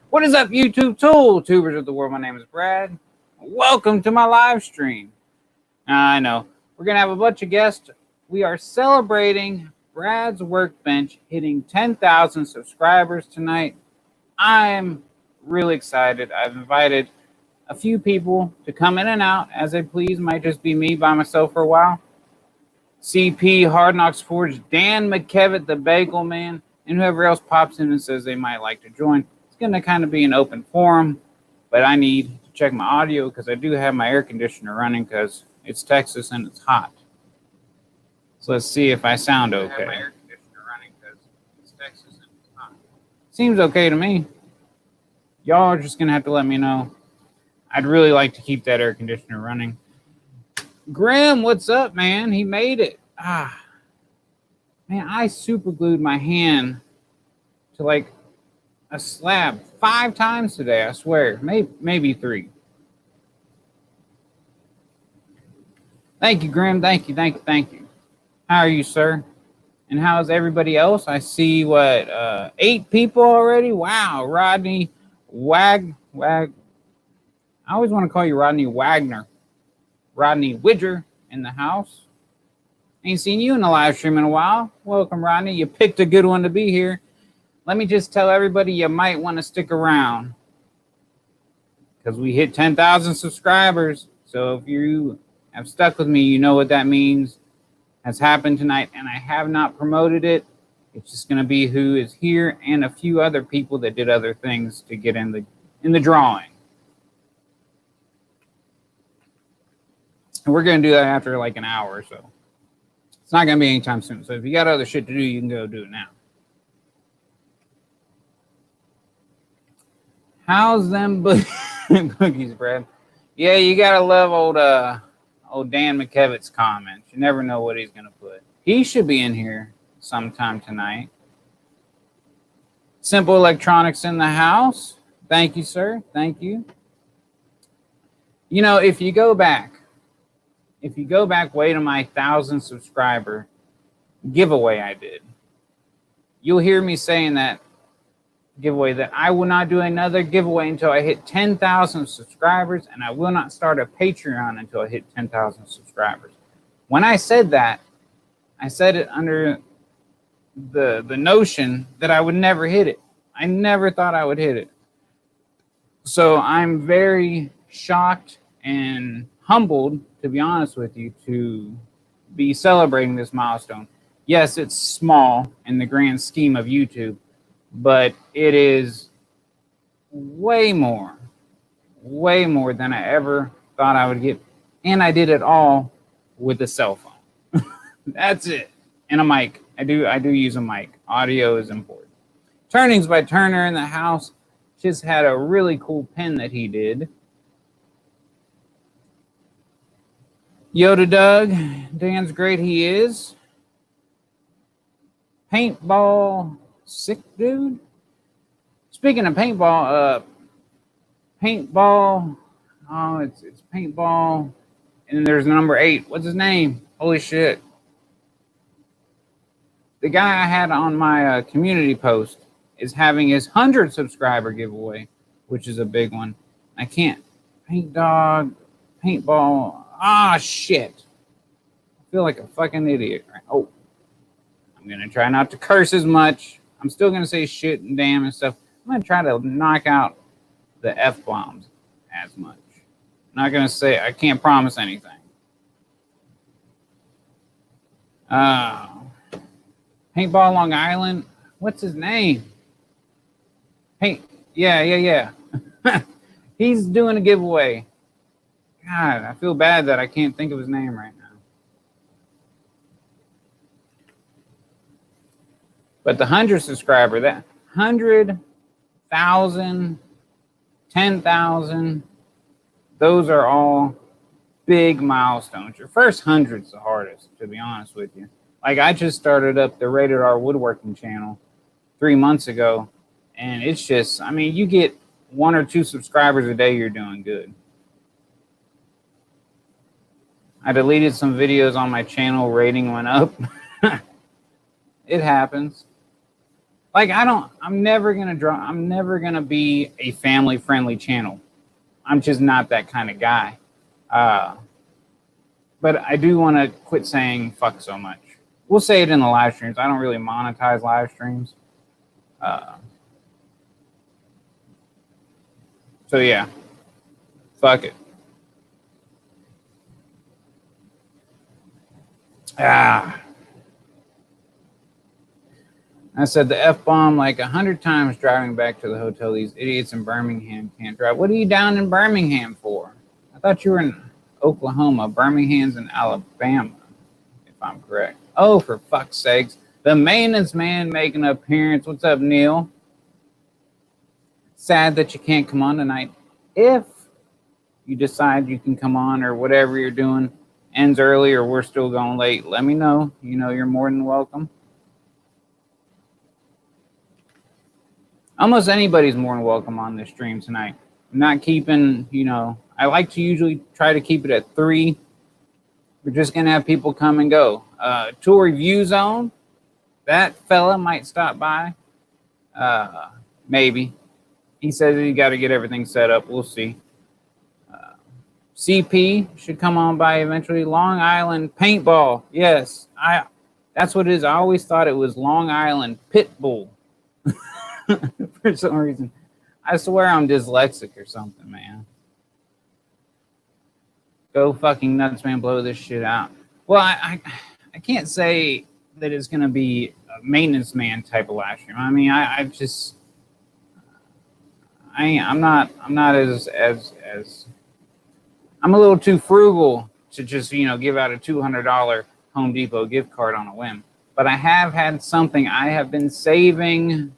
What is up, YouTube tubers of the world? My name is Brad. Welcome to my live stream. I know we're gonna have a bunch of guests. We are celebrating Brad's Workbench hitting 10,000 subscribers tonight. I'm really excited. I've invited a few people to come in and out as they please. Might just be me by myself for a while. CP, Hard Knocks Forge, Dan McKevitt, the Bagel Man, and whoever else pops in and says they might like to join. It's going to kind of be an open forum, but I need to check my audio because I do have my air conditioner running because it's Texas and it's hot. So let's see if I sound okay. I have my air conditioner running because it's Texas and it's hot. Seems okay to me. Y'all are just going to have to let me know. I'd really like to keep that air conditioner running. Graham, what's up, man? He made it. Man, I super glued my hand to like a slab 5 times today, I swear. Maybe 3. Thank you, Graham. Thank you. How are you, sir? And how's everybody else? I see, 8 people already? Wow, Rodney I always want to call you Rodney Wagner. Rodney Widger in the house. Ain't seen you in the live stream in a while. Welcome, Rodney. You picked a good one to be here. Let me just tell everybody you might want to stick around because we hit 10,000 subscribers. So if you have stuck with me, you know what that means has happened tonight, and I have not promoted it. It's just going to be who is here and a few other people that did other things to get in the drawing. And we're going to do that after like an hour or so. It's not going to be anytime soon. So if you got other shit to do, you can go do it now. How's them cookies, Brad? Yeah, you got to love old Dan McKevitt's comments. You never know what he's going to put. He should be in here sometime tonight. Simple Electronics in the house. Thank you, sir. Thank you. You know, if you go back way to my 1,000 subscriber giveaway I did, you'll hear me saying that giveaway that I will not do another giveaway until I hit 10,000 subscribers, and I will not start a Patreon until I hit 10,000 subscribers. When I said that, I said it under the notion that I would never hit it. I never thought I would hit it. So I'm very shocked and humbled, to be honest with you, to be celebrating this milestone. Yes, it's small in the grand scheme of YouTube, but it is way more than I ever thought I would get. And I did it all with a cell phone. That's it. And a mic. I do use a mic. Audio is important. Turnings by Turner in the house just had a really cool pen that he did. Yoda Doug, Dan's great, he is. Paintball sick dude. Speaking of paintball, it's paintball, and there's number 8. What's his name? Holy shit. The guy I had on my community post is having his 100 subscriber giveaway, which is a big one. I can't. Paintball. Shit. I feel like a fucking idiot. Oh, I'm going to try not to curse as much. I'm still going to say shit and damn and stuff. I'm going to try to knock out the F-bombs as much. I'm not going to say, I can't promise anything. Paintball Long Island. What's his name? Yeah. He's doing a giveaway. God, I feel bad that I can't think of his name right now. But the 100 subscriber, that 100,000, 10,000, those are all big milestones. Your first 100's the hardest, to be honest with you. Like, I just started up the Rated R Woodworking channel 3 months ago, and it's just, I mean, you get 1 or 2 subscribers a day, you're doing good. I deleted some videos on my channel, rating went up. It happens. Like, I'm never going to be a family friendly channel. I'm just not that kind of guy. But I do want to quit saying fuck so much. We'll say it in the live streams. I don't really monetize live streams. So yeah, fuck it. I said the F-bomb like 100 times driving back to the hotel. These idiots in Birmingham can't drive. What are you down in Birmingham for? I thought you were in Oklahoma. Birmingham's in Alabama, if I'm correct. Oh, for fuck's sakes. The maintenance man making an appearance. What's up, Neil? Sad that you can't come on tonight. If you decide you can come on or whatever you're doing ends early or we're still going late, let me know. You know you're more than welcome. Almost anybody's more than welcome on this stream tonight. I'm not keeping, I like to usually try to keep it at 3. We're just going to have people come and go. Tool Review Zone, that fella might stop by. Maybe. He says he got to get everything set up. We'll see. CP should come on by eventually. Long Island Paintball. Yes, that's what it is. I always thought it was Long Island Pitbull. For some reason. I swear I'm dyslexic or something, man. Go fucking nuts, man. Blow this shit out. Well, I can't say that it's going to be a maintenance man type of live stream. I mean, I'm not as I'm a little too frugal to just, give out a $200 Home Depot gift card on a whim. But I have had something I have been saving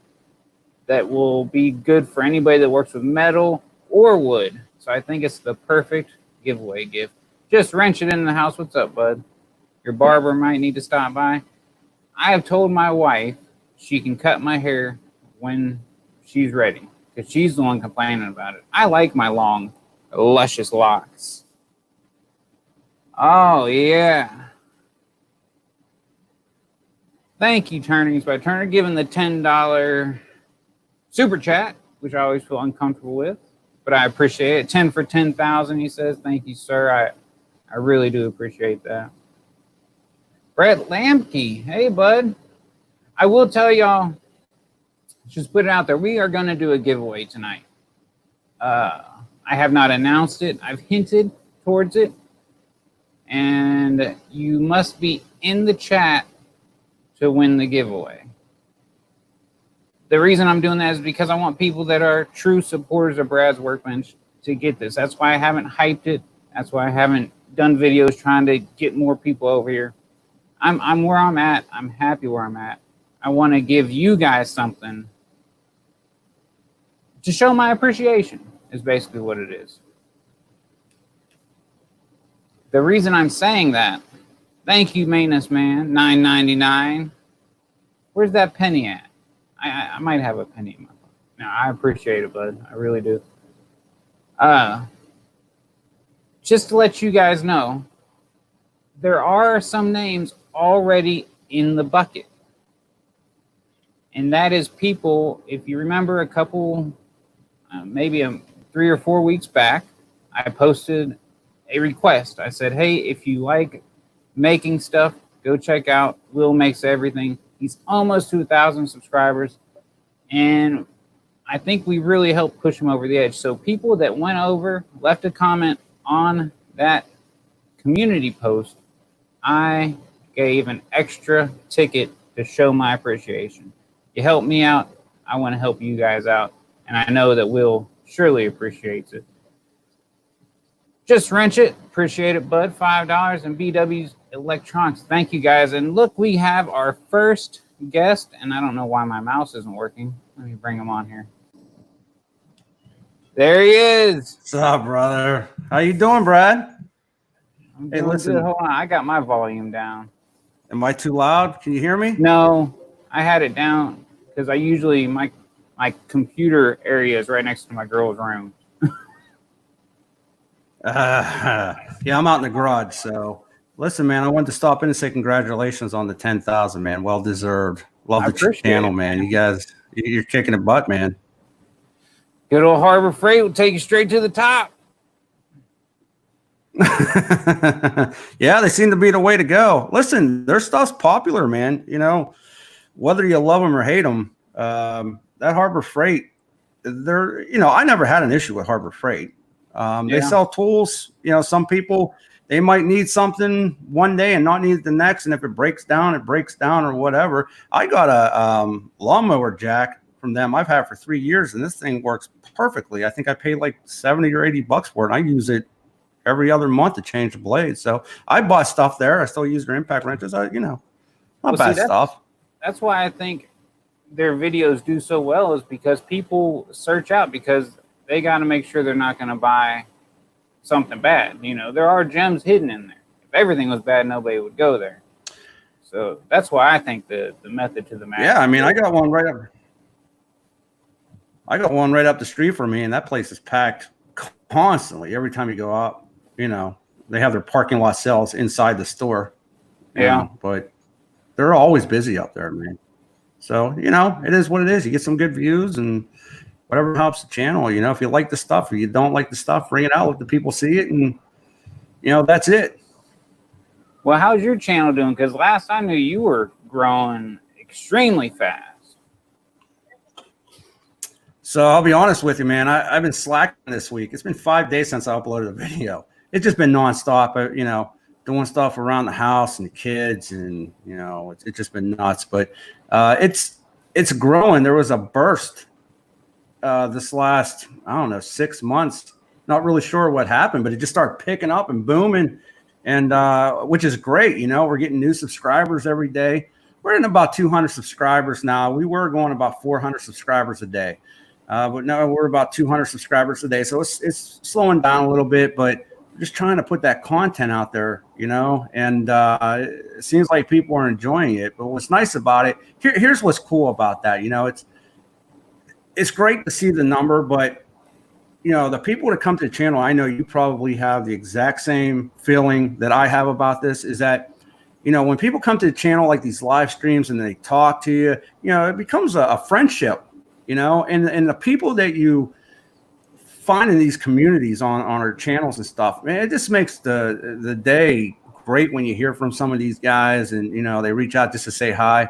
that will be good for anybody that works with metal or wood. So I think it's the perfect giveaway gift. Just wrench it in the house. What's up, bud? Your barber might need to stop by. I have told my wife she can cut my hair when she's ready because she's the one complaining about it. I like my long, luscious locks. Oh, yeah. Thank you, Turnings by Turner, giving the $10 super chat, which I always feel uncomfortable with, but I appreciate it. 10 for 10,000, he says. Thank you, sir. I really do appreciate that. Brett Lamke, hey, bud. I will tell y'all, just put it out there, we are going to do a giveaway tonight. I have not announced it. I've hinted towards it, and you must be in the chat to win the giveaway. The reason I'm doing that is because I want people that are true supporters of Brad's Workbench to get this. That's why I haven't hyped it. That's why I haven't done videos trying to get more people over here. I'm where I'm at. I'm happy where I'm at. I want to give you guys something to show my appreciation is basically what it is. The reason I'm saying that, thank you, maintenance man, $9.99. Where's that penny at? I might have a penny in my phone. No, I appreciate it, bud. I really do. Just to let you guys know, there are some names already in the bucket. And that is people, if you remember a couple, maybe 3 or 4 weeks back, I posted a request. I said, hey, if you like making stuff, go check out Will Makes Everything. He's almost to 1,000 subscribers, and I think we really helped push him over the edge. So people that went over, left a comment on that community post, I gave an extra ticket to show my appreciation. You helped me out, I want to help you guys out, and I know that Will surely appreciates it. Just wrench it. Appreciate it, bud. $5 and BW's Electronics. Thank you, guys. And look, we have our first guest, and I don't know why my mouse isn't working. Let me bring him on here. There he is. What's up, brother? How you doing, Brad? I'm doing good. Hold on. I got my volume down. Am I too loud? Can you hear me? No, I had it down because I usually, my computer area is right next to my girl's room. Yeah, I'm out in the garage. So listen, man, I wanted to stop in and say congratulations on the 10,000, man. Well deserved. Love I the appreciate channel, it, man. You guys, you're kicking a butt, man. Good old Harbor Freight will take you straight to the top. Yeah, they seem to be the way to go. Listen, their stuff's popular, man. You know, whether you love them or hate them, that Harbor Freight, I never had an issue with Harbor Freight. They sell tools. You know, some people, they might need something one day and not need it the next. And if it breaks down or whatever. I got a lawnmower jack from them. I've had it for 3 years, and this thing works perfectly. I think I paid like 70 or 80 bucks for it. I use it every other month to change the blades. So I bought stuff there. I still use their impact wrenches. Not bad stuff. That's why I think their videos do so well, is because people search out, because they got to make sure they're not going to buy something bad. You know, there are gems hidden in there. If everything was bad, nobody would go there. So that's why I think the method to the madness. Yeah, I mean, I got one right up the street from me, and that place is packed constantly. Every time you go out, they have their parking lot sales inside the store. But they're always busy up there, man. So, it is what it is. You get some good views and whatever helps the channel. If you like the stuff or you don't like the stuff, bring it out, let the people see it, and, that's it. Well, how's your channel doing? Because last I knew, you were growing extremely fast. So I'll be honest with you, man. I've been slacking this week. It's been 5 days since I uploaded a video. It's just been nonstop, doing stuff around the house and the kids, and it's just been nuts. But it's growing. There was a burst this last 6 months. Not really sure what happened, but it just started picking up and booming, and which is great. We're getting new subscribers every day. We're in about 200 subscribers now. We were going about 400 subscribers a day. But now we're about 200 subscribers a day. So it's slowing down a little bit, but just trying to put that content out there, and it seems like people are enjoying it. But what's nice about it, here's what's cool about that. It's great to see the number, but the people that come to the channel, I know you probably have the exact same feeling that I have about this, is that, when people come to the channel, like these live streams, and they talk to you, it becomes a friendship. And the people that you find in these communities on our channels and stuff, man, it just makes the day great when you hear from some of these guys, and they reach out just to say hi.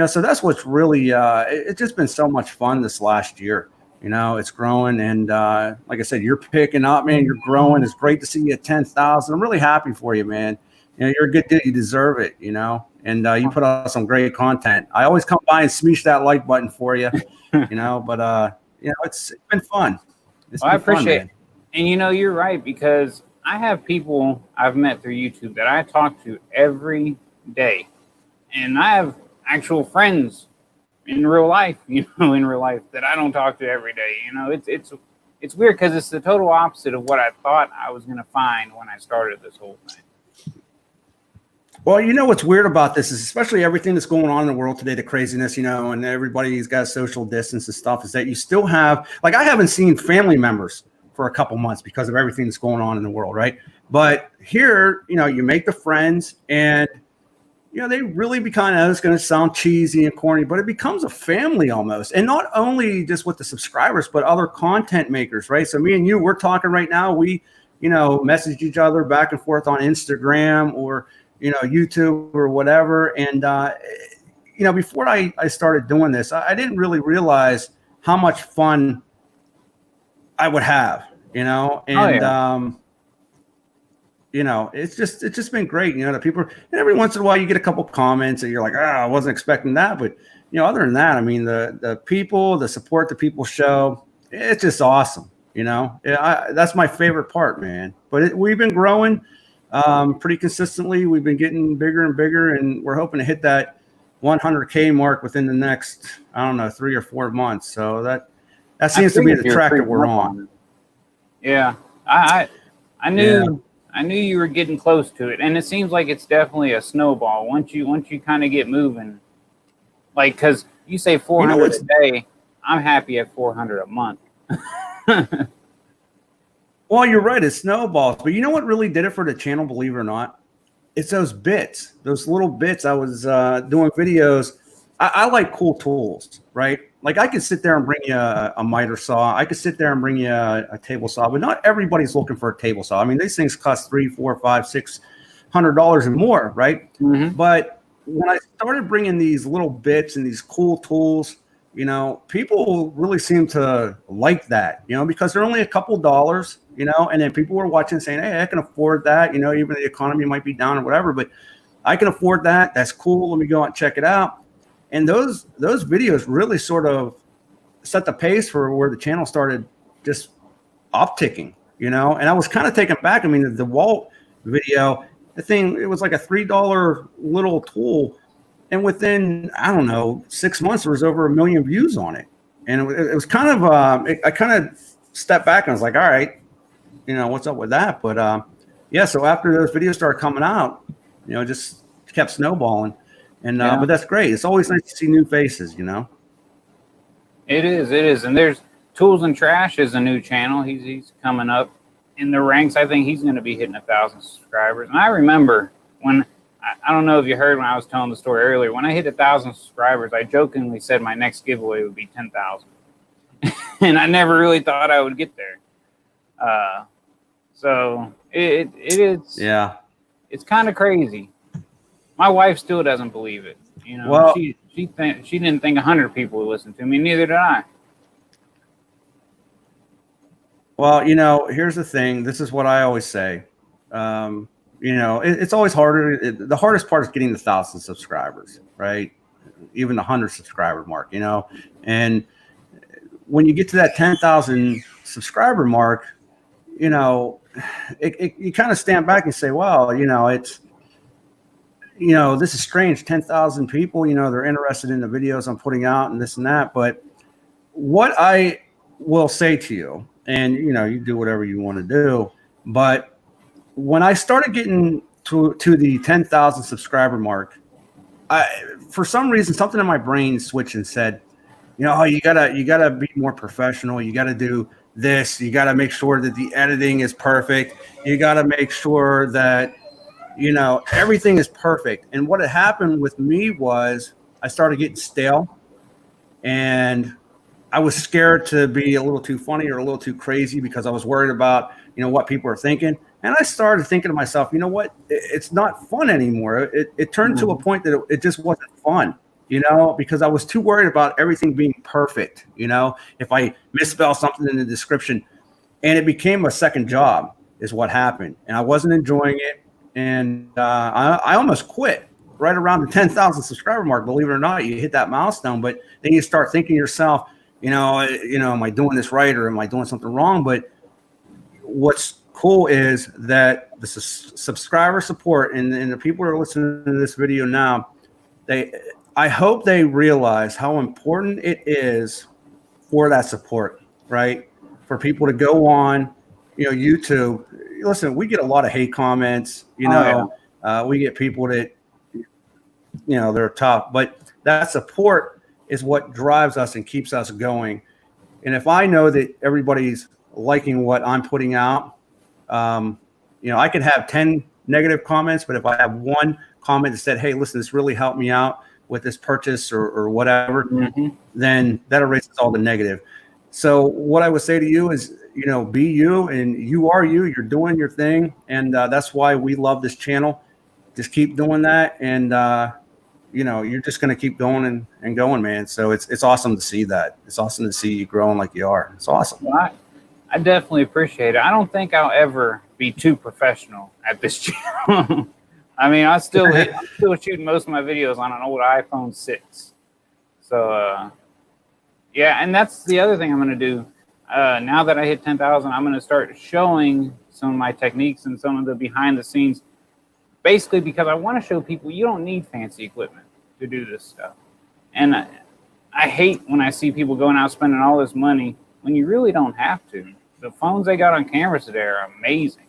So that's what's really it's just been so much fun this last year. It's growing, and like I said, you're picking up, man. You're growing. It's great to see you at 10,000. I'm really happy for you, man. You're a good dude. You deserve it. And you put out some great content. I always come by and smash that like button for you. But it's been fun. I appreciate it. And you're right, because I have people I've met through YouTube that I talk to every day, and I have actual friends in real life, that I don't talk to every day. It's weird, because it's the total opposite of what I thought I was going to find when I started this whole thing. Well, what's weird about this is, especially everything that's going on in the world today, the craziness, and everybody's got social distance and stuff, is that you still have, like, I haven't seen family members for a couple months because of everything that's going on in the world, right? But here, you make the friends, and, they really become, it's going to sound cheesy and corny, but it becomes a family almost. And not only just with the subscribers, but other content makers, right? So me and you, we're talking right now. We, message each other back and forth on Instagram or, YouTube or whatever. And, before I started doing this, I didn't really realize how much fun I would have, and, it's just been great. The people, and every once in a while you get a couple comments and you're like, I wasn't expecting that. But, other than that, I mean, the people, the support that people show, it's just awesome. That's my favorite part, man. But we've been growing pretty consistently. We've been getting bigger and bigger, and we're hoping to hit that 100K mark within the next, 3 or 4 months. So that seems to be the track that we're on. Yeah, I knew you were getting close to it, and it seems like it's definitely a snowball once you kind of get moving. Like, because you say 400 a day, I'm happy at 400 a month. Well, you're right. It snowballs. But you know what really did it for the channel, believe it or not? It's those bits, those little bits. I was doing videos. I like cool tools, right? Like I could sit there and bring you a miter saw. I could sit there and bring you a table saw, but not everybody's looking for a table saw. I mean, these things cost $300, $400, $500, $600 and more, right? Mm-hmm. But when I started bringing these little bits and these cool tools, you know, people really seem to like that, you know, because they're only a couple dollars, you know, and then people were watching saying, hey, I can afford that, you know, even the economy might be down or whatever, but I can afford that. That's cool. Let me go out and check it out. And those videos really sort of set the pace for where the channel started just upticking, you know. And I was kind of taken back. I mean, the Walt video, the thing, it was like a $3 little tool, and within, I don't know, 6 months there was over 1 million views on it. And it was kind of I kind of stepped back and I was like, all right, you know, what's up with that? But yeah, so after those videos started coming out, you know, it just kept snowballing. And but that's great. It's always nice to see new faces, you know. It is. And there's Tools and Trash is a new channel. He's coming up in the ranks. I think he's going to be hitting 1,000 subscribers. And I remember when, I don't know if you heard when I was telling the story earlier, when I hit 1,000 subscribers, I jokingly said my next giveaway would be 10,000. And I never really thought I would get there. So it is. Yeah. It's kind of crazy. My wife still doesn't believe it. You know, well, she didn't think 100 people would listen to me. Neither did I. Well, you know, here's the thing. This is what I always say. You know, it's always harder. The hardest part is getting the 1,000 subscribers, right? Even the 100 subscriber mark, you know. And when you get to that 10,000 subscriber mark, you know, you kind of stand back and say, well, you know, it's, you know, this is strange. 10,000 people, you know, they're interested in the videos I'm putting out and this and that. But what I will say to you, and, you know, you do whatever you want to do. But when I started getting to the 10,000 subscriber mark, for some reason, something in my brain switched and said, you know, you gotta be more professional. You got to do this. You got to make sure that the editing is perfect. You got to make sure that, you know, everything is perfect. And what had happened with me was I started getting stale, and I was scared to be a little too funny or a little too crazy because I was worried about, you know, what people are thinking. And I started thinking to myself, you know what, it's not fun anymore. It turned to a point that it just wasn't fun, you know, because I was too worried about everything being perfect. You know, if I misspell something in the description, and it became a second job is what happened. And I wasn't enjoying it. And I almost quit right around the 10,000 subscriber mark. Believe it or not, you hit that milestone, but then you start thinking to yourself, you know, am I doing this right or am I doing something wrong? But what's cool is that the subscriber support and the people that are listening to this video now, I hope they realize how important it is for that support, right? For people to go on, you know, YouTube. Listen, we get a lot of hate comments, you know, we get people that, you know, they're tough, but that support is what drives us and keeps us going. And if I know that everybody's liking what I'm putting out, you know, I could have 10 negative comments, but if I have one comment that said, hey, listen, this really helped me out with this purchase or whatever, then that erases all the negative. So what I would say to you is, you know, be you, and you are you. You're doing your thing, and that's why we love this channel. Just keep doing that, and you know, you're just going to keep going and going, man. So it's awesome to see that. It's awesome to see you growing like you are. It's awesome. Well, I definitely appreciate it. I don't think I'll ever be too professional at this channel. I mean, I'm still shooting most of my videos on an old iPhone 6. So, yeah, and that's the other thing I'm going to do. Now that I hit 10,000, I'm going to start showing some of my techniques and some of the behind the scenes, basically because I want to show people you don't need fancy equipment to do this stuff. And I hate when I see people going out spending all this money when you really don't have to. The phones they got on cameras today are amazing.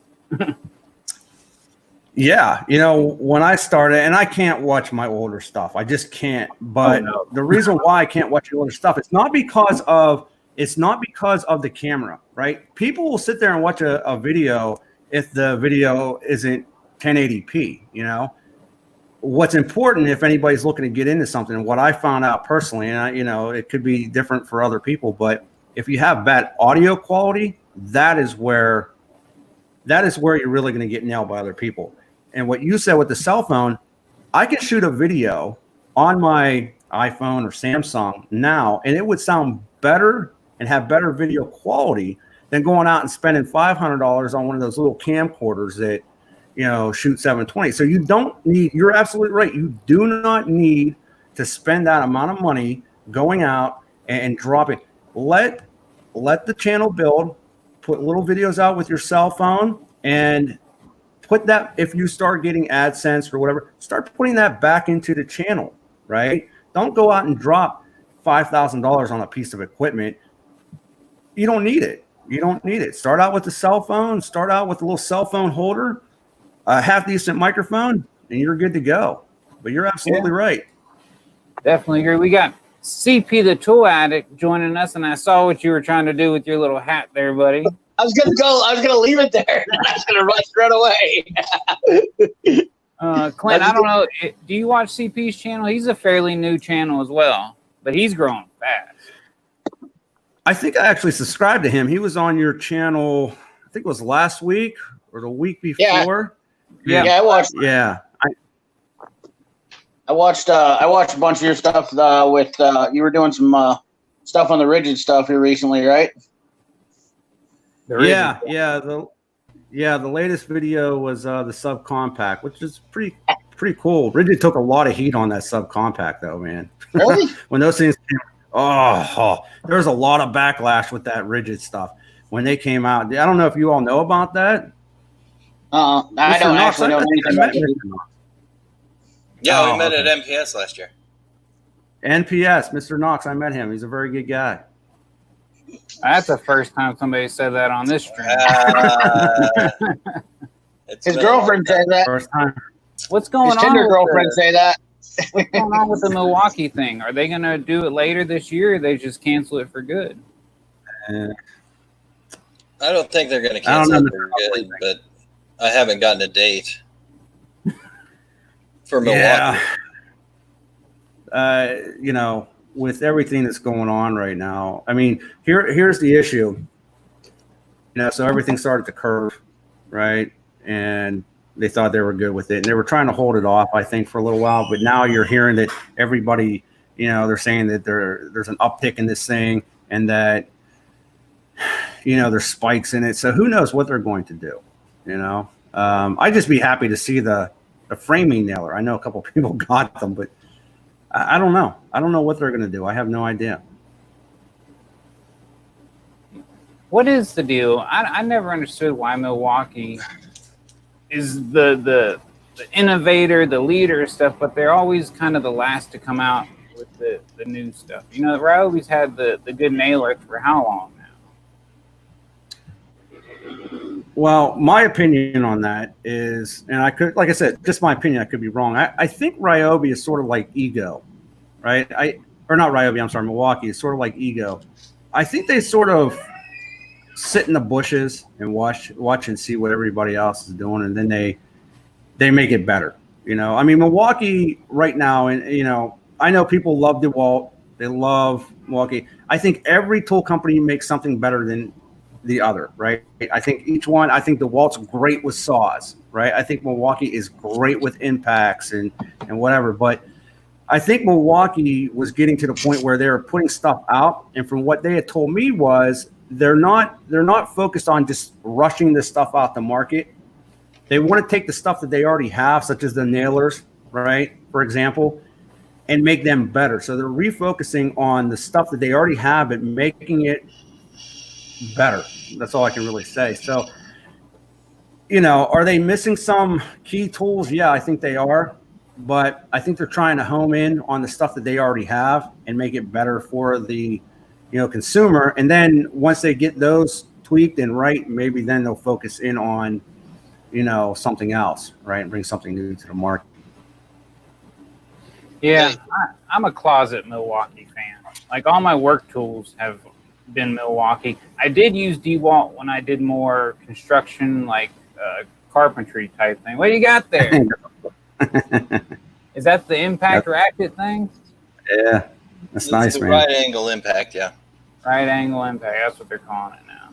Yeah, you know, when I started, and I can't watch my older stuff. I just can't. But the reason why I can't watch your older stuff, it's not because of the camera, right? People will sit there and watch a video if the video isn't 1080p, you know. what's important if anybody's looking to get into something, and what I found out personally, and it could be different for other people, but if you have bad audio quality, that is where you're really going to get nailed by other people. And what you said with the cell phone, I can shoot a video on my iPhone or Samsung now, and it would sound better and have better video quality than going out and spending $500 on one of those little camcorders that, shoot 720. So you're absolutely right. You do not need to spend that amount of money going out and dropping. Let the channel build, put little videos out with your cell phone, and put that, if you start getting AdSense or whatever, start putting that back into the channel, right? Don't go out and drop $5,000 on a piece of equipment. You don't need it. You don't need it. Start out with the cell phone, start out with a little cell phone holder, a half decent microphone, and you're good to go. But you're absolutely right. Definitely agree. We got CP the Tool Addict joining us, and I saw what you were trying to do with your little hat there, buddy. I was gonna leave it there. I was gonna run away. Clint, I don't know. Do you watch CP's channel? He's a fairly new channel as well, but he's growing fast. I think I actually subscribed to him. He was on your channel, I think it was last week or the week before. Yeah, I watched. Yeah. I watched a bunch of your stuff with you were doing some stuff on the rigid stuff here recently, right? Yeah. The latest video was the subcompact, which is pretty cool. Rigid took a lot of heat on that subcompact though, man. Really? When those things came, there was a lot of backlash with that rigid stuff when they came out. I don't know if you all know about that. I don't actually know anything about it. Yeah, we met at NPS last year. NPS, Mr. Knox, I met him. He's a very good guy. That's the first time somebody said that on this stream. His girlfriend said that. First time. What's going on? His Tinder girlfriend say that. What's going on with the Milwaukee thing? Are they going to do it later this year, or they just cancel it for good? I don't think they're going to cancel it for good, but I haven't gotten a date for Milwaukee. Yeah. With everything that's going on right now, I mean, here's the issue. So everything started to curve, right? And they thought they were good with it, and they were trying to hold it off, I think, for a little while. But now you're hearing that everybody, they're saying that there's an uptick in this thing, and that there's spikes in it. So who knows what they're going to do? I'd just be happy to see the framing nailer. I know a couple of people got them, but I don't know. I don't know what they're going to do. I have no idea. What is the deal? I never understood why Milwaukee is the innovator, the leader stuff, but they're always kind of the last to come out with the new stuff. Ryobi's had the good nailer for how long now? Well, my opinion on that is, and I could, like I said, just my opinion, I could be wrong. I think Ryobi is sort of like Ego, right? Milwaukee is sort of like Ego. I think they sort of sit in the bushes and watch and see what everybody else is doing, and then they make it better. Milwaukee right now, and I know people love DeWalt, they love Milwaukee. I think every tool company makes something better than the other, right? I think DeWalt's great with saws, right? I think Milwaukee is great with impacts and whatever, but I think Milwaukee was getting to the point where they were putting stuff out, and from what they had told me was they're not focused on just rushing this stuff out the market. They want to take the stuff that they already have, such as the nailers, right, for example, and make them better. So they're refocusing on the stuff that they already have and making it better. That's all I can really say. So, are they missing some key tools? Yeah, I think they are. But I think they're trying to home in on the stuff that they already have and make it better for the consumer. And then once they get those tweaked and right, maybe then they'll focus in on something else, right, and bring something new to the market. Yeah, I'm a closet Milwaukee fan. Like, all my work tools have been Milwaukee. I did use DeWalt when I did more construction, like carpentry type thing. What do you got there? Is that the impact ratchet thing? Yeah, that's nice, the man. right angle impact, yeah. Right angle impact. That's what they're calling it now.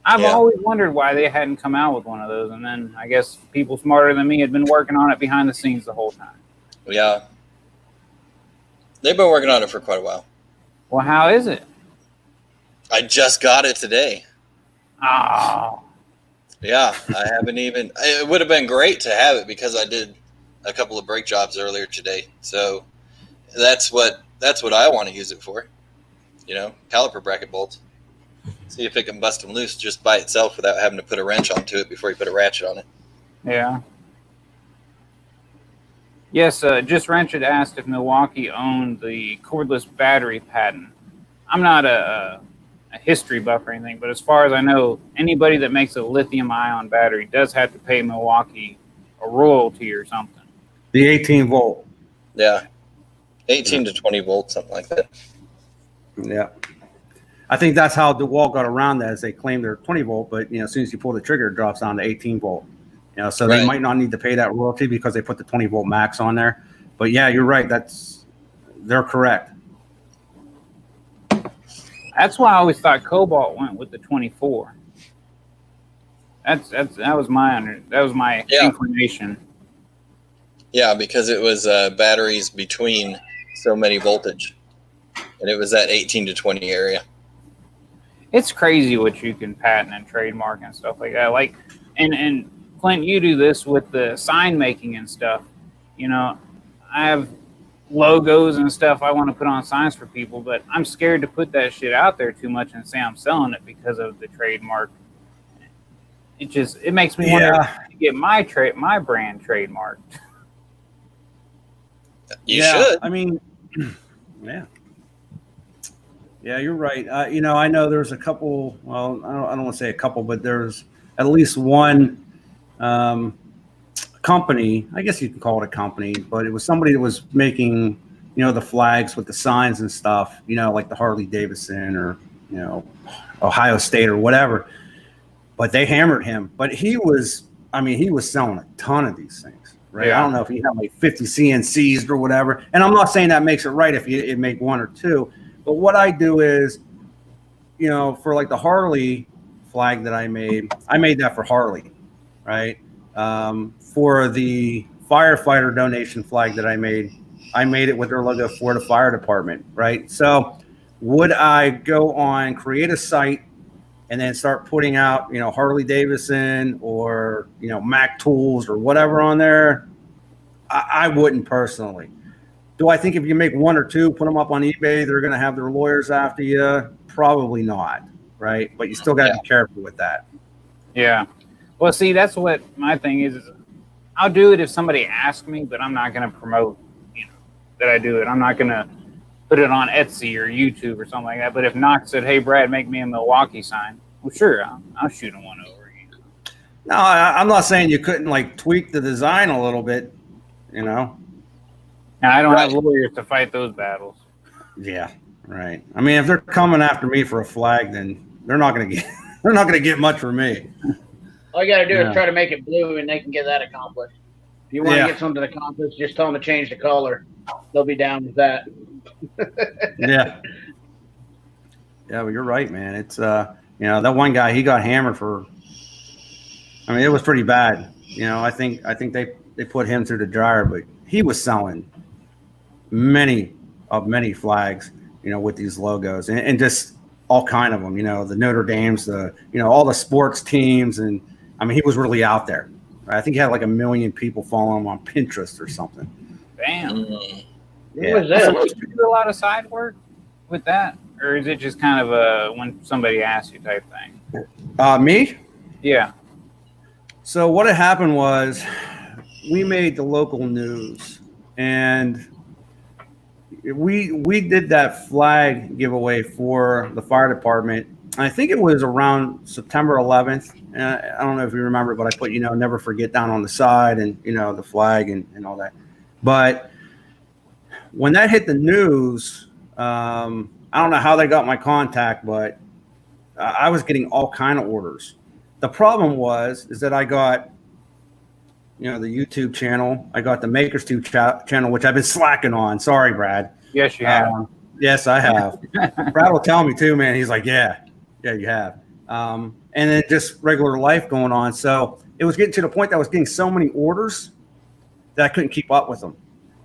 I've Yeah. always wondered why they hadn't come out with one of those, and then I guess people smarter than me had been working on it behind the scenes the whole time. Yeah. They've been working on it for quite a while. Well, how is it? I just got it today. Oh. Yeah, I haven't even. It would have been great to have it because I did a couple of brake jobs earlier today. So that's what I want to use it for. You know, caliper bracket bolts. See if it can bust them loose just by itself without having to put a wrench onto it before you put a ratchet on it. Yeah. Yes, Just Wrenched asked if Milwaukee owned the cordless battery patent. I'm not a history buff or anything, but as far as I know, anybody that makes a lithium-ion battery does have to pay Milwaukee a royalty or something. The 18 volt. Yeah, 18 to 20 volts, something like that. Yeah. I think that's how DeWalt got around that, is they claim they're 20 volt, but as soon as you pull the trigger, it drops down to 18 volt. So they might not need to pay that royalty because they put the 20 volt max on there. But yeah, you're right. They're correct. That's why I always thought Cobalt went with the 24. That was my inclination. Yeah, because it was batteries between so many voltage, and it was that 18 to 20 area. It's crazy what you can patent and trademark and stuff like that. Like, and Clint, you do this with the sign making and stuff. I have logos and stuff I want to put on signs for people, but I'm scared to put that shit out there too much and say I'm selling it because of the trademark. It makes me wonder if to get my brand trademarked. You should. I mean, yeah. Yeah, you're right. I know there's a couple. Well, I don't want to say a couple, but there's at least one company. I guess you can call it a company, but it was somebody that was making, the flags with the signs and stuff. Like the Harley Davidson or Ohio State or whatever. But they hammered him. But he was selling a ton of these things, right? Yeah. I don't know if he had like 50 CNCs or whatever. And I'm not saying that makes it right if you make one or two. But what I do is, for like the Harley flag that I made that for Harley, right? For the firefighter donation flag that I made it with their logo for the fire department, right? So would I go on, create a site, and then start putting out, Harley Davidson or, Mac Tools or whatever on there? I wouldn't personally. Do I think if you make one or two, put them up on eBay, they're going to have their lawyers after you? Probably not, right? But you still got to be careful with that. Yeah. Well, see, that's what my thing is. I'll do it if somebody asks me, but I'm not going to promote, that I do it. I'm not going to put it on Etsy or YouTube or something like that. But if Knox said, "Hey, Brad, make me a Milwaukee sign," well, sure, I'll shoot him one over. No, I'm not saying you couldn't like tweak the design a little bit, And I don't have lawyers to fight those battles. Yeah, right. I mean, if they're coming after me for a flag, then they're not going to get much from me. All you got to do is try to make it blue, and they can get that accomplished. If you want to get something accomplished, just tell them to change the color. They'll be down with that. Yeah. Yeah, well, you're right, man. It's that one guy, he got hammered for. I mean, it was pretty bad. I think they put him through the dryer, but he was selling many flags, with these logos and just all kind of them, the Notre Dames, all the sports teams. And I mean, he was really out there. Right? I think he had like 1 million people following him on Pinterest or something. Damn. Yeah. What was that? So you do a lot of side work with that? Or is it just kind of a when somebody asks you type thing? Me? Yeah. So what had happened was we made the local news, and we did that flag giveaway for the fire department. I think it was around September 11th. I don't know if you remember, but I put, never forget down on the side and, the flag and all that. But when that hit the news, I don't know how they got my contact, but I was getting all kind of orders. The problem is that I got you know, the YouTube channel. I got the Makers Tube channel, which I've been slacking on. Sorry, Brad. Yes, you have. Yes, I have. Brad will tell me too, man. He's like, yeah, you have. And then just regular life going on. So it was getting to the point that I was getting so many orders that I couldn't keep up with them.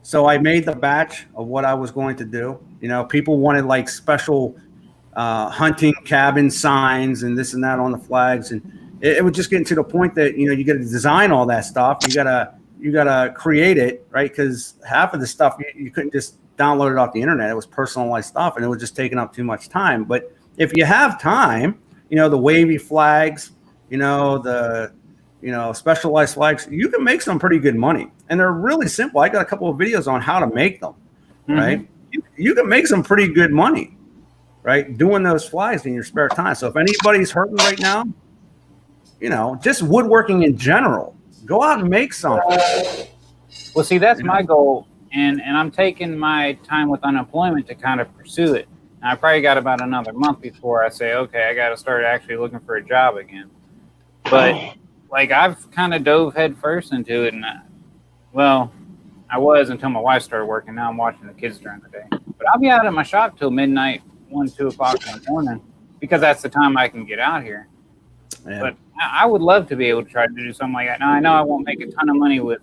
So I made the batch of what I was going to do. You know, people wanted like special hunting cabin signs and this and that on the flags, and it was just getting to the point that, you know, you got to design all that stuff. You gotta create it, right? Because half of the stuff you couldn't just download it off the internet. It was personalized stuff, and it was just taking up too much time. But if you have time, you know, the wavy flags, you know, the specialized flags, you can make some pretty good money, and they're really simple. I got a couple of videos on how to make them, right? You can make some pretty good money, right, doing those flags in your spare time. So if anybody's hurting right now, you know, just woodworking in general, go out and make something. Well, see, that's my goal, and I'm taking my time with unemployment to kind of pursue it. And I probably got about another month before I say, okay, I got to start actually looking for a job again. But like, I've kind of dove head first into it, and I was until my wife started working. Now I'm watching the kids during the day. But I'll be out at my shop till midnight, 1, 2 o'clock in the morning, because that's the time I can get out here. Yeah. But I would love to be able to try to do something like that. Now, I know I won't make a ton of money with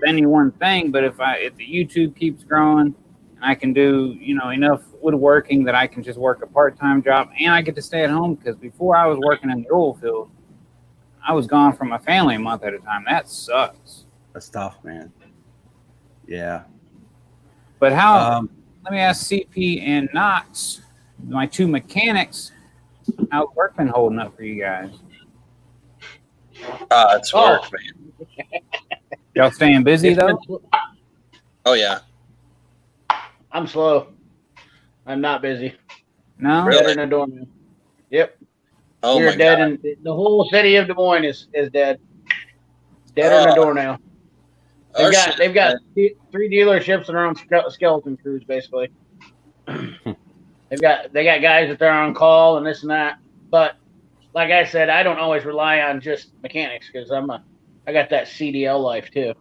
any one thing, but if the YouTube keeps growing and I can do, you know, enough woodworking that I can just work a part-time job and I get to stay at home, because before I was working in the oil field, I was gone from my family a month at a time. That sucks. That's tough, man. Yeah. But how, let me ask CP and Knox, my 2 mechanics, how's work been holding up for you guys? It's work, man. Y'all staying busy, though? Oh, yeah. I'm slow. I'm not busy. No? Really? Dead in a doorman. Yep. Oh, We're my dead God. in the whole city of Des Moines is dead. Dead in a door now. They've got 3 dealerships that are on skeleton crews, basically. They got guys that they're on call and this and that. But like I said, I don't always rely on just mechanics, because I got that CDL life too.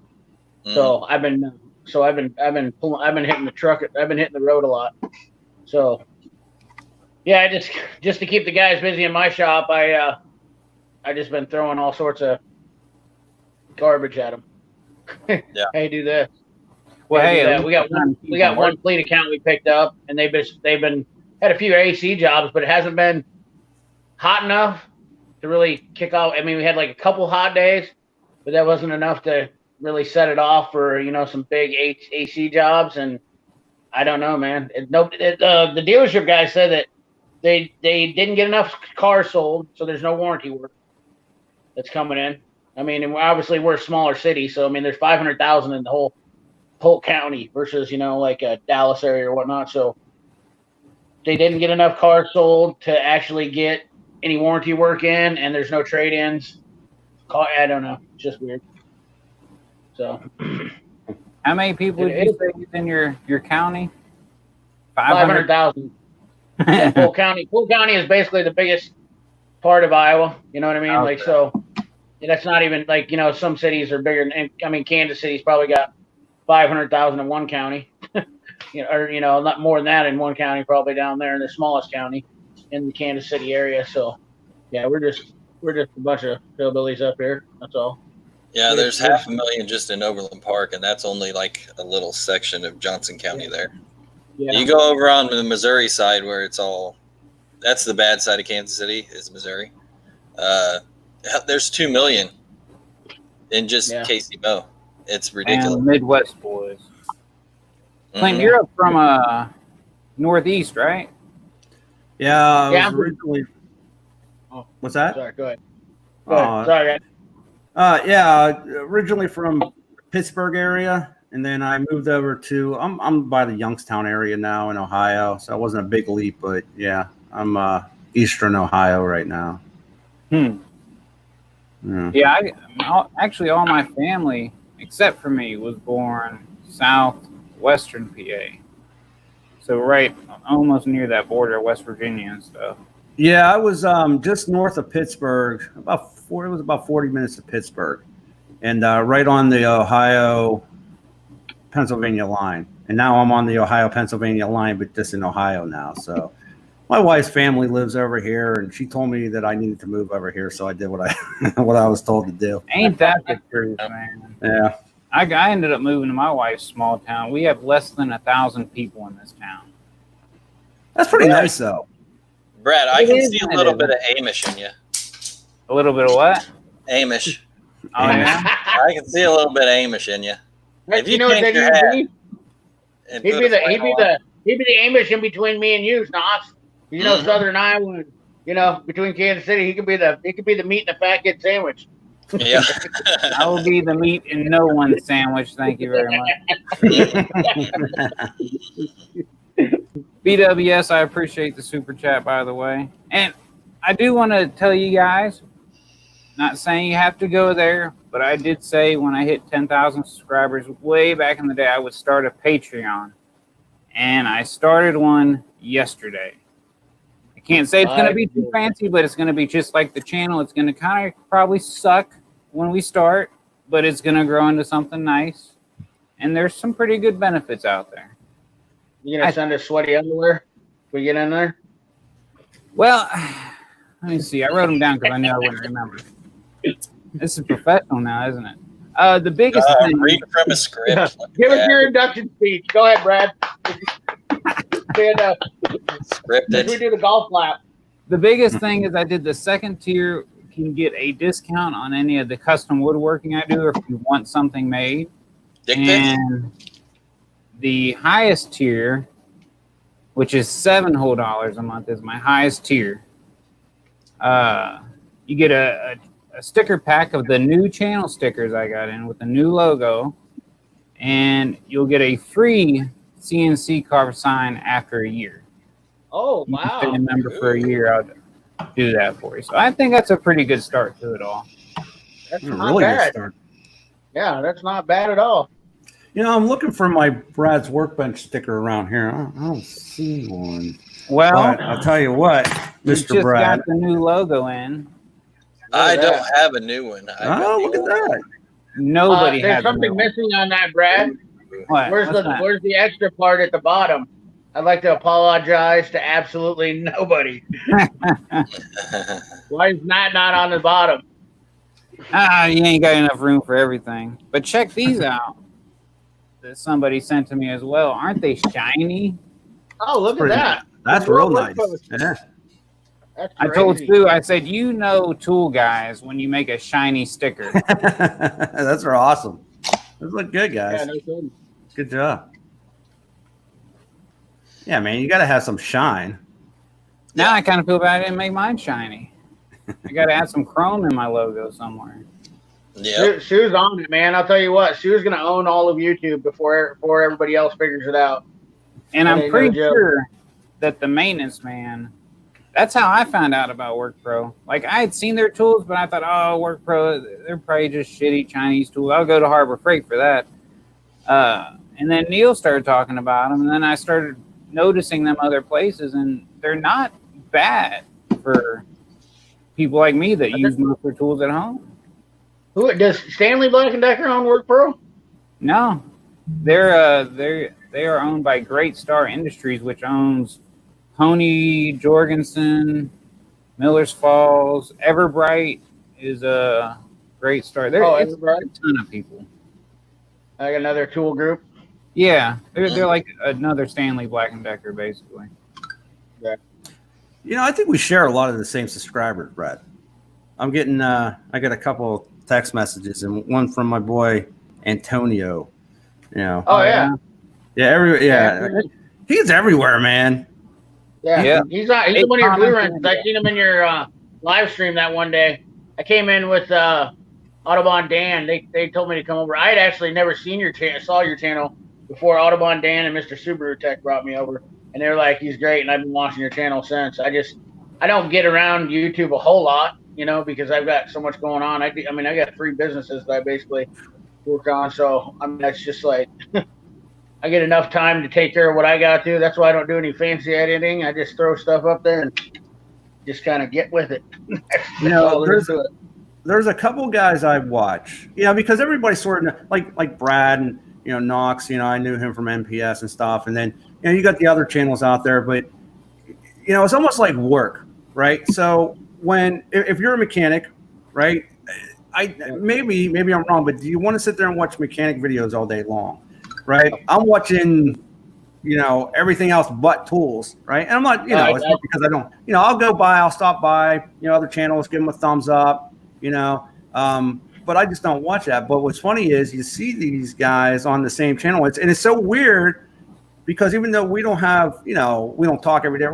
So I've been hitting the truck. I've been hitting the road a lot. So yeah, just to keep the guys busy in my shop, I just been throwing all sorts of garbage at them. Yeah. Hey, do this. Well, hey, we got one fleet account we picked up, and they've been had a few AC jobs, but it hasn't been hot enough to really kick off. I mean, we had like a couple hot days, but that wasn't enough to really set it off for, you know, some big AC jobs. And I don't know, man. The dealership guy said that they didn't get enough cars sold, so there's no warranty work that's coming in. I mean, and obviously we're a smaller city, so I mean, there's 500,000 in the whole county versus, you know, like a Dallas area or whatnot. So they didn't get enough cars sold to actually get any warranty work in, and there's no trade-ins. I don't know. It's just weird. So, how many people did you say in your county? 500,000. Yeah, Polk County is basically the biggest part of Iowa. You know what I mean? Okay. Like, so that's not even like, you know, some cities are bigger. I mean, Kansas City's probably got 500,000 in one county. You know, or, you know, not more than that in one county, probably down there in the smallest county in the Kansas City area. So, yeah, we're just a bunch of hillbillies up here. That's all. Yeah, there's 500,000 just in Overland Park, and that's only like a little section of Johnson County there. Yeah. You go over on the Missouri side where that's the bad side of Kansas City is Missouri. There's 2 million in just KCMO. It's ridiculous. And Midwest boys. Clinton, you're up from Northeast, right? Yeah. Originally. Oh, what's that? Sorry, go ahead. Sorry. Originally from Pittsburgh area, and then I moved over to I'm by the Youngstown area now in Ohio, so it wasn't a big leap, but yeah, I'm Eastern Ohio right now. Yeah, actually all my family except for me was born southwestern PA, so right almost near that border of West Virginia and stuff. Yeah, I was just north of Pittsburgh, it was about 40 minutes to Pittsburgh. and right on the Ohio-Pennsylvania line. And now I'm on the Ohio-Pennsylvania line, but just in Ohio now. So my wife's family lives over here, and she told me that I needed to move over here, so I did what I what I was told to do. Ain't that the truth, man? Yeah. I ended up moving to my wife's small town. We have less than 1,000 people in this town. That's pretty nice, though. Brad, I It can is see a what it little is. bit of Amish in you. A little bit of what? Amish. Oh, yeah? I can see a little bit of Amish in you. If you know what change that your hat he'd be? and He'd put be a the flannel on- Amish in between me and you, Snots. You know, Mhm. Southern Iowa, and, you know, between Kansas City, he could be the meat in the fat kid sandwich. Yeah. I will be the meat in no one sandwich. Thank you very much. BWS, I appreciate the super chat, by the way. And I do want to tell you guys, not saying you have to go there, but I did say when I hit 10,000 subscribers way back in the day, I would start a Patreon. And I started one yesterday. I can't say it's going to be too fancy, but it's going to be just like the channel. It's going to kind of probably suck when we start, but it's going to grow into something nice. And there's some pretty good benefits out there. You gonna send us sweaty underwear? We get in there? Well, let me see. I wrote them down because I knew I wouldn't remember. This is professional now, isn't it? The biggest thing. Read from a script. Give us your induction speech. Go ahead, Brad. Stand up. We Scripted. do the golf lap. The biggest thing is I did the second tier can get a discount on any of the custom woodworking I do, or if you want something made. Dick pics? And the highest tier, which is $7 whole a month, is my highest tier. You get a sticker pack of the new channel stickers I got in with the new logo, and you'll get a free CNC carved sign after a year. Oh, You can wow. stay a member for a year. I'll do that for you. So I think that's a pretty good start to it all. That's A not really good bad. start. Yeah, that's not bad at all. You know, I'm looking for my Brad's Workbench sticker around here. I don't see one. Well, But I'll tell you what, we Mr. just Brad. got the new logo in. I Look at don't have a new one. I got Oh, the look at old one. that. Nobody There's has a new something one. missing on that, Brad. What? Where's What's that? the extra part at the bottom? I'd like to apologize to absolutely nobody. Why is that not on the bottom? You ain't got enough room for everything. But check these out that somebody sent to me as well. Aren't they shiny? Oh, look at Pretty that. That's Real real nice. workbench. Yeah. That's I told crazy. Sue, I said, you know tool guys when you make a shiny sticker. That's awesome. Those look good, Yeah, guys. no kidding. Good job. Yeah, man, you got to have some shine. Now I kind of feel bad I didn't make mine shiny. I got to add some chrome in my logo somewhere. Yep. Sue's on it, man. I'll tell you what. Sue's gonna own all of YouTube before everybody else figures it out. And That I'm ain't pretty no joke. sure that the maintenance man, that's how I found out about WorkPro. Like, I had seen their tools, but I thought, oh, WorkPro, they're probably just shitty Chinese tools. I'll go to Harbor Freight for that. And then Neil started talking about them, and then I started noticing them other places, and they're not bad for people like me that use most of their tools at home. Who does Stanley Black and Decker own WorkPro? No, they are owned by Great Star Industries, which owns Pony, Jorgensen, Miller's Falls, Everbright is a Great Star. There, it's Everbright. a ton of people. Like another tool group. Yeah, they're like another Stanley Black and Decker, basically. You know, I think we share a lot of the same subscribers, Brad. I'm getting, I got a couple text messages, and one from my boy Antonio. You know, Oh yeah. yeah, he's everywhere, man. Yeah. Yeah. He's one of your blue rents. I seen him in your live stream that one day. I came in with Audubon Dan. They told me to come over. I had actually never seen your channel, saw your channel before Audubon Dan and Mr. Subaru Tech brought me over. And they were like, he's great, and I've been watching your channel since. I don't get around YouTube a whole lot, you know, because I've got so much going on. I got 3 businesses that I basically work on. So, I mean, that's just like, I get enough time to take care of what I got to. That's why I don't do any fancy editing. I just throw stuff up there and just kind of get with it. You know, all there is to it. there's a couple guys I watch, because everybody sort of like Brad and Knox. I knew him from NPS and stuff, and then you got the other channels out there, but it's almost like work, right? So if you're a mechanic, right? Maybe I'm wrong, but do you want to sit there and watch mechanic videos all day long, right? I'm watching, everything else but tools, right? And I'm not, it's not because I don't, I'll stop by, other channels, give them a thumbs up, but I just don't watch that. But what's funny is you see these guys on the same channel, and it's so weird because even though we don't have, we don't talk every day,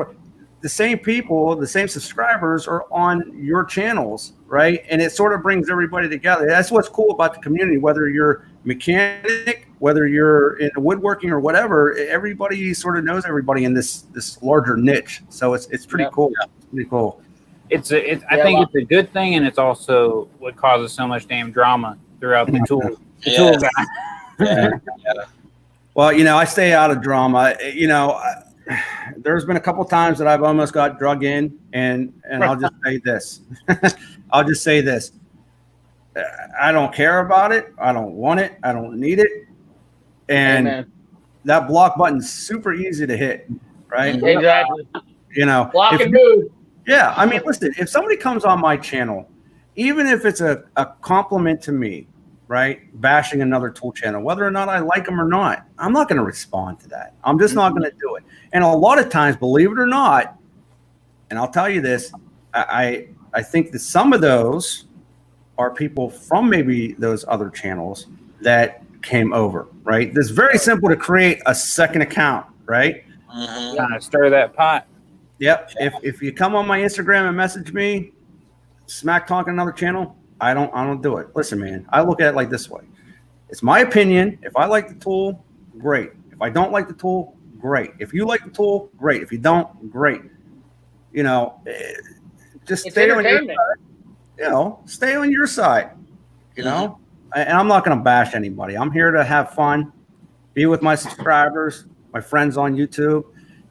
the same people, the same subscribers are on your channels, right? And it sort of brings everybody together. That's what's cool about the community, whether you're mechanic, whether you're in woodworking or whatever, everybody sort of knows everybody in this larger niche. So it's pretty cool. It's pretty cool. I think it's a good thing, and it's also what causes so much damn drama throughout the tool. Tool guy. Well, I stay out of drama. There's been a couple times that I've almost got drug in, and I'll just say this. I'll just say this. I don't care about it. I don't want it. I don't need it. And that block button's super easy to hit, right? Exactly. Block and move. Yeah. I mean, listen, if somebody comes on my channel, even if it's a compliment to me, right, bashing another tool channel, whether or not I like them or not, I'm not going to respond to that. I'm just not going to do it. And a lot of times, believe it or not, and I'll tell you this, I think that some of those are people from maybe those other channels that came over, right? It's very simple to create a second account, right? Kind of stir that pot. Yep. If you come on my Instagram and message me, smack talking another channel, I don't do it. Listen, man, I look at it like this way. It's my opinion. If I like the tool, great. If I don't like the tool, great. If you like the tool, great. If you don't, great. Just stay on your side. Stay on your side. And I'm not going to bash anybody. I'm here to have fun, be with my subscribers, my friends on YouTube,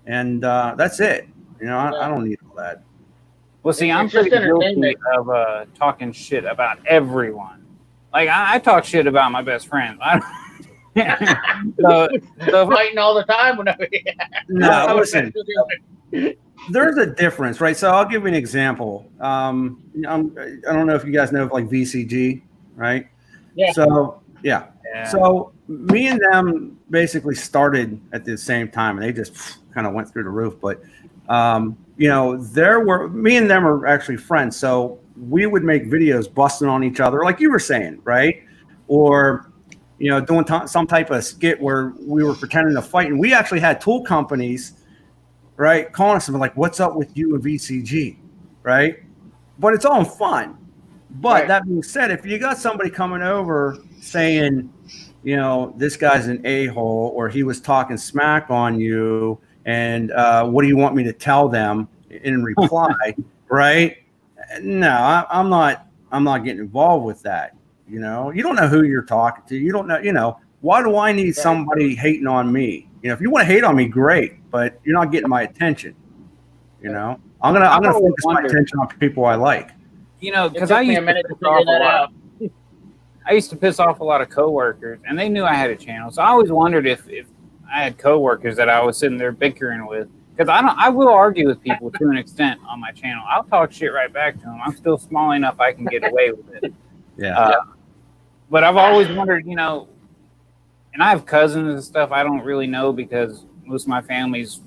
and that's it. I don't need all that. Well, see, I'm pretty guilty of talking shit about everyone. Like, I talk shit about my best friends. So fighting all the time. No, listen. There's a difference, right? So I'll give you an example. I don't know if you guys know of like VCG, right? Yeah. So yeah. So me and them basically started at the same time, and they just kind of went through the roof. But me and them are actually friends. So we would make videos busting on each other, like you were saying, right? Or, doing some type of skit where we were pretending to fight. And we actually had tool companies, right, calling us and like, what's up with you and VCG, right? But it's all in fun. But that being said, if you got somebody coming over saying, this guy's an a-hole, or he was talking smack on you, and what do you want me to tell them in reply, right? No, I'm not getting involved with that. You don't know who you're talking to. You don't know, why do I need somebody hating on me? If you want to hate on me, great, but you're not getting my attention. I'm gonna focus my attention on people I like. Because I used to piss off a lot of coworkers, and they knew I had a channel. So I always wondered if I had coworkers that I was sitting there bickering with. Because I will argue with people to an extent on my channel. I'll talk shit right back to them. I'm still small enough I can get away with it. But I've always wondered, and I have cousins and stuff I don't really know because most of my family's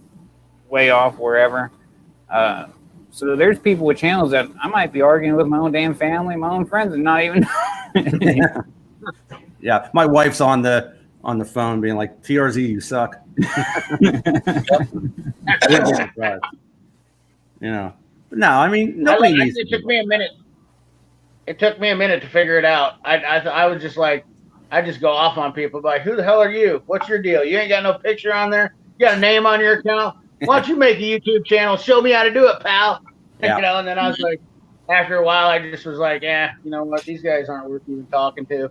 way off wherever. So there's people with channels that I might be arguing with my own damn family, my own friends, and not even know. Yeah, my wife's on the phone being like, TRZ, you suck. But no, I mean, nobody needs it. Took me a minute. It took me a minute to figure it out. I was just like, I just go off on people. Like, who the hell are you? What's your deal? You ain't got no picture on there. You got a name on your account. Why don't you make a YouTube channel? Show me how to do it, pal. Yeah. And then I was like, after a while, I just was like, you know what? These guys aren't worth even talking to.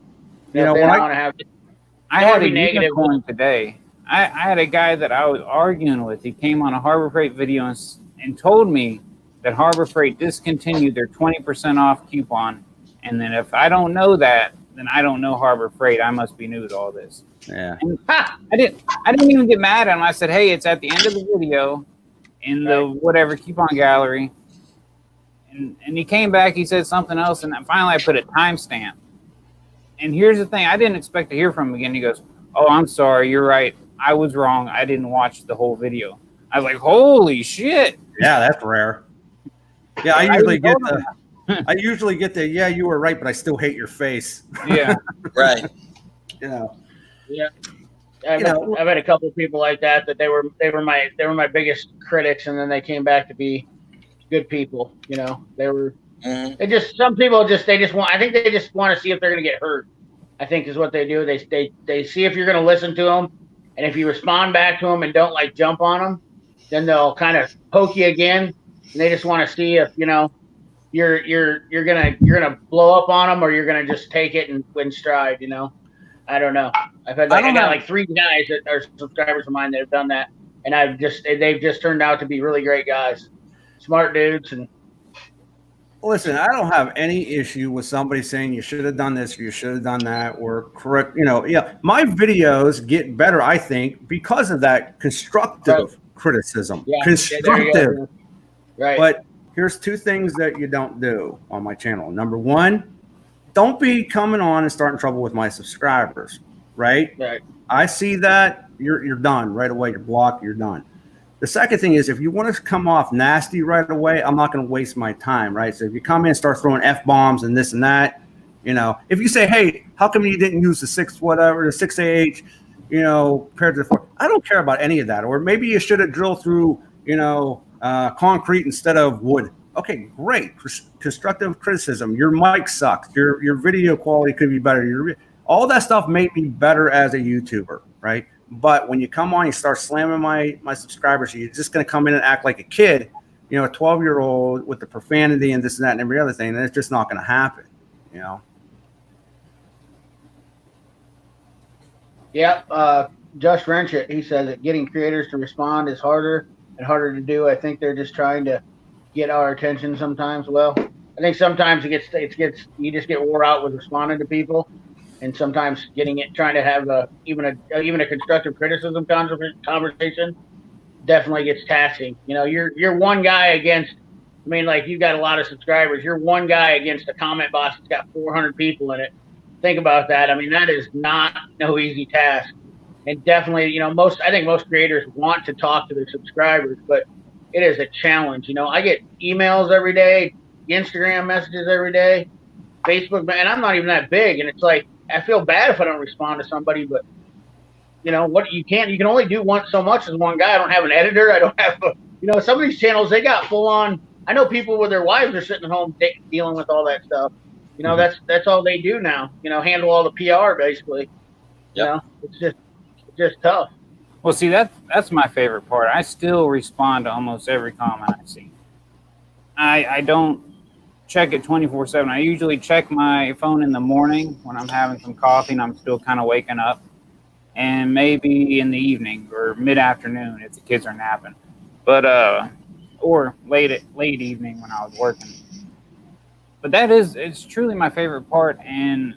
I had a unicorn today. I had a guy that I was arguing with. He came on a Harbor Freight video and told me that Harbor Freight discontinued their 20% off coupon, And then if I don't know that, then I don't know Harbor Freight. I must be new to all this. Yeah. And I didn't even get mad at him. I said, hey, it's at the end of the video in the whatever coupon gallery. And he came back, he said something else, and finally I put a timestamp. And here's the thing, I didn't expect to hear from him again. He goes, oh, I'm sorry, you're right. I was wrong. I didn't watch the whole video. I was like, holy shit. Yeah, that's rare. Yeah, I usually get the yeah, you were right, but I still hate your face. Yeah. Right. You know. Yeah. I've had a couple of people like that they were my biggest critics, and then they came back to be good people. You know, they were. Some people want. I think they just want to see if they're going to get hurt. I think is what they do. They see if you're going to listen to them, and if you respond back to them and don't like jump on them, then they'll kind of poke you again, and they just want to see if you're gonna blow up on them, or you're gonna just take it and win stride. You know, I don't know. I got like 3 guys that are subscribers of mine that have done that, and they've just turned out to be really great guys, smart dudes. And listen, I don't have any issue with somebody saying you should have done this or you should have done that or correct. My videos get better, I think, because of that constructive criticism. Yeah, constructive, right? But here's 2 things that you don't do on my channel. Number 1, don't be coming on and starting trouble with my subscribers. Right. I see that you're done right away. You're blocked. You're done. The second thing is, if you want to come off nasty right away, I'm not going to waste my time, right? So if you come in and start throwing F-bombs and this and that, if you say, hey, how come you didn't use the 6AH, compared to the 4? I don't care about any of that. Or maybe you should have drilled through, concrete instead of wood. Okay, great. Constructive criticism. Your mic sucks. Your video quality could be better. All that stuff made me better as a YouTuber, right? But when you come on, you start slamming my subscribers, you're just going to come in and act like a kid, a 12-year-old with the profanity and this and that and every other thing, and it's just not going to happen, Yeah, Josh Wrenchett, he says that getting creators to respond is harder and harder to do. I think they're just trying to get our attention sometimes. Well, I think sometimes you just get wore out with responding to people. And sometimes trying to have even a constructive criticism conversation definitely gets taxing. You're one guy against. I mean, like, you've got a lot of subscribers. You're one guy against a comment box that's got 400 people in it. Think about that. I mean, that is no easy task. And definitely, I think most creators want to talk to their subscribers, but it is a challenge. I get emails every day, Instagram messages every day, Facebook, and I'm not even that big, and it's like, I feel bad if I don't respond to somebody, but you can only do so much as one guy. I don't have an editor. I don't have some of these channels, they got full on. I know people with their wives are sitting at home dealing with all that stuff. That's all they do now, handle all the PR basically. Yep. It's just tough. Well, see, that's my favorite part. I still respond to almost every comment I see. I don't check it 24/7. I usually check my phone in the morning when I'm having some coffee and I'm still kind of waking up, and maybe in the evening or mid-afternoon if the kids are napping, but or late evening when I was working. But it's truly my favorite part, and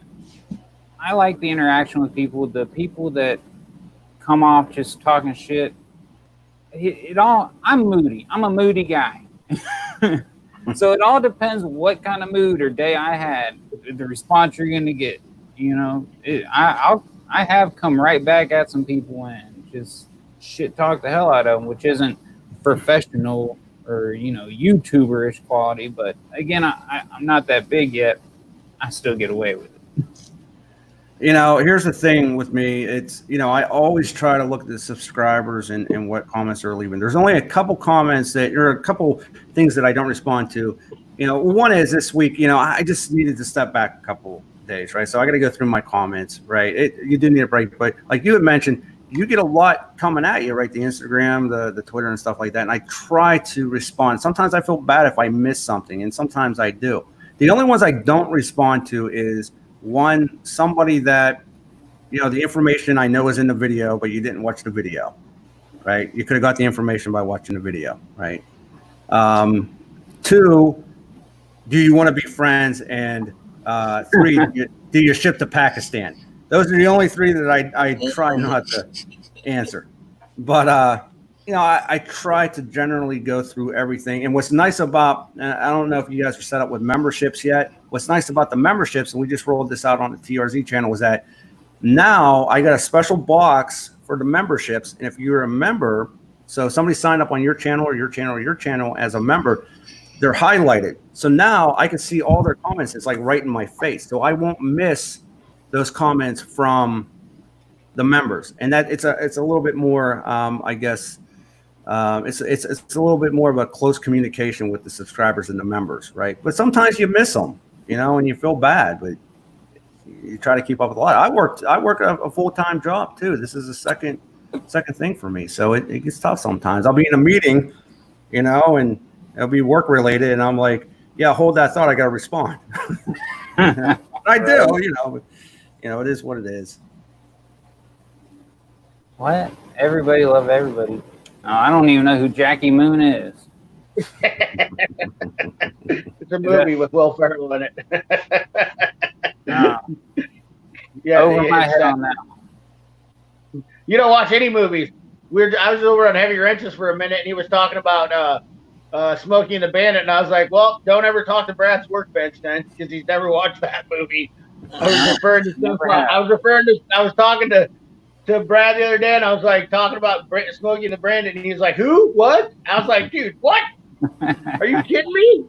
I like the interaction with people. The people that come off just talking shit. I'm moody. I'm a moody guy. So it all depends what kind of mood or day I had, the response you're going to get. I have come right back at some people and just shit talk the hell out of them, which isn't professional or, YouTuber-ish quality. But again, I'm not that big yet. I still get away with it. Here's the thing with me. It's, I always try to look at the subscribers and what comments they're leaving. There's only a couple comments a couple things that I don't respond to. One is this week, I just needed to step back a couple days, right? So I got to go through my comments, right? You do need a break, but like you had mentioned, you get a lot coming at you, right? The Instagram, the Twitter and stuff like that. And I try to respond. Sometimes I feel bad if I miss something, and sometimes I do. The only ones I don't respond to is somebody that, the information I know is in the video, but you didn't watch the video, right? You could have got the information by watching the video, right? 2, do you want to be friends and 3 do you ship to Pakistan? Those are the only 3 that I try not to answer. But you know, I try to generally go through everything. And what's nice about, I don't know if you guys are set up with memberships yet. What's nice about the memberships, and we just rolled this out on the TRZ channel, was that now I got a special box for the memberships. And if you're a member, so somebody signed up on your channel or your channel or your channel as a member, they're highlighted. So now I can see all their comments. It's like right in my face. So I won't miss those comments from the members. And that it's a little bit more, I guess, it's a little bit more of a close communication with the subscribers and the members, right? But sometimes you miss them, you know, and you feel bad, but you try to keep up with a lot. I work a full-time job too. This is a second thing for me, so it gets tough sometimes. I'll be in a meeting, you know, and it'll be work related, and I'm like, yeah, hold that thought. I got to respond. I do, you know, but, you know, it is what it is. What? Everybody love everybody. Oh, I don't even know who Jackie Moon is. It's a movie with Will Ferrell in it. No. Yeah, Over my head on that. You don't watch any movies. I was over on Heavy Wrenches for a minute, and he was talking about Smokey and the Bandit, and I was like, well, don't ever talk to Brad's Workbench then, because he's never watched that movie. I was talking to Brad the other day, and I was like talking about Smokey and the Bandit, and he's like, who? What? I was like, dude, what? Are you kidding me?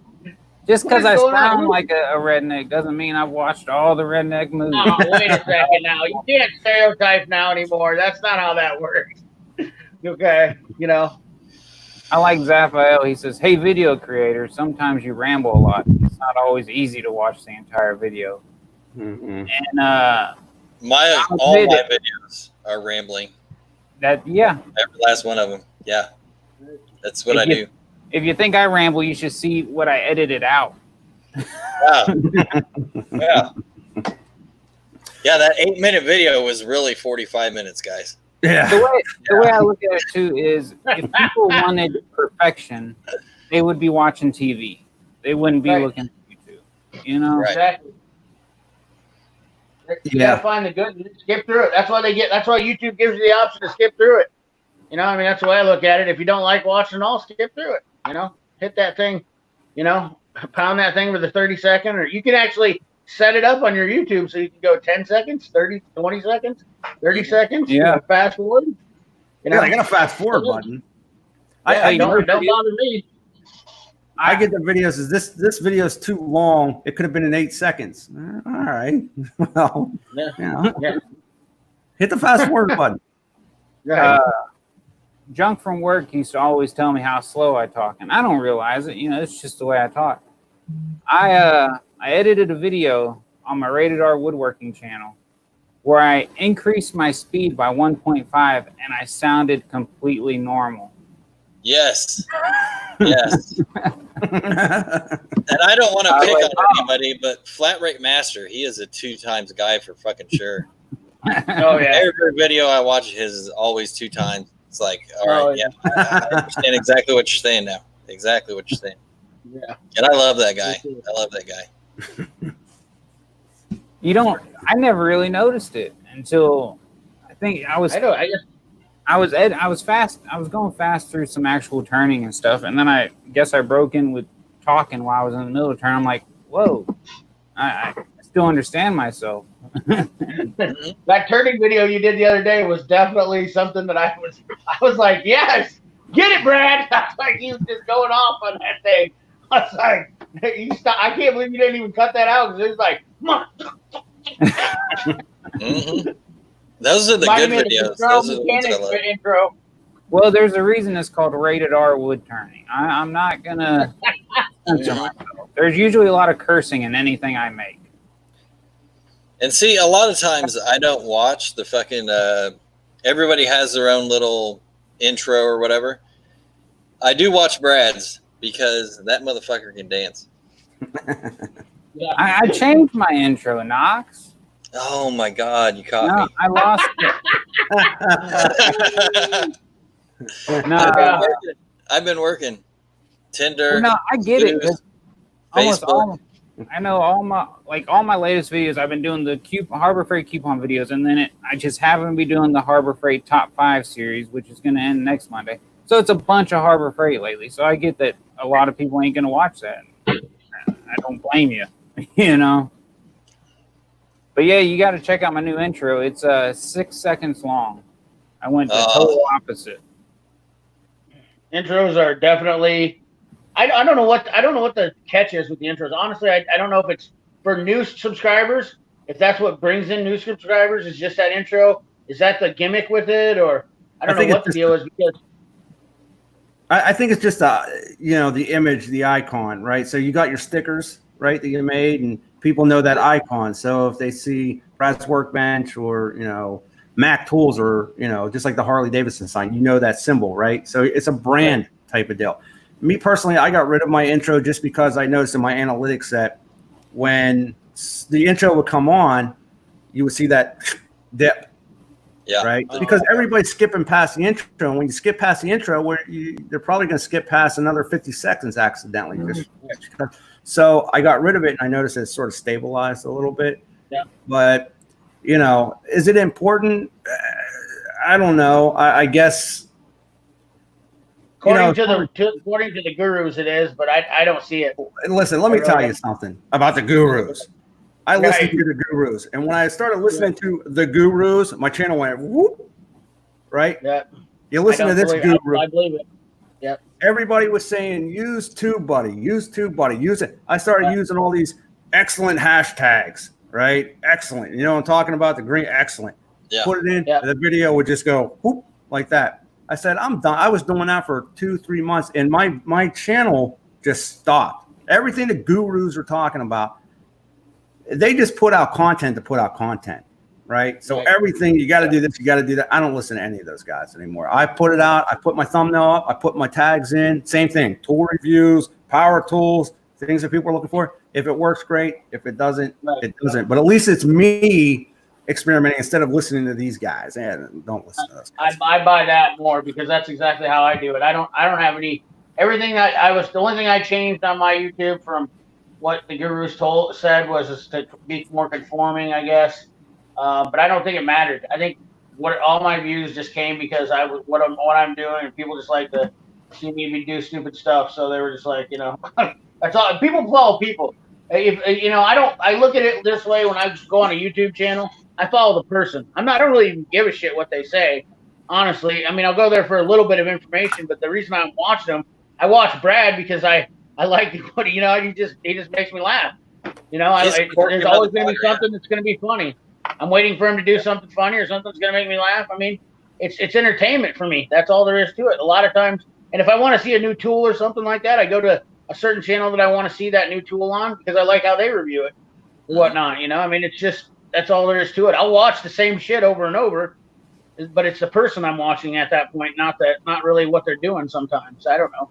Just because I sound like a redneck doesn't mean I've watched all the redneck movies. Oh, wait a second now. You can't stereotype now anymore. That's not how that works. Okay, you know. I like Zaphael. He says, hey, video creator, sometimes you ramble a lot. It's not always easy to watch the entire video. Mm-hmm. And all my videos are rambling. Yeah. Every last one of them. Yeah. That's what I do. If you think I ramble, you should see what I edited out. Wow. Yeah. Yeah, that 8-minute video was really 45 minutes, guys. Yeah. The way I look at it too is if people wanted perfection, they would be watching TV. They wouldn't be looking at YouTube. You know? Right. Exactly. You gotta find the good and skip through it. That's why YouTube gives you the option to skip through it. You know, I mean, that's the way I look at it. If you don't like watching it all, skip through it. You know, hit that thing, you know, pound that thing with a 30-second, or you can actually set it up on your YouTube so you can go 10 seconds, 30, 20 seconds, 30 seconds. Yeah. Fast forward. You know, I got a fast forward button. Yeah, don't bother me. I get the videos. This video is too long. It could have been in 8 seconds. All right. Well, yeah. Hit the fast forward button. Junk from work used to always tell me how slow I talk, and I don't realize it. You know, it's just the way I talk. I edited a video on my Rated R Woodworking channel where I increased my speed by 1.5, and I sounded completely normal. Yes. Yes. And I don't want to pick on anybody, but Flat Rate Master, he is a 2 times guy for fucking sure. Oh, yeah. Every video I watch his is always 2 times. It's like, all right, yeah, I understand exactly what you're saying now. Exactly what you're saying. Yeah. And I love that guy. I love that guy. I never really noticed it until I think I was fast. I was going fast through some actual turning and stuff. And then I guess I broke in with talking while I was in the middle of the turn. I'm like, whoa, I still understand myself. That turning video you did the other day was definitely something that I was like, yes, get it, Brad. I was like, he was just going off on that thing. I was like, I can't believe you didn't even cut that out, because it was like, mm-hmm. Those are the good videos. Those are the ones I love. Intro. Well, there's a reason it's called Rated R Wood Turning. I'm not gonna censor myself. There's usually a lot of cursing in anything I make. And see, a lot of times I don't watch the fucking. Everybody has their own little intro or whatever. I do watch Brad's because that motherfucker can dance. Yeah. I changed my intro, Knox. Oh my God, you caught me. I lost it. No, I've been working. Tinder. well, no, I get it. Facebook. I know all my latest videos. I've been doing the Harbor Freight coupon videos, and then I just happen to be doing the Harbor Freight Top 5 series, which is going to end next Monday. So it's a bunch of Harbor Freight lately. So I get that a lot of people ain't going to watch that. I don't blame you, you know. But yeah, you got to check out my new intro. It's 6 seconds long. I went the total opposite. Intros are definitely. I don't know what the catch is with the intros. Honestly, I don't know if it's for new subscribers. If that's what brings in new subscribers, is just that intro. Is that the gimmick with it, or I don't know what the deal is? Because I think it's just the image, the icon, right? So you got your stickers, right, that you made, and people know that icon. So if they see Brad's Workbench or Mac Tools or just like the Harley Davidson sign, you know that symbol, right? So it's a brand type of deal. Me personally, I got rid of my intro just because I noticed in my analytics that when the intro would come on, you would see that dip. Yeah. Right. Because everybody's skipping past the intro. And when you skip past the intro, they're probably going to skip past another 50 seconds accidentally. So I got rid of it, and I noticed it sort of stabilized a little bit. Yeah. But, is it important? I don't know. I guess. According to the gurus, it is, but I don't see it. Listen, let me tell you something about the gurus. I listened to the gurus, and when I started listening to the gurus, my channel went whoop. Right? Yeah. You listen to this guru. I believe it. Yep. Everybody was saying, use TubeBuddy, use TubeBuddy, use it. I started using all these excellent hashtags, right? Excellent. You know what I'm talking about? The green excellent. Yeah. Put it in, the video would just go whoop like that. I said, I'm done. I was doing that for 2-3 months, and my channel just stopped. Everything the gurus are talking about, they just put out content to put out content, right? So everything, you got to do this, you got to do that. I don't listen to any of those guys anymore. I put it out. I put my thumbnail up. I put my tags in. Same thing. Tool reviews, power tools, things that people are looking for. If it works, great. If it doesn't, it doesn't. But at least it's me experimenting instead of listening to these guys. And don't listen to those guys. I buy that more because that's exactly how I do it. I don't have any. Everything that the only thing I changed on my YouTube from what the gurus said was to be more conforming, I guess. But I don't think it mattered. I think all my views just came because what I'm doing, and people just like to see me do stupid stuff. So they were just like, that's all. People follow people. If I look at it this way when I go on a YouTube channel. I follow the person. I don't really even give a shit what they say, honestly. I mean, I'll go there for a little bit of information, but the reason I'm watching them, I watch Brad because I like what he just makes me laugh. There's always going to be something that's going to be funny. I'm waiting for him to do something funny or something that's going to make me laugh. I mean, it's entertainment for me. That's all there is to it. A lot of times, and if I want to see a new tool or something like that, I go to a certain channel that I want to see that new tool on because I like how they review it and whatnot. I mean, it's just. That's all there is to it. I'll watch the same shit over and over, but it's the person I'm watching at that point, not really what they're doing sometimes. I don't know.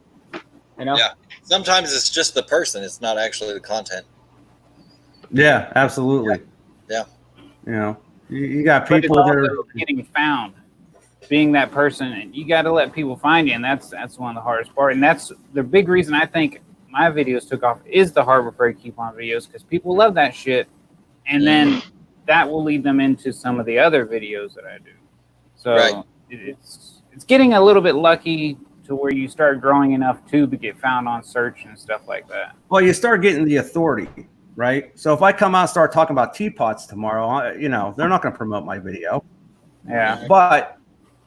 Yeah. Sometimes it's just the person. It's not actually the content. Yeah, absolutely. Yeah. You got people that are getting found, being that person, and you got to let people find you, and that's one of the hardest part. And that's the big reason I think my videos took off is the Harbor Freight coupon videos because people love that shit, and then that will lead them into some of the other videos that I do. So it's getting a little bit lucky to where you start growing enough to get found on search and stuff like that. Well, you start getting the authority, right? So if I come out and start talking about teapots tomorrow, they're not going to promote my video. Yeah. But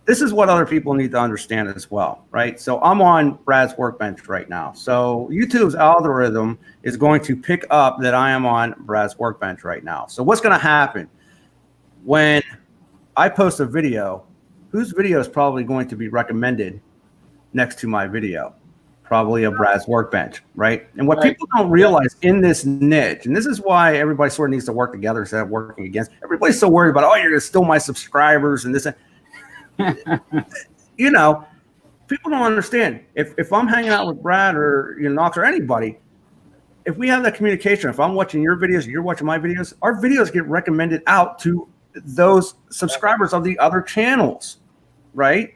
this is what other people need to understand as well, right? So I'm on Brad's Workbench right now. So YouTube's algorithm is going to pick up that I am on Brad's Workbench right now. So what's going to happen when I post a video, whose video is probably going to be recommended next to my video? Probably a Brad's Workbench, right? And what people don't realize in this niche, and this is why everybody sort of needs to work together instead of working against. Everybody's so worried about, you're going to steal my subscribers and this. People don't understand. If I'm hanging out with Brad or Knox or anybody, if we have that communication, if I'm watching your videos, you're watching my videos, our videos get recommended out to those subscribers of the other channels, right?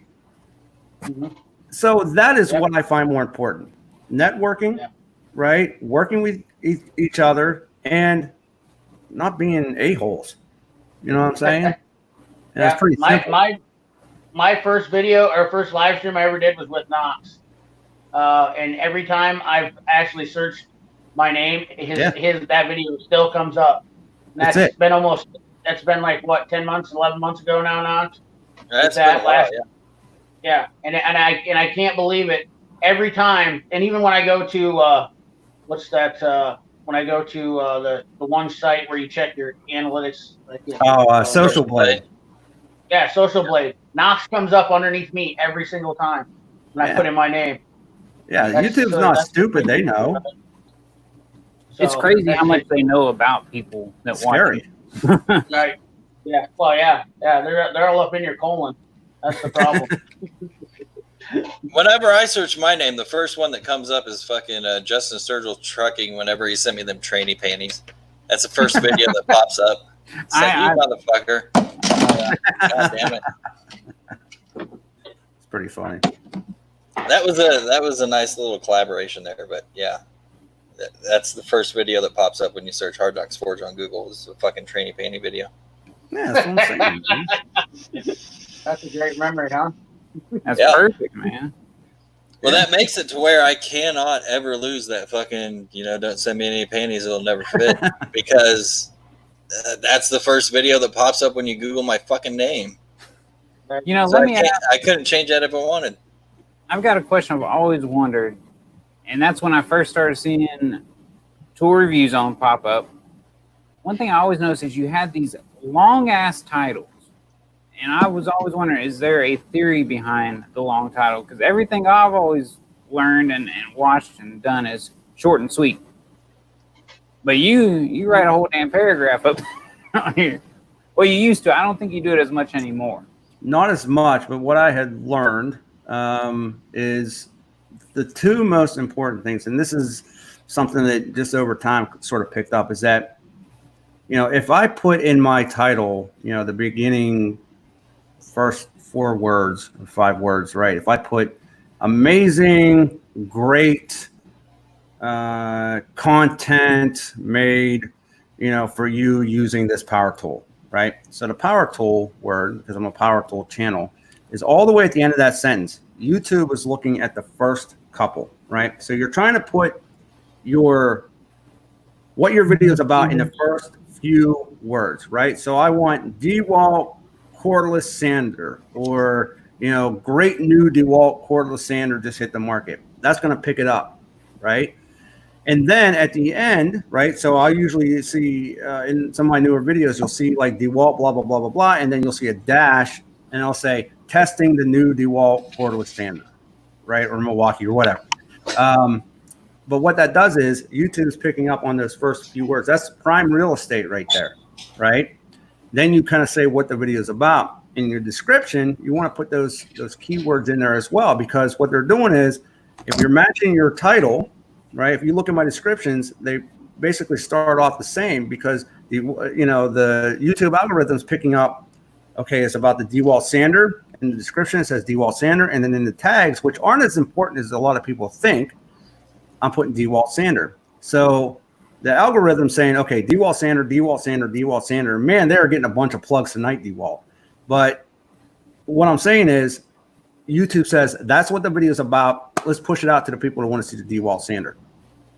So that is what I find more important. Networking, right? Working with each other and not being a-holes. You know what I'm saying? And Yeah, that's pretty simple. My first video or first live stream I ever did was with Knox. And every time I've actually searched my name, that video still comes up. And that's been like what, 10 months, 11 months ago now, Knox? That's been a while, yeah. And I can't believe it. Every time, and even when I go to what's that? When I go to the one site where you check your analytics, Social Blade. Yeah, Social Blade. Knox comes up underneath me every single time when I put in my name. Yeah, YouTube's not stupid. They know. So it's crazy how much they know about people that watch it. Right. Yeah. Well, yeah. They're all up in your colon. That's the problem. Whenever I search my name, the first one that comes up is fucking Justin Sturgill trucking. Whenever he sent me them trainee panties, that's the first video that pops up. You motherfucker! God damn it! It's pretty funny. That was a nice little collaboration there, but yeah, that's the first video that pops up when you search Hard Knocks Forge on Google. Is a fucking trainee panty video. Yeah, that's what I'm saying. That's a great memory, huh? That's perfect, man. Well, that makes it to where I cannot ever lose that fucking, don't send me any panties, it'll never fit. Because that's the first video that pops up when you Google my fucking name. Let me ask. I couldn't change that if I wanted. I've got a question I've always wondered, and that's when I first started seeing tool reviews on pop up. One thing I always noticed is you had these long-ass titles. And I was always wondering, is there a theory behind the long title? Because everything I've always learned and watched and done is short and sweet. But you write a whole damn paragraph up on here. Well, you used to. I don't think you do it as much anymore. Not as much, but what I had learned is the two most important things, and this is something that just over time sort of picked up, is that, if I put in my title, the beginning first 4 words or 5 words, right? If I put amazing, great content made, for you using this power tool, right? So the power tool word, because I'm a power tool channel, is all the way at the end of that sentence. YouTube is looking at the first couple, right? So you're trying to put what your video is about in the first few words, right? So I want DeWalt cordless sander, or great new DeWalt cordless sander just hit the market. That's going to pick it up, right? And then at the end, right? So I usually see in some of my newer videos, you'll see like DeWalt blah blah blah blah blah, and then you'll see a dash, and I'll say testing the new DeWalt cordless sander, right, or Milwaukee or whatever. But what that does is YouTube's picking up on those first few words. That's prime real estate right there, right? Then you kind of say what the video is about. In your description, you want to put those keywords in there as well, because what they're doing is, if you're matching your title, right? If you look at my descriptions, they basically start off the same, because the YouTube algorithm is picking up, okay, it's about the DeWalt sander. In the description, it says DeWalt sander, and then in the tags, which aren't as important as a lot of people think, I'm putting DeWalt sander. So the algorithm saying, okay, DeWalt sander, DeWalt sander, DeWalt sander. Man, they're getting a bunch of plugs tonight, DeWalt. But what I'm saying is, YouTube says that's what the video is about. Let's push it out to the people who want to see the DeWalt sander.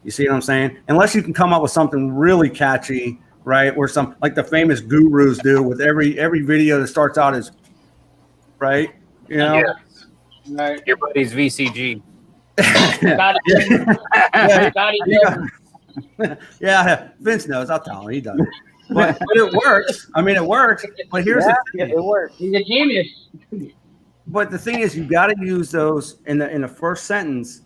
You see what I'm saying? Unless you can come up with something really catchy, right? Or some like the famous gurus do with every video that starts out as, right? Right. Your buddy's VCG. Yeah, Vince knows. I'll tell him. He does it. But it works. I mean, it works. But here's the thing. It works. He's a genius. But the thing is, you got to use those in the first sentence.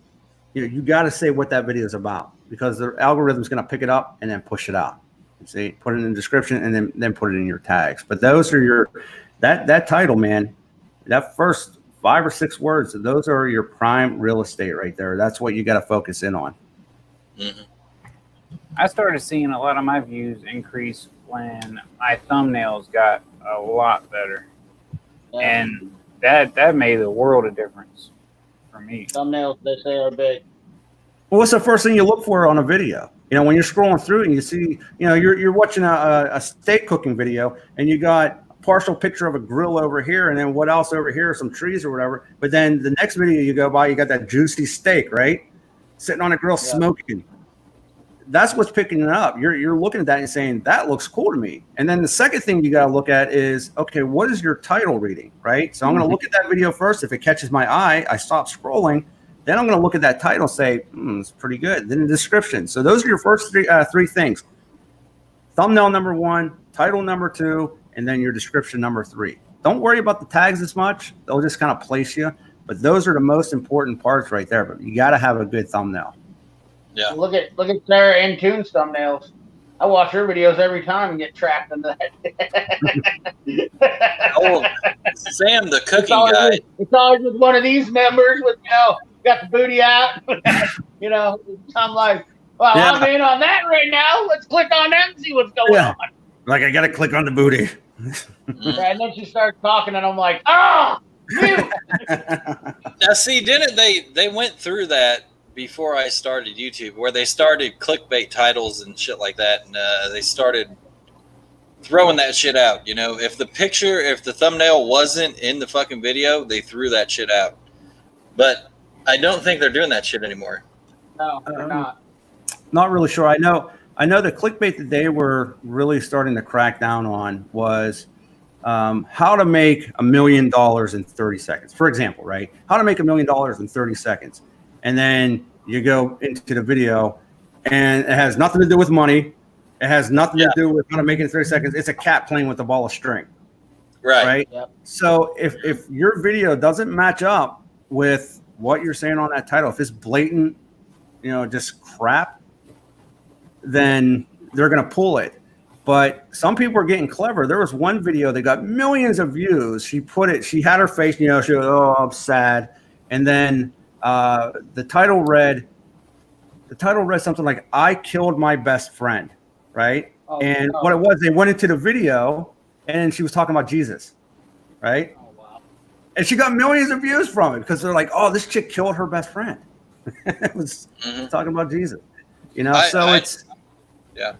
You got to say what that video is about, because the algorithm is going to pick it up and then push it out. You see, put it in the description and then put it in your tags. But those are that title, man. That first 5 or 6 words, those are your prime real estate right there. That's what you got to focus in on. Mm-hmm. I started seeing a lot of my views increase when my thumbnails got a lot better. And that made a world of difference for me. Thumbnails, they say, are big. Well, what's the first thing you look for on a video? You know, when you're scrolling through and you see, you know, you're watching a steak cooking video and you got a partial picture of a grill over here and then what else over here, some trees or whatever. But then the next video you go by, you got that juicy steak, right? Sitting on a grill smoking. That's what's picking it up. You're looking at that and saying, that looks cool to me. And then the second thing you got to look at is, okay, what is your title reading, right? So I'm going to look at that video first. If it catches my eye, I stop scrolling. Then I'm going to look at that title and say, it's pretty good. Then the description. So those are your first three things. Thumbnail number 1, title number 2, and then your description number 3. Don't worry about the tags as much. They'll just kind of place you. But those are the most important parts right there. But you got to have a good thumbnail. Yeah. Look at Sarah and Toon's thumbnails. I watch her videos every time and get trapped into that. Oh, Sam, the cooking guy. It's always with one of these members with, got the booty out. I'm like, well, Yeah. I'm in on that right now. Let's click on that and see what's going on. Like I got to click on the booty. And then she starts talking, and I'm like, you. Now, see, didn't they went through that before I started YouTube, where they started clickbait titles and shit like that, and they started throwing that shit out. If the thumbnail wasn't in the fucking video, they threw that shit out. But I don't think they're doing that shit anymore. No, they're not. Not really sure. I know the clickbait that they were really starting to crack down on was how to make $1 million in 30 seconds. For example, right? How to make $1 million in 30 seconds. And then you go into the video and it has nothing to do with money. It has nothing to do with how to make it in 30 seconds. It's a cat playing with a ball of string. Right. Yep. So if your video doesn't match up with what you're saying on that title, if it's blatant, just crap, then they're going to pull it. But some people are getting clever. There was one video that got millions of views. She had her face, she was, I'm sad. And then the title read something like, I killed my best friend, right? What it was, they went into the video and she was talking about Jesus, right? Oh, wow. And she got millions of views from it because they're like, oh, this chick killed her best friend. It was talking about Jesus, Yeah.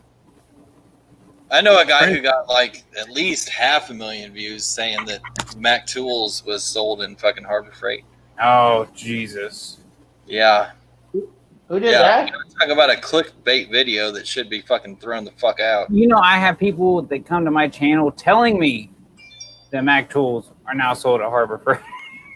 I know a guy who got like at least 500,000 views saying that Mac Tools was sold in fucking Harbor Freight. Oh, Jesus. Yeah. Who did that? Talk about a clickbait video that should be fucking thrown the fuck out. I have people that come to my channel telling me that Mac Tools are now sold at Harbor Freight.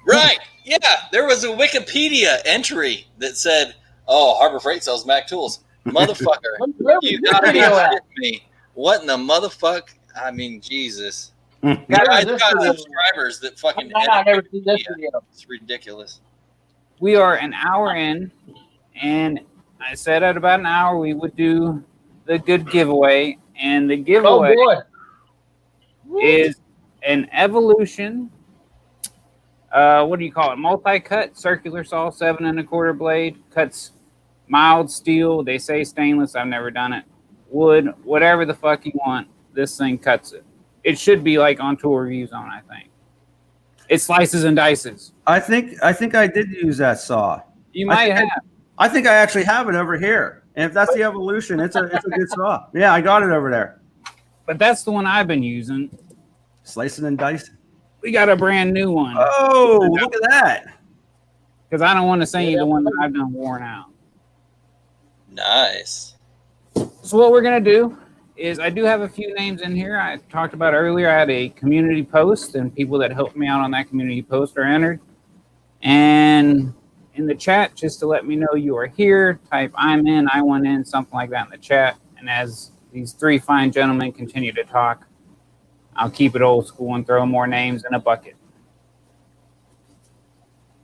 Right. Yeah. There was a Wikipedia entry that said, oh, Harbor Freight sells Mac Tools. Motherfucker. You gotta be kidding me. What in the motherfuck? I mean, Jesus. Guys got subscribers that fucking I've never seen this video. It's ridiculous. We are an hour in, and I said at about an hour we would do the good giveaway, and the giveaway is an Evolution. What do you call it? Multi-cut circular saw, 7 1/4 blade, cuts mild steel. They say stainless. I've never done it. Wood, whatever the fuck you want. This thing cuts it. It should be like on Tool Review Zone, I think. It slices and dices. I think I did use that saw. You might have. I think I actually have it over here. And if that's the Evolution, it's a good saw. Yeah, I got it over there. But that's the one I've been using. Slicing and dicing. We got a brand new one. Oh, look at that. Because I don't want to send you the one that I've done worn out. Nice. So what we're going to do is I do have a few names in here. I talked about earlier. I had a community post, and people that helped me out on that community post are entered. And in the chat, just to let me know you are here, type I'm in, I want in, something like that in the chat. And as these 3 fine gentlemen continue to talk, I'll keep it old school and throw more names in a bucket.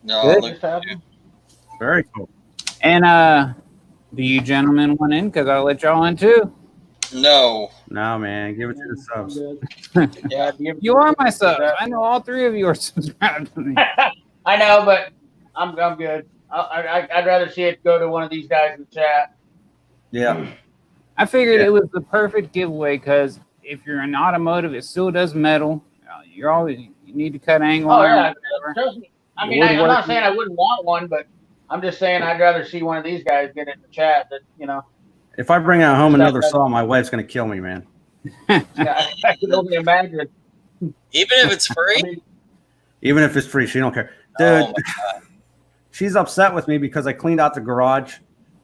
No, very cool. And do you gentlemen want in? Because I'll let y'all in too. No, man, give it to the subs. Yeah, you are my subs. I know all 3 of you are subscribed to me. I know, but I'm good. I'd rather see it go to one of these guys in the chat. Yeah. I figured it was the perfect giveaway because if you're in automotive, it still does metal. You need to cut angle. Oh yeah, trust me. I mean, I'm not saying I wouldn't want one, but I'm just saying I'd rather see one of these guys get in the chat. That If I bring out home another saw, my wife's gonna kill me, man. Yeah, I can only imagine. Even if it's free. I mean, Even if it's free, she don't care. Dude, Oh my God. she's upset with me because I cleaned out the garage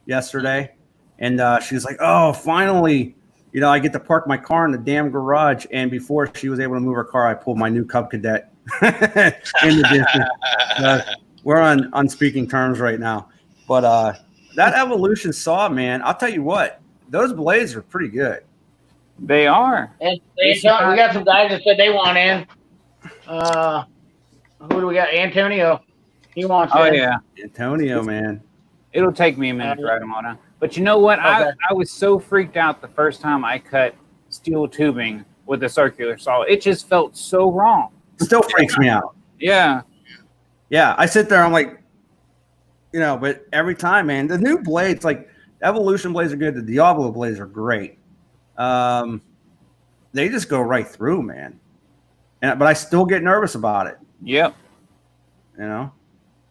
yesterday, and she's like, "Oh, finally, I get to park my car in the damn garage." And before she was able to move her car, I pulled my new Cub Cadet in the distance. We're on speaking terms right now. But that Evolution saw, man, I'll tell you what, those blades are pretty good. They are. and we got some guys that said they want in. Who do we got? Antonio. He wants Oh in. yeah. Antonio, man. It'll take me a minute to write them all down. But you know what? Okay. I was so freaked out the first time I cut steel tubing with a circular saw. It just felt so wrong. Still freaks me out. Yeah. Yeah, I sit there, I'm like, but every time, man, the new blades, like Evolution blades are good. The Diablo blades are great. They just go right through, man. But I still get nervous about it. Yep.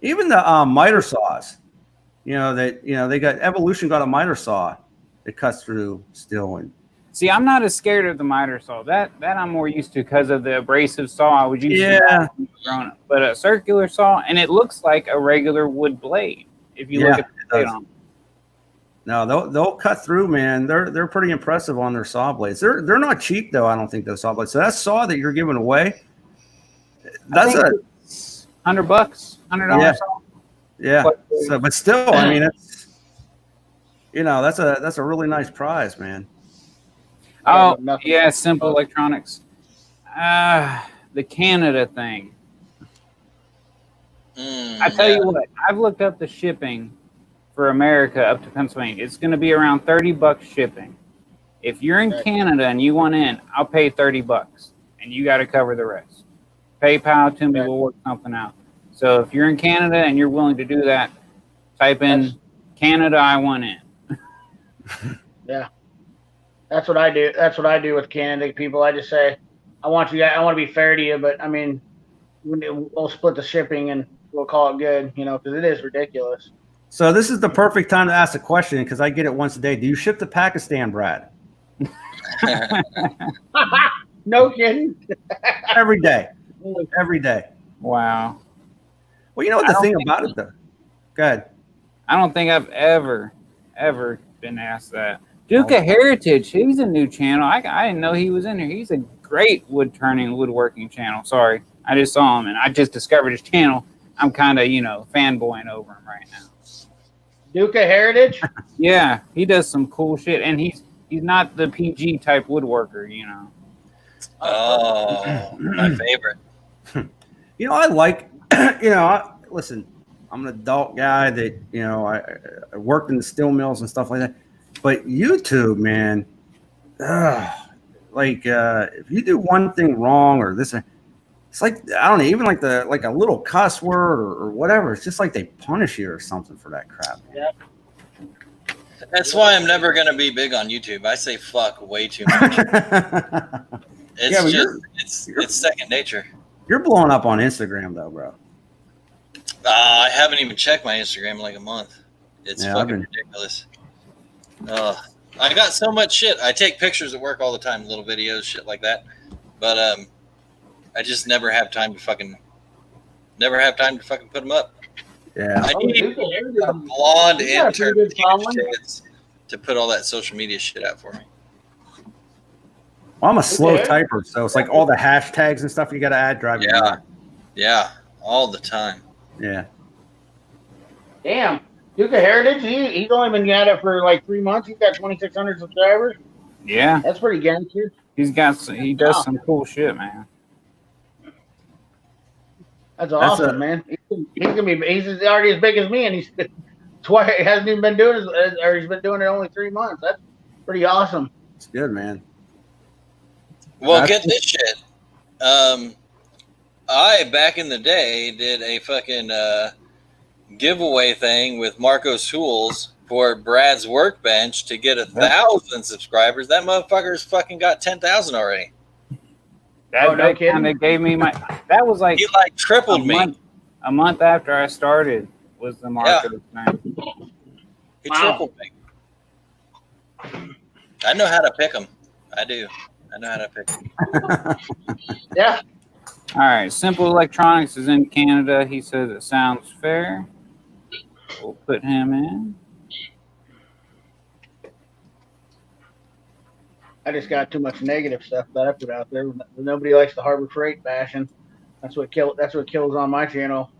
Even the miter saws, they got Evolution got a miter saw that cuts through steel. And See, I'm not as scared of the miter saw. That I'm more used to because of the abrasive saw I was using when I was growing up. But a circular saw, and it looks like a regular wood blade if you look at the blade on it. No, they'll cut through, man. They're pretty impressive on their saw blades. They're not cheap though. I don't think those saw blades. So that saw that you're giving away, that's $100, $100 saw. Yeah. So, but still, I mean, it's that's a really nice prize, man. Oh yeah, Simple Electronics. The Canada thing. I tell you what, I've looked up the shipping for America up to Pennsylvania. It's going to be around $30 shipping. If you're in Canada and you want in, I'll pay $30, and you got to cover the rest. PayPal to me, we'll work something out. So if you're in Canada and you're willing to do that, type in Canada, I want in. Yeah, that's what I do. That's what I do with Canada people. I just say, I want to be fair to you, but I mean, we'll split the shipping and we'll call it good, because it is ridiculous. So this is the perfect time to ask a question because I get it once a day. Do you ship to Pakistan, Brad? No kidding. Every day. Every day. Wow. Well, you know what the thing about it, though? Go ahead. I don't think I've ever been asked that. Duke of Heritage, he's a new channel. I didn't know he was in there. He's a great woodworking channel. Sorry. I just saw him, and I just discovered his channel. I'm kind of, fanboying over him right now. Duke of Heritage? Yeah, he does some cool shit, and he's not the PG type woodworker, Oh, my favorite. I like, listen, I'm an adult guy that, I worked in the steel mills and stuff like that. But YouTube, man, if you do one thing wrong or this, it's like, I don't know, even like a little cuss word or whatever. It's just like they punish you or something for that crap. Yep. That's why I'm never going to be big on YouTube. I say fuck way too much. It's second nature. You're blowing up on Instagram though, bro. I haven't even checked my Instagram in like a month. It's fucking ridiculous. I got so much shit. I take pictures at work all the time, little videos, shit like that. But I just never have time to fucking put them up. Yeah. I need a blonde intern to put all that social media shit out for me. Well, I'm a slow typer, so it's like all the hashtags and stuff you got to add drive. Yeah, all the time. Yeah. Damn. Duke of Heritage, he's only been at it for like 3 months. He's got 2,600 subscribers. Yeah. That's pretty gangster. He does some cool shit, man. That's awesome, man. He's already as big as me, and he's twice. Hasn't even been doing it, or he's been doing it only 3 months. That's pretty awesome. It's good, man. Well, get this shit. I back in the day did a fucking giveaway thing with Marco's Tools for Brad's Workbench to get 1,000 subscribers. That motherfucker's fucking got 10,000 already. That kind of gave me that was like he tripled me. A month after I started was the Marco thing. He tripled me. I know how to pick them. I do. I know how to pick them. Yeah. All right. Simple Electronics is in Canada. He says it sounds fair. We'll put him in. I just got too much negative stuff that I put out there. Nobody likes the Harbor Freight bashing. That's what kills on my channel.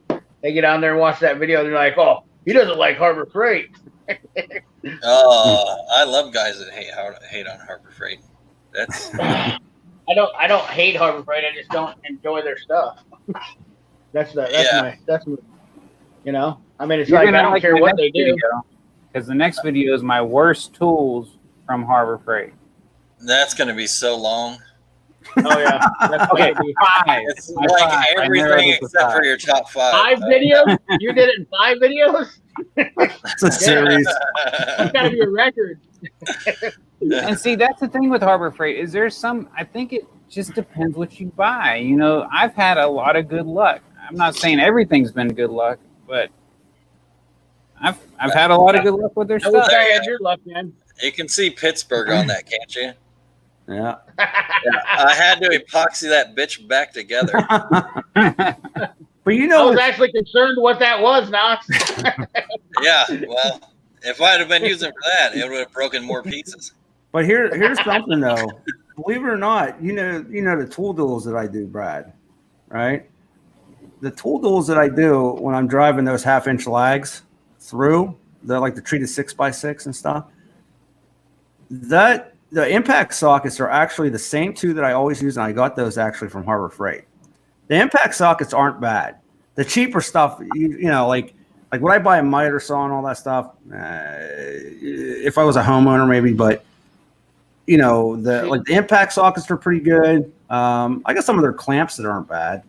They get on there and watch that video. They're like, "Oh, he doesn't like Harbor Freight." I love guys that hate on Harbor Freight. That's I don't hate Harbor Freight. I just don't enjoy their stuff. That's my. You know, I mean, it's like I don't care what they do. Because the next video is my worst tools from Harbor Freight. That's going to be so long. Oh yeah. Okay, 5. It's like everything except for your top 5. 5 videos? You did it in 5 videos? It's a series. It's got to be a record. And see, that's the thing with Harbor Freight is I think it just depends what you buy. You know, I've had a lot of good luck. I'm not saying everything's been good luck, but I've had a lot of good luck with their stuff. I had your luck, man. You can see Pittsburgh on that, can't you? Yeah. I had to epoxy that bitch back together. But you I know, was actually concerned what that was, Knox. Yeah, well, if I'd have been using it for that, it would have broken more pieces. but here's something though. Believe it or not, you know the tool duels that I do, Brad, right? The tool duels that I do when I'm driving those 1/2-inch lags through, they're like the treated 6x6 and stuff. The impact sockets are actually the same two that I always use, and I got those actually from Harbor Freight. The impact sockets aren't bad. The cheaper stuff, you know, like would I buy a miter saw and all that stuff? If I was a homeowner, maybe, but you know, the impact sockets are pretty good. I got some of their clamps that aren't bad,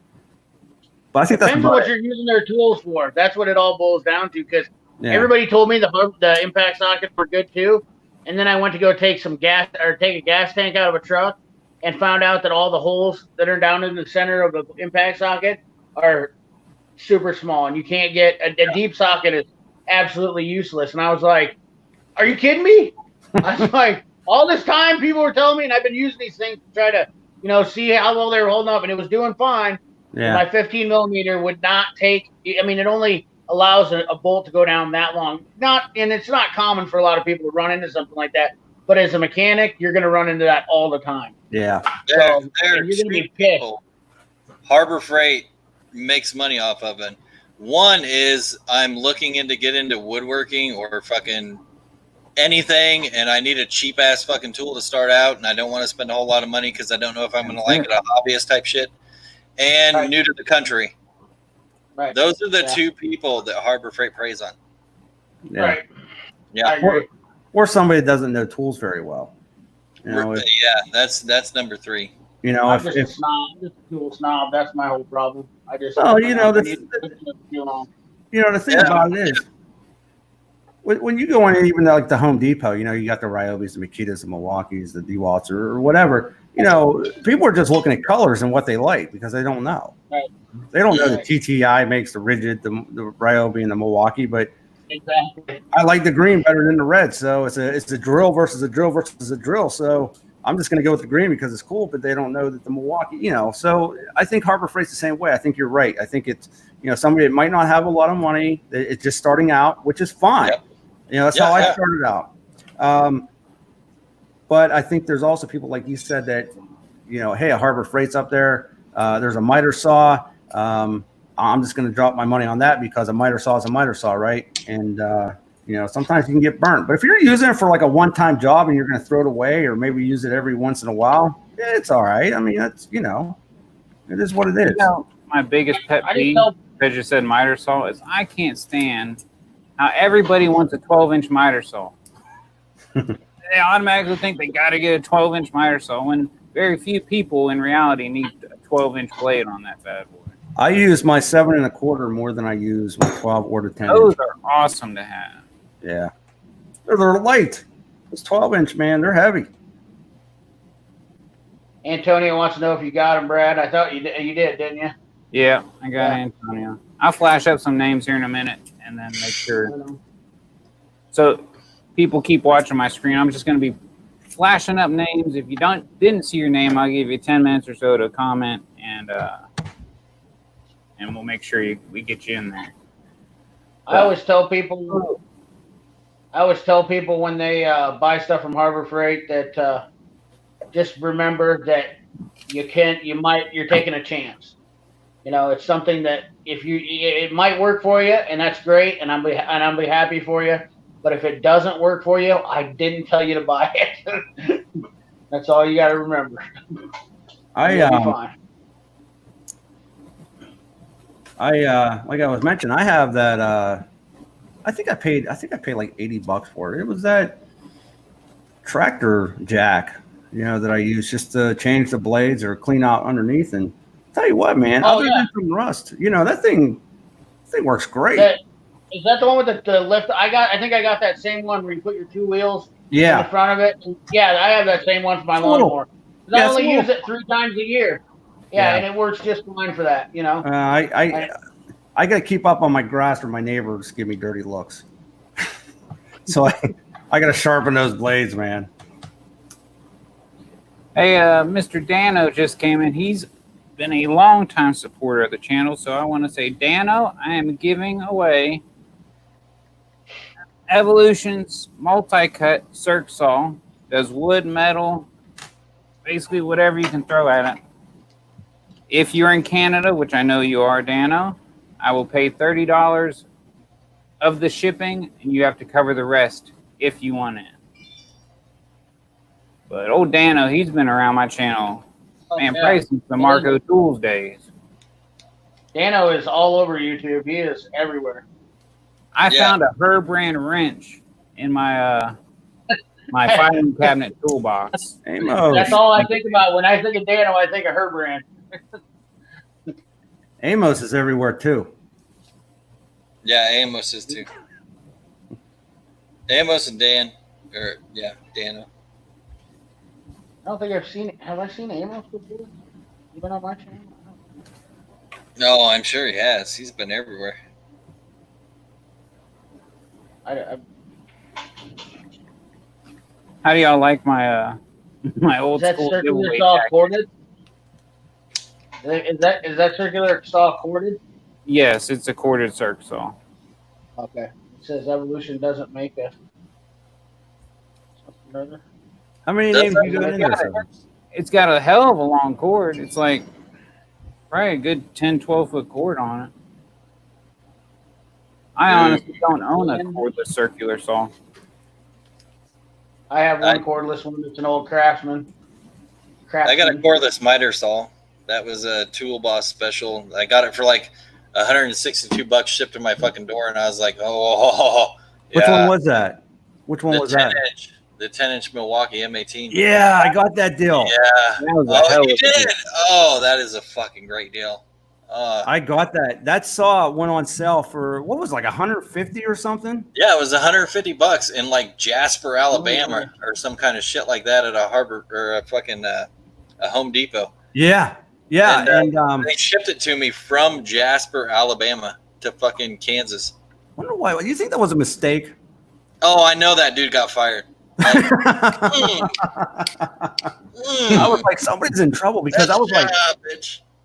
but I think Depends on what you're using their tools for. That's what it all boils down to. Because everybody told me the impact sockets were good too. And then I went to go take a gas tank out of a truck and found out that all the holes that are down in the center of the impact socket are super small. And you can't get a deep socket is absolutely useless. And I was like, are you kidding me? I was like, all this time people were telling me, and I've been using these things to try to, you know, see how well they were holding up, and it was doing fine. Yeah. My 15 millimeter would not take, I mean, it only allows a bolt to go down that long. And it's not common for a lot of people to run into something like that. But as a mechanic, you're going to run into that all the time. Yeah. So you're going to be pissed. Harbor Freight makes money off of it. One is I'm looking to get into woodworking or fucking anything, and I need a cheap ass fucking tool to start out, and I don't want to spend a whole lot of money because I don't know if I'm going to like it, a hobbyist type shit, and new to the country. Right. Those are the two people that Harbor Freight preys on. Yeah. Right. Yeah. Or somebody that doesn't know tools very well. You know, that's number 3. You know, I'm just a snob, just a tool snob. That's my whole problem. I just the thing about it is when you go in, even like the Home Depot, you know, you got the Ryobis, the Makitas, the Milwaukees, the DeWalt's or whatever. You know, people are just looking at colors and what they like because they don't know. Right. They don't know the TTI makes the rigid, the Ryobi, and the Milwaukee, but exactly. I like the green better than the red. So it's a drill versus a drill versus a drill. So I'm just going to go with the green because it's cool, but they don't know that the Milwaukee, you know. So I think Harbor Freight's the same way. I think you're right. I think it's, you know, somebody that might not have a lot of money. It's just starting out, which is fine. Yep. You know, that's how I started out. But I think there's also people like you said that, you know, hey, a Harbor Freight's up there. There's a miter saw. I'm just going to drop my money on that because a miter saw is a miter saw, right? And, you know, sometimes you can get burnt. But if you're using it for like a one-time job and you're going to throw it away or maybe use it every once in a while, it's all right. I mean, that's, you know, it is what it is. You know, my biggest pet peeve, as you said, miter saw, is I can't stand how everybody wants a 12-inch miter saw. They automatically think they got to get a 12-inch miter saw when very few people in reality need a 12-inch blade on that bad boy. I use my 7 1/4 more than I use my 12 or the 10. Those are awesome to have. Yeah. They're light. It's 12-inch, man. They're heavy. Antonio wants to know if you got them, Brad. I thought you did, didn't you? Yeah, I got Antonio. I'll flash up some names here in a minute and then make sure. So people keep watching my screen, I'm just going to be flashing up names. If you didn't see your name, I'll give you 10 minutes or so to comment, and we'll make sure we get you in there. I always tell people when they buy stuff from Harbor Freight that just remember that you're taking a chance. You know, it's something that it might work for you, and that's great, and I'll be happy for you. But if it doesn't work for you, I didn't tell you to buy it. That's all you got to remember. Like I was mentioning, I have that. I think I paid like $80 for it. It was that tractor jack, that I use just to change the blades or clean out underneath. And tell you what, man, other than some rust, that thing works great. Is that the one with the lift? I think I got that same one where you put your two wheels in the front of it. Yeah, I have that same one for my lawnmower. I only use it 3 times a year. Yeah, and it works just fine for that. I got to keep up on my grass, or my neighbors give me dirty looks. So I got to sharpen those blades, man. Hey, Mr. Dano just came in. He's been a long-time supporter of the channel, so I want to say, Dano, I am giving away Evolution's multi-cut circ saw. Does wood, metal, basically whatever you can throw at it. If you're in Canada, which I know you are, Dano, I will pay $30 of the shipping, and you have to cover the rest if you want it. But old Dano, he's been around my channel, probably since the Marco Tools days. Dano is all over YouTube. He is everywhere. I found a Herbrand wrench in my my filing cabinet toolbox. Amos. That's all I think about when I think of Dano. I think of Herbrand. Amos is everywhere too. Yeah, Amos is too. Amos and Dano. I don't think I've seen. Have I seen Amos before? You been on my channel? No, I'm sure he has. He's been everywhere. How do y'all like my my old school giveaway saw corded? Is that circular saw corded? Yes, it's a corded circ saw. Okay. It says Evolution doesn't make a. How many names you got in there? It's got a hell of a long cord. It's like probably a good 10, 12-foot cord on it. I honestly don't own a cordless circular saw. I have one cordless one. It's an old Craftsman. I got a cordless miter saw. That was a Tool Boss special. I got it for like $162 shipped to my fucking door, and I was like, oh. Which one was that? Which one was that? The 10-inch Milwaukee M18. Yeah, I got that deal. Yeah. Oh, you did? Oh, that is a fucking great deal. I got that. That saw went on sale for what was it, like $150 or something? Yeah, it was $150 in like Jasper, Alabama, or some kind of shit like that at a Harbor or a fucking a Home Depot. Yeah. And they shipped it to me from Jasper, Alabama to fucking Kansas. I wonder why. You think that was a mistake? Oh, I know that dude got fired. I was like, somebody's in trouble because I was like,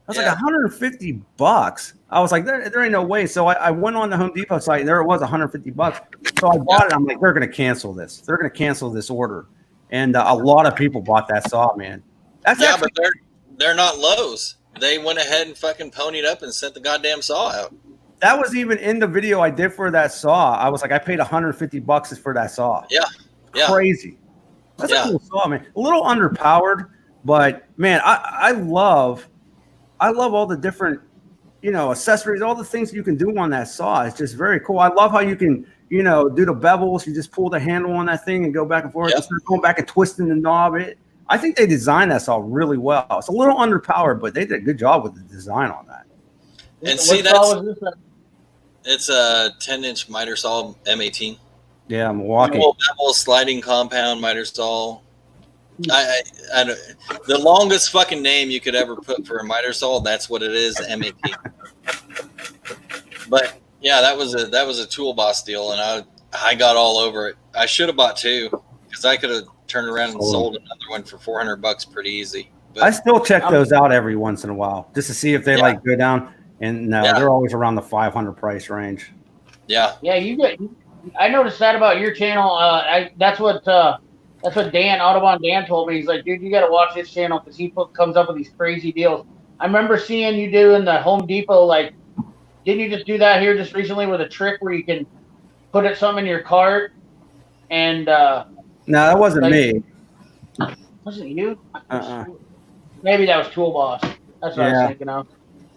like $150. I was like, there ain't no way. So I went on the Home Depot site and there it was $150. So I bought it. I'm like, they're going to cancel this. They're going to cancel this order. And a lot of people bought that saw, man. But they're not Lowe's. They went ahead and fucking ponied up and sent the goddamn saw out. That was even in the video I did for that saw. I was like, I paid $150 for that saw. Yeah. Crazy. That's a cool saw, man. A little underpowered, but man, I love all the different, accessories, all the things you can do on that saw. It's just very cool. I love how you can, do the bevels. You just pull the handle on that thing and go back and forth. Instead of going back and twisting the knob. I think they designed that saw really well. It's a little underpowered, but they did a good job with the design on that. And see, it's a 10-inch miter saw M18. Yeah, Milwaukee. Bevel sliding compound miter saw. I the longest fucking name you could ever put for a miter saw. That's what it is, M18. But yeah, that was a Tool Boss deal, and I got all over it. I should have bought 2 because I could have turned around and sold another one for $400 pretty easy. But I still check those out every once in a while just to see if they like go down. And no, they're always around the 500 price range. Yeah, I noticed that about your channel. That's what Dan Audubon Dan told me. He's like, dude, you got to watch this channel because he comes up with these crazy deals. I remember seeing you doing the Home Depot. Like, didn't you just do that here just recently with a trick where you can put something in your cart and? No, that wasn't me. Wasn't you? Maybe that was Tool Boss. That's what I was thinking of.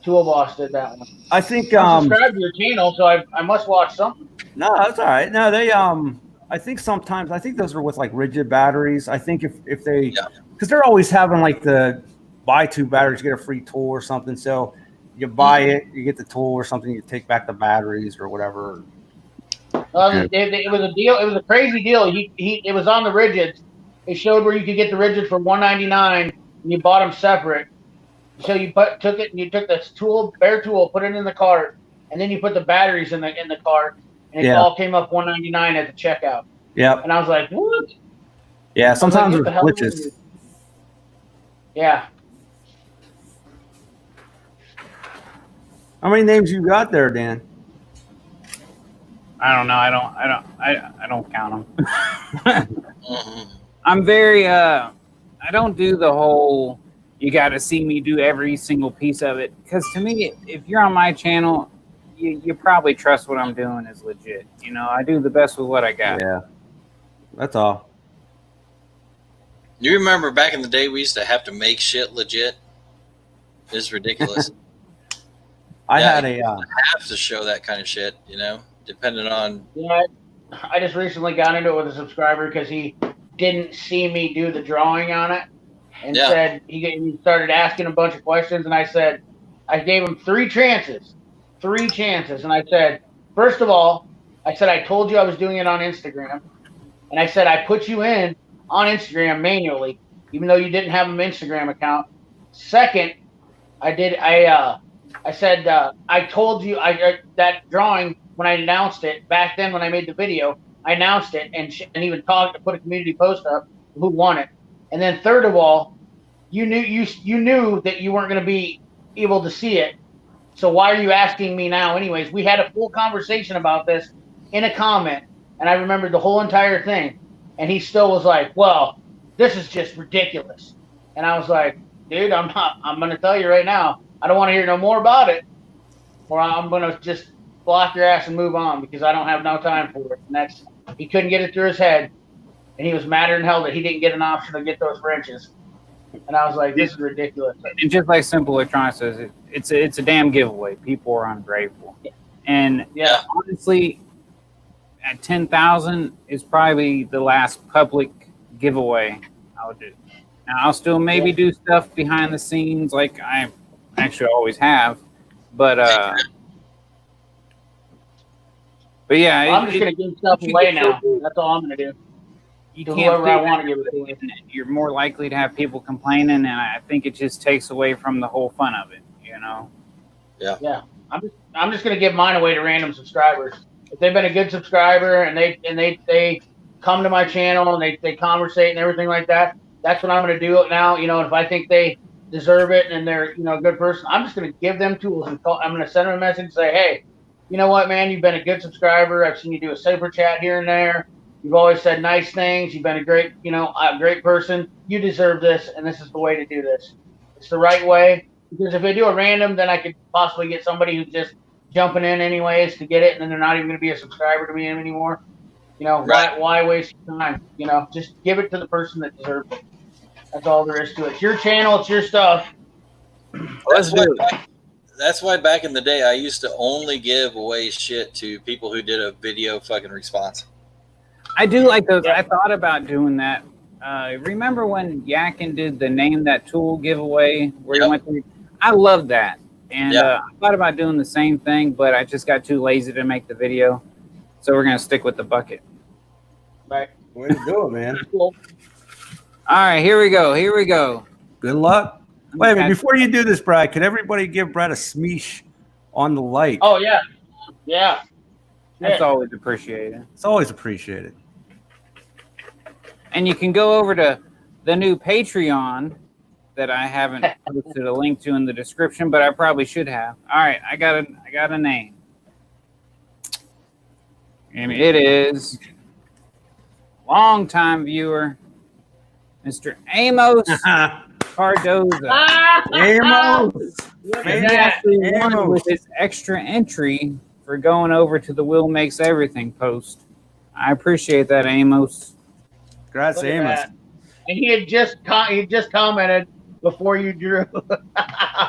Tool Boss did that one. I think I'm subscribed to your channel, so I must watch something. No, that's all right. No, they I think sometimes those are with like rigid batteries. I think if they because they're always having like the buy 2 batteries, get a free tool or something. So you buy it, you get the tool or something, you take back the batteries or whatever. It was a deal. It was a crazy deal. It was on the rigids. It showed where you could get the rigid for $199, and you bought them separate. So you took this tool, bare tool, put it in the cart, and then you put the batteries in the cart, and it all came up $199 at the checkout. Yeah. And I was like, what? Yeah, sometimes there's glitches. Yeah. How many names you got there, Dan? I don't know. I don't count them. I'm very I don't do the whole you got to see me do every single piece of it, because to me, if you're on my channel, you probably trust what I'm doing is legit. You know, I do the best with what I got. Yeah, that's all. You remember back in the day we used to have to make shit legit? It's ridiculous. I have to show that kind of shit, you know, depending on. Yeah, I just recently got into it with a subscriber because he didn't see me do the drawing on it, and said he started asking a bunch of questions, and I gave him 3 chances, and I said, first of all, I told you I was doing it on Instagram, and I said I put you in on Instagram manually, even though you didn't have an Instagram account. Second, I said I told you that drawing when I announced it back then when I made the video, I announced it and even put a community post up who won it. And then third of all, you knew that you weren't going to be able to see it. So why are you asking me now anyways? We had a full conversation about this in a comment, and I remembered the whole entire thing. And he still was like, well, this is just ridiculous. And I was like, dude, I'm going to tell you right now, I don't want to hear no more about it, or I'm going to just block your ass and move on because I don't have no time for it. And he couldn't get it through his head, and he was madder than hell that he didn't get an option to get those wrenches. And I was like, this is ridiculous. And just like Simple Electronics says, it's a damn giveaway. People are ungrateful. And honestly, at 10,000 is probably the last public giveaway I'll do. Now I'll still maybe do stuff behind the scenes like I actually always have, but yeah. Well, I'm just gonna give stuff away now. That's all I'm gonna do. You can't whoever I want to give it to. You're more likely to have people complaining, and I think it just takes away from the whole fun of it. You know. Yeah. Yeah. I'm just gonna give mine away to random subscribers. If they've been a good subscriber and they come to my channel and they conversate and everything like that, that's what I'm going to do it now. You know, if I think they deserve it and they're, you know, a good person, I'm just going to give them tools and I'm going to send them a message and say, hey, you know what, man, you've been a good subscriber. I've seen you do a super chat here and there. You've always said nice things. You've been a great person. You deserve this, and this is the way to do this. It's the right way, because if I do a random, then I could possibly get somebody who's just jumping in anyways to get it, and then they're not even going to be a subscriber to me anymore. You know, why waste your time? You know, just give it to the person that deserves it. That's all there is to it. It's your channel. It's your stuff. That's why back in the day, I used to only give away shit to people who did a video fucking response. I do like those. I thought about doing that. Remember when Yakin did the Name That Tool giveaway where he went through? I love that. And I thought about doing the same thing, but I just got too lazy to make the video. So we're going to stick with the bucket. Right. Way to do it, man. Cool. All right, here we go. Good luck. Wait a minute, before you do this, Brad, could everybody give Brad a smeesh on the light? Oh, yeah. Yeah. That's Yeah. always appreciated. It's always appreciated. And you can go over to the new Patreon that I haven't posted a link to in the description, but I probably should have. All right, I got a name. And it is longtime viewer, Mr. Amos Cardoza. Amos. Look He at that. actually won Amos. with his extra entry for going over to the Will Makes Everything post. I appreciate that, Amos. Congrats, Look at Amos. that. And he had just commented before you drew.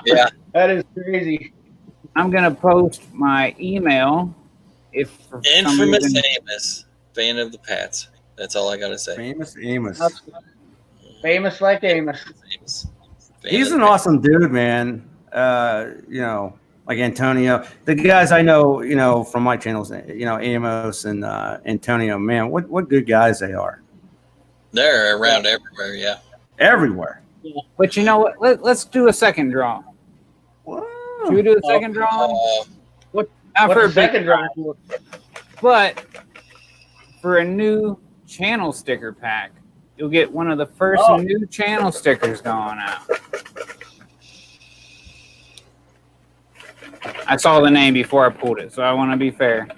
Yeah. That is crazy. I'm gonna post my email if for some Infamous reason, Amos, fan of the Pats. That's all I gotta say. Famous Amos. Famous like Amos. Amos. Fan He's of an the Pats. awesome dude, man. You know, like Antonio. The guys I know, you know, from my channels, you know, Amos and Antonio, man, what good guys they are. They're around everywhere. Yeah. Everywhere. but you know what? Let's do a second draw. Should we do a second draw? Not What's for a the big second draw, draw? but for a new channel sticker pack, you'll get one of the first Oh. new channel stickers going out. I saw the name before I pulled it, so I want to be fair.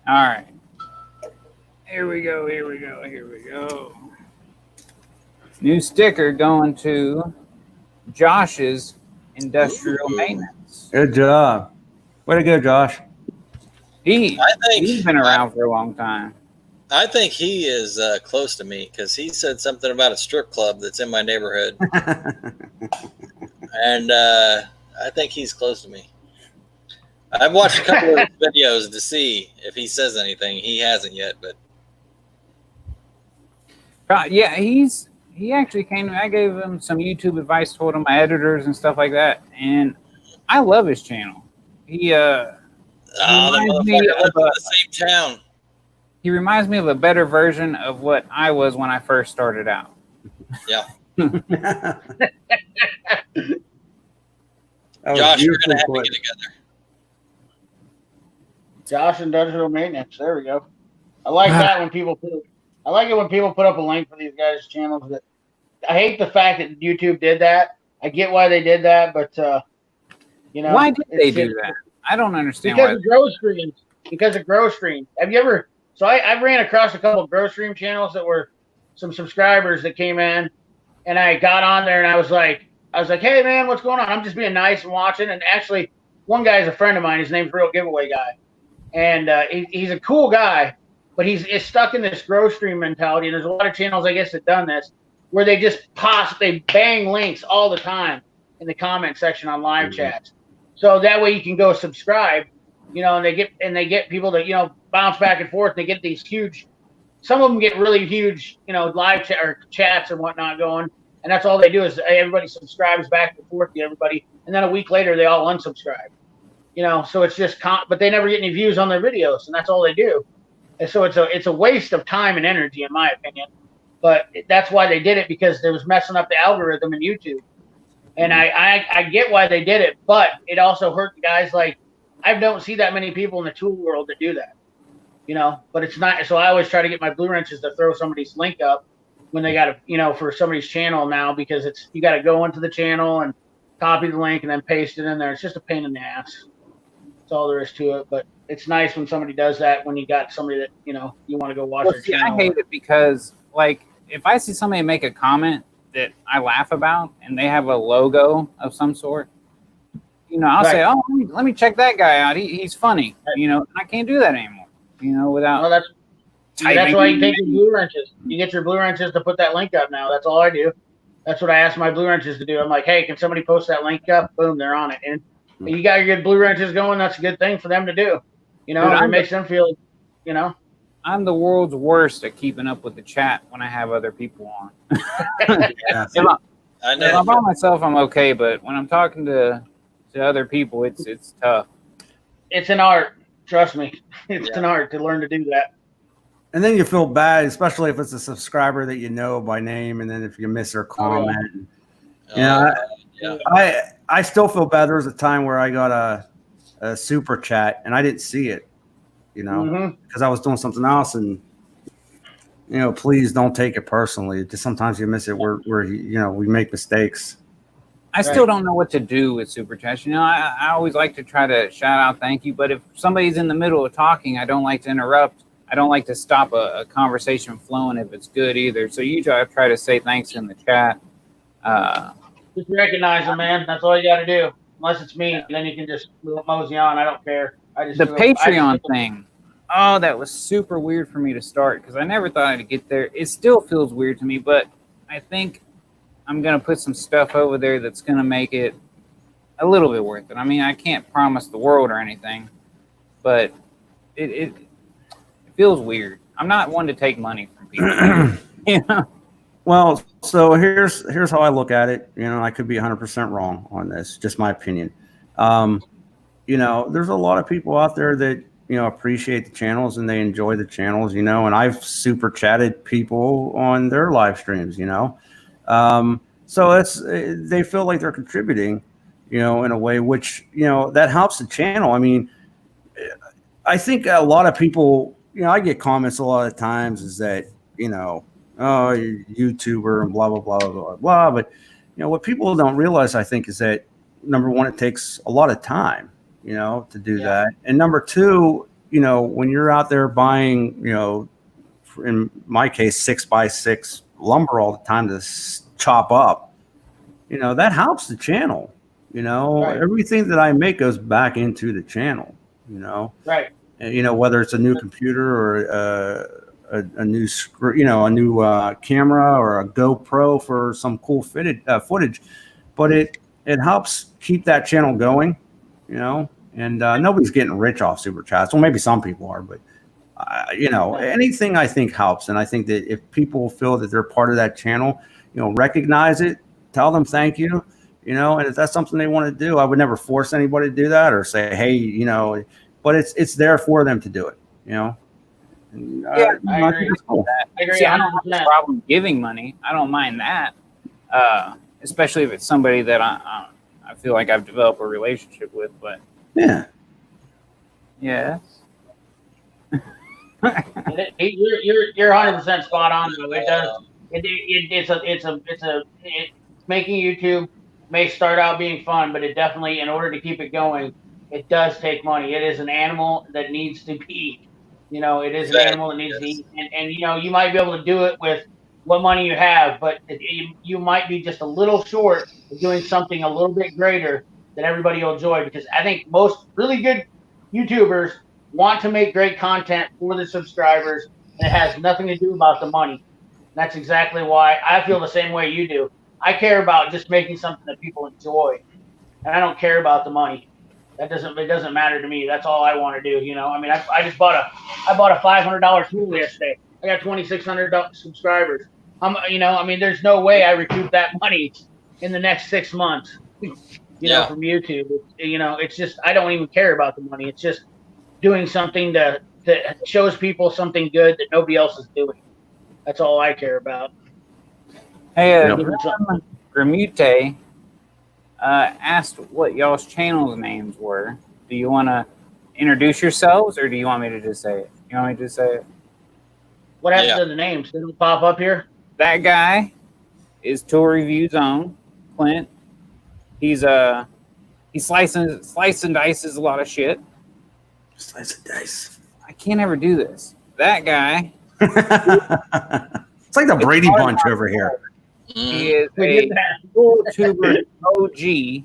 All right. Here we go. New sticker going to Josh's Industrial Maintenance. Good job. Way to go, Josh. He's I been around for a long time. think he is close to me because he said something about a strip club that's in my neighborhood, and I think he's close to me. I've watched a couple of his videos to see if he says anything. He hasn't yet, but Yeah, he actually came. I gave him some YouTube advice, told him my editors and stuff like that, and I love his channel. He the reminds me motherfucker of lives in the same town. he reminds me of a better version of what I was when I first started out. Yeah, That was Josh, we're gonna beautiful have to put. get together. Josh Industrial Maintenance. There we go. I like that when people put. I like it when people put up a link for these guys' channels. That I hate the fact that YouTube did that. I get why they did that, but you know, Why did they it's do just- that? I don't understand Because why. of grow streams. Because of grow streams. Have you ever? So I ran across a couple of grow stream channels that were some subscribers that came in, and I got on there and I was like, hey man, what's going on? I'm just being nice and watching. And actually, one guy is a friend of mine. His name's Real Giveaway Guy, and he's a cool guy, but he's stuck in this grow stream mentality. And there's a lot of channels, I guess, that done this, where they just they bang links all the time in the comment section on live chats. So that way you can go subscribe, you know, and they get people to, you know, bounce back and forth. They get these huge, some of them get really huge, you know, live chat or chats and whatnot going. And that's all they do is everybody subscribes back and forth to everybody. And then a week later, they all unsubscribe, you know, so it's just, but they never get any views on their videos, and that's all they do. And so it's a waste of time and energy, in my opinion. But that's why they did it, because they was messing up the algorithm in YouTube. And I get why they did it, but it also hurt the guys. Like, I don't see that many people in the tool world that do that, you know, but it's not. So I always try to get my blue wrenches to throw somebody's link up when they got to, you know, for somebody's channel now, because you got to go into the channel and copy the link and then paste it in there. It's just a pain in the ass. That's all there is to it. But it's nice when somebody does that, when you got somebody that, you know, you want to go watch their See, channel. I hate it because, like, if I see somebody make a comment that I laugh about and they have a logo of some sort, you know, I'll say, oh, let me check that guy out. He's funny. You know, I can't do that anymore, you know, without Well, that's typing. why you take your blue wrenches. You get your blue wrenches to put that link up now. That's all I do. That's what I ask my blue wrenches to do. I'm like, hey, can somebody post that link up? Boom, they're on it. And you got your good blue wrenches going. That's a good thing for them to do. You know, Dude, it makes them feel, you know. I'm the world's worst at keeping up with the chat when I have other people on. Yeah. If I I'm know. by myself, I'm okay, but when I'm talking to other people, it's tough. It's an art. Trust me. It's Yeah. an art to learn to do that. And then you feel bad, especially if it's a subscriber that you know by name, and then if you miss their comment. Oh, yeah. I still feel bad. There was a time where I got a super chat and I didn't see it, because I was doing something else. And please don't take it personally. Just sometimes you miss it. We make mistakes. I still don't know what to do with super chats. I always like to try to shout out thank you, but if somebody's in the middle of talking, I don't like to interrupt. I don't like to stop a conversation flowing if it's good either. So usually I try to say thanks in the chat. Just recognize them, man. That's all you got to do. Unless it's me, then you can just mosey on. I don't care. The Patreon thing. Oh, that was super weird for me to start because I never thought I'd get there. It still feels weird to me, but I think I'm going to put some stuff over there that's going to make it a little bit worth it. I mean, I can't promise the world or anything, but it feels weird. I'm not one to take money from people. Well, so here's how I look at it. I could be 100% wrong on this, just my opinion. There's a lot of people out there that, appreciate the channels and they enjoy the channels, and I've super chatted people on their live streams, so they feel like they're contributing, in a way which, that helps the channel. I mean, I think a lot of people, I get comments a lot of times is that, oh, you're YouTuber and blah, blah, blah, blah, blah. But, what people don't realize, I think, is that number one, it takes a lot of time, to do that. And number two, when you're out there buying, in my case, 6x6 lumber all the time to chop up, that helps the channel. Right. Everything that I make goes back into the channel, Right. And, whether it's a new computer or a new screen, a new camera or a GoPro for some cool footage, but it helps keep that channel going, and nobody's getting rich off super chats. Well, maybe some people are, but anything I think helps. And I think that if people feel that they're part of that channel, recognize it, tell them thank you, and if that's something they want to do, I would never force anybody to do that or say, hey, but it's there for them to do it, And, I agree. Cool. I agree. See, I don't have a problem giving money. I don't mind that, especially if it's somebody that I feel like I've developed a relationship with. But yeah, yes, you're 100% spot on though. It does. It's making YouTube may start out being fun, but it definitely, in order to keep it going, it does take money. It is an animal that needs to be. It is an animal that needs to eat. And you might be able to do it with what money you have, but you might be just a little short of doing something a little bit greater that everybody will enjoy. Because I think most really good YouTubers want to make great content for the subscribers, and it has nothing to do about the money. And that's exactly why I feel the same way you do. I care about just making something that people enjoy, and I don't care about the money. It doesn't matter to me. That's all I want to do. I mean, I just bought a $500 tool yesterday. I got 2,600 subscribers. I mean, there's no way I recoup that money in the next 6 months. From YouTube. It's just, I don't even care about the money. It's just doing something that shows people something good that nobody else is doing. That's all I care about. Hey, Gramute asked what y'all's channel names were. Do you want to introduce yourselves, or do you want me to just say it? You want me to just say it? What happened to the names? They don't pop up here? That guy is Tool Review Zone, Clint. He slice and dices a lot of shit. Slice and dice. I can't ever do this. That guy. It's like the Brady Bunch over here. He is a YouTuber OG,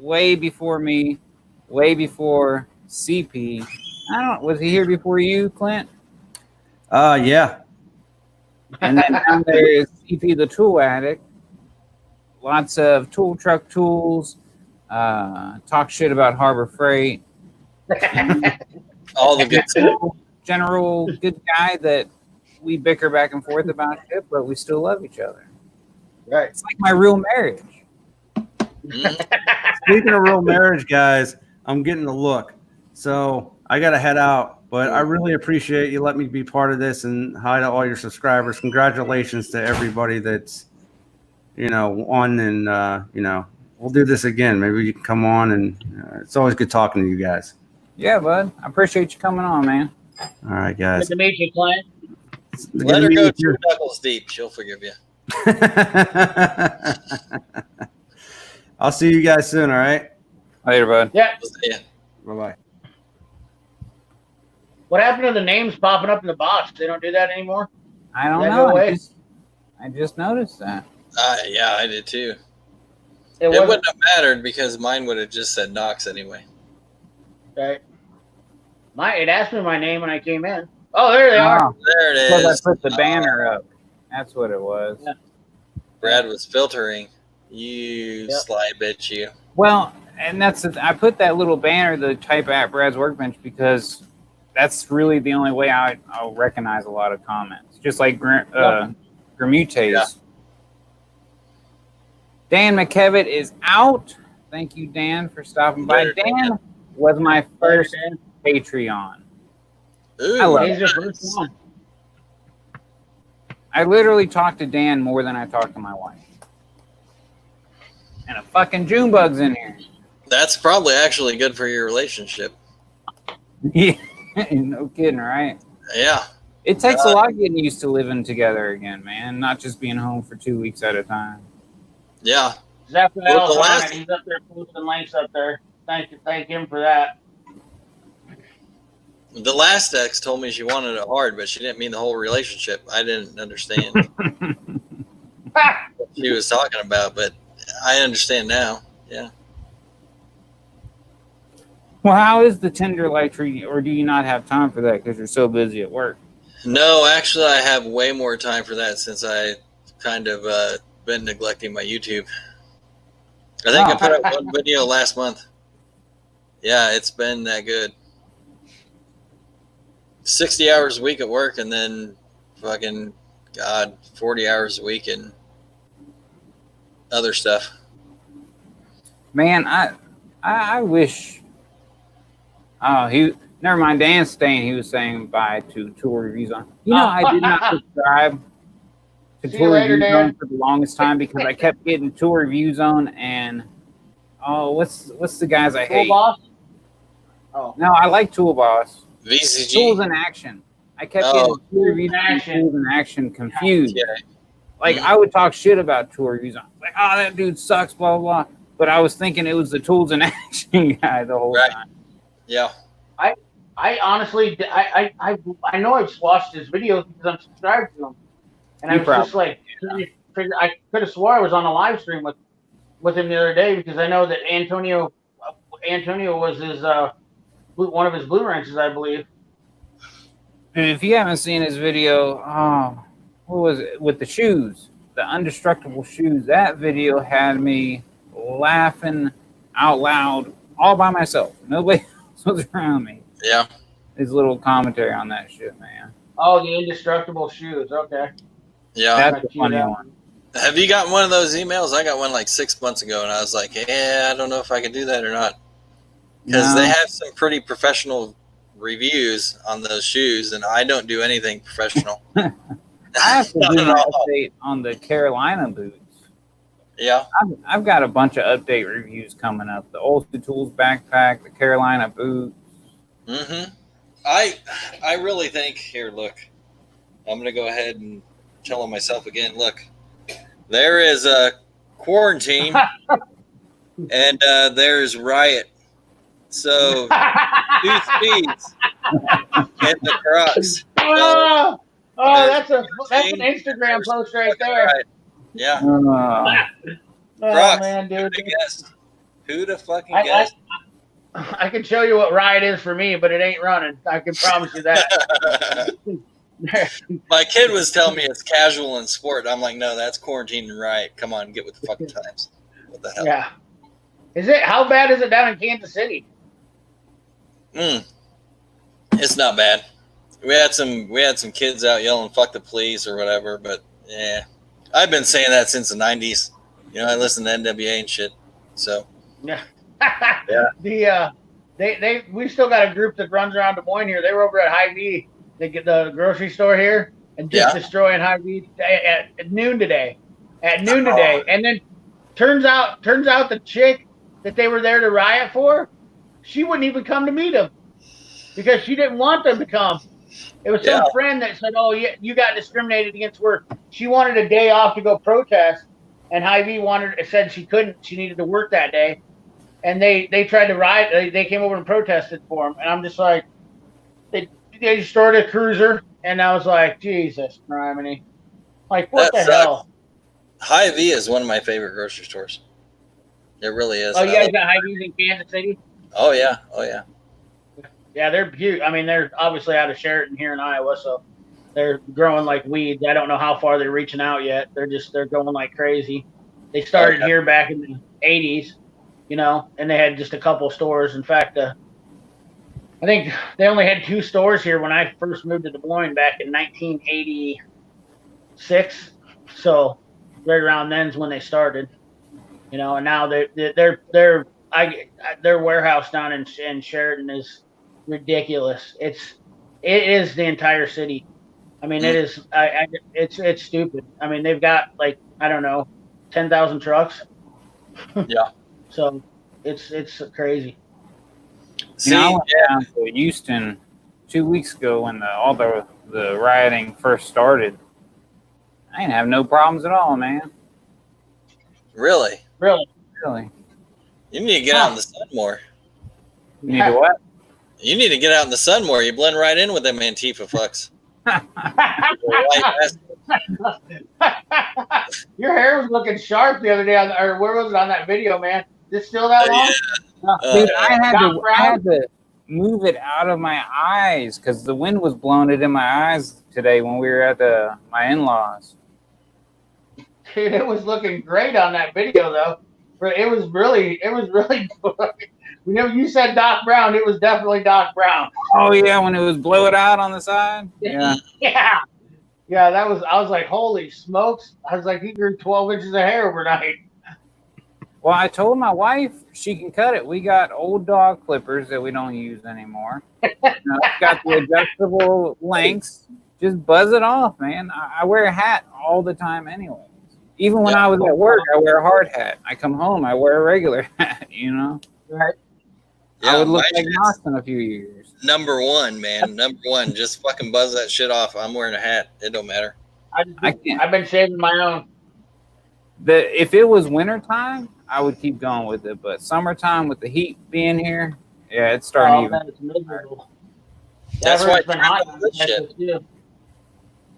way before me, way before CP. Was he here before you, Clint? Yeah. And then down there is CP the Tool Addict. Lots of tool truck tools. Talk shit about Harbor Freight. All the good stuff. General good guy that we bicker back and forth about shit, but we still love each other. Right. It's like my real marriage. Speaking of real marriage, guys, I'm getting the look. So I got to head out, but I really appreciate you letting me be part of this, and hi to all your subscribers. Congratulations to everybody that's, on and, we'll do this again. Maybe you can come on, and it's always good talking to you guys. Yeah, bud. I appreciate you coming on, man. All right, guys. Good to meet you, Clint. Let her go 2 knuckles deep. She'll forgive you. I'll see you guys soon. All right. Later, bud. Yeah. Yeah. Bye-bye. What happened to the names popping up in the box? They don't do that anymore? I don't That know. go away? I just noticed that. Yeah, I did too. It It wasn't. wouldn't have mattered because mine would have just said Knox anyway. Okay. It asked me my name when I came in. Oh, there they are. Oh, There it because is. I put the banner up. That's what it was. Yeah. Brad was filtering. You Yep. sly bitch, you. Well, and I put that little banner, the type at Brad's Workbench, because that's really the only way I'll recognize a lot of comments. Just like Gramute's. Yeah. Dan McKevitt is out. Thank you, Dan, for stopping by. Later, Dan was my first Patreon. Ooh, I love He's your first one. I literally talked to Dan more than I talked to my wife. And a fucking June bug's in here. that's probably actually good for your relationship. Yeah, no kidding, right? Yeah. It takes a lot getting used to living together again, man. Not just being home for 2 weeks at a time. Yeah. Raphael's Well, the on last- it. He's up there posting links up there. Thank him for that. The last ex told me she wanted it hard, but she didn't mean the whole relationship. I didn't understand what she was talking about, but I understand now. Yeah. Well, how is the Tinder life treating you? Or do you not have time for that because you're so busy at work? No, actually, I have way more time for that since I kind of been neglecting my YouTube. I think I put out one video last month. Yeah, it's been that good. 60 hours a week at work, and then fucking 40 hours a week and other stuff. Man, I wish. Oh, never mind. Dan's staying. He was saying bye to tour reviews on. You know, I did not subscribe to See you tour later, reviews Dan. on for the longest time because I kept getting tour reviews on and what's the guys I Cool hate? boss? Oh. No, I like Tool Boss. VCG. Tools in Action. I kept getting tour reviews and Tools in Action confused. Yeah. Like I would talk shit about tour reviews on, like, oh, that dude sucks, blah blah blah. But I was thinking it was the Tools in Action guy the whole Right. time. Yeah. I honestly, I know I've watched his videos because I'm subscribed to him, and I You was just like, I could have swore I was on a live stream with him the other day because I know that Antonio was his one of his blue ranches, I believe. And if you haven't seen his video, what was it with the shoes, the indestructible shoes? That video had me laughing out loud all by myself. Nobody else was around me. Yeah. His little commentary on that shit, man. Oh, the indestructible shoes. Okay. Yeah. That's a funny one. Have you gotten one of those emails? I got one like 6 months ago, and I was like, I don't know if I can do that or not. Because they have some pretty professional reviews on those shoes, and I don't do anything professional. I have to do an update on the Carolina boots. Yeah. I've got a bunch of update reviews coming up. The Ulster Tools backpack, the Carolina boots. Mm-hmm. I really think, here, look, I'm going to go ahead and tell myself again, look, there is a quarantine and there's riot. So, two speeds and the Crocs. Oh, that's an Instagram post right there. Right. Yeah. Oh Crocs. man, dude. Who the fucking guessed? I can show you what riot is for me, but it ain't running. I can promise you that. My kid was telling me it's casual and sport. I'm like, no, that's quarantine and riot. Come on, get with the fucking times. What the hell? Yeah. How bad is it down in Kansas City? It's not bad. We had some kids out yelling "fuck the police" or whatever, but yeah, I've been saying that since the '90s. You know, I listen to NWA and shit. So Yeah. Yeah. We still got a group that runs around Des Moines here. They were over at Hy-Vee. They get the grocery store here and just destroying Hy-Vee at noon today. And then turns out the chick that they were there to riot for, she wouldn't even come to meet them because she didn't want them to come. It was some friend that said, "Oh, yeah, you got discriminated against work." She wanted a day off to go protest, and Hy-Vee said she couldn't. She needed to work that day, and they tried to riot. They came over and protested for him, and I'm just like, they destroyed a cruiser, and I was like, Jesus, criminy. Like, what the hell? Hy-Vee is one of my favorite grocery stores. It really is. Oh, you guys got Hy-Vees in Kansas City? Oh, yeah. Oh, yeah. Yeah, they're huge. I mean, they're obviously out of Sheraton here in Iowa, so they're growing like weeds. I don't know how far they're reaching out yet. They're going like crazy. They started here back in the 80s, you know, and they had just a couple stores. In fact, I think they only had 2 stores here when I first moved to Des Moines back in 1986. So right around then's when they started, you know, and now their warehouse down in Sheraton is ridiculous. It is the entire city. I mean, it is. It's stupid. I mean, they've got like, I don't know, 10,000 trucks. Yeah. So it's crazy. See, I went down to Houston 2 weeks ago when all the rioting first started. I didn't have no problems at all, man. Really? Really? You need to get out in the sun more. You need to what? You need to get out in the sun more. You blend right in with them Antifa fucks. Your hair was looking sharp the other day, or where was it on that video, man? Is it still that long? Dude, I had to move it out of my eyes because the wind was blowing it in my eyes today when we were at my in-laws. Dude, it was looking great on that video, though. It was really Whenever you said Doc Brown, it was definitely Doc Brown. Oh yeah, when it was blow it out on the side. Yeah. Yeah. I was like, holy smokes. I was like, he grew 12 inches of hair overnight. Well, I told my wife she can cut it. We got old dog clippers that we don't use anymore. It's got the adjustable lengths. Just buzz it off, man. I wear a hat all the time anyway. Even when I was at work, I wear a hard hat. I come home, I wear a regular hat, you know? Right. I would look like Knox in a few years. Number one, man. Number one. Just fucking buzz that shit off. I'm wearing a hat. It don't matter. I've been shaving my own. If it was wintertime, I would keep going with it. But summertime with the heat being here, yeah, it's starting even. It's miserable. That's why it's been hot. Shit.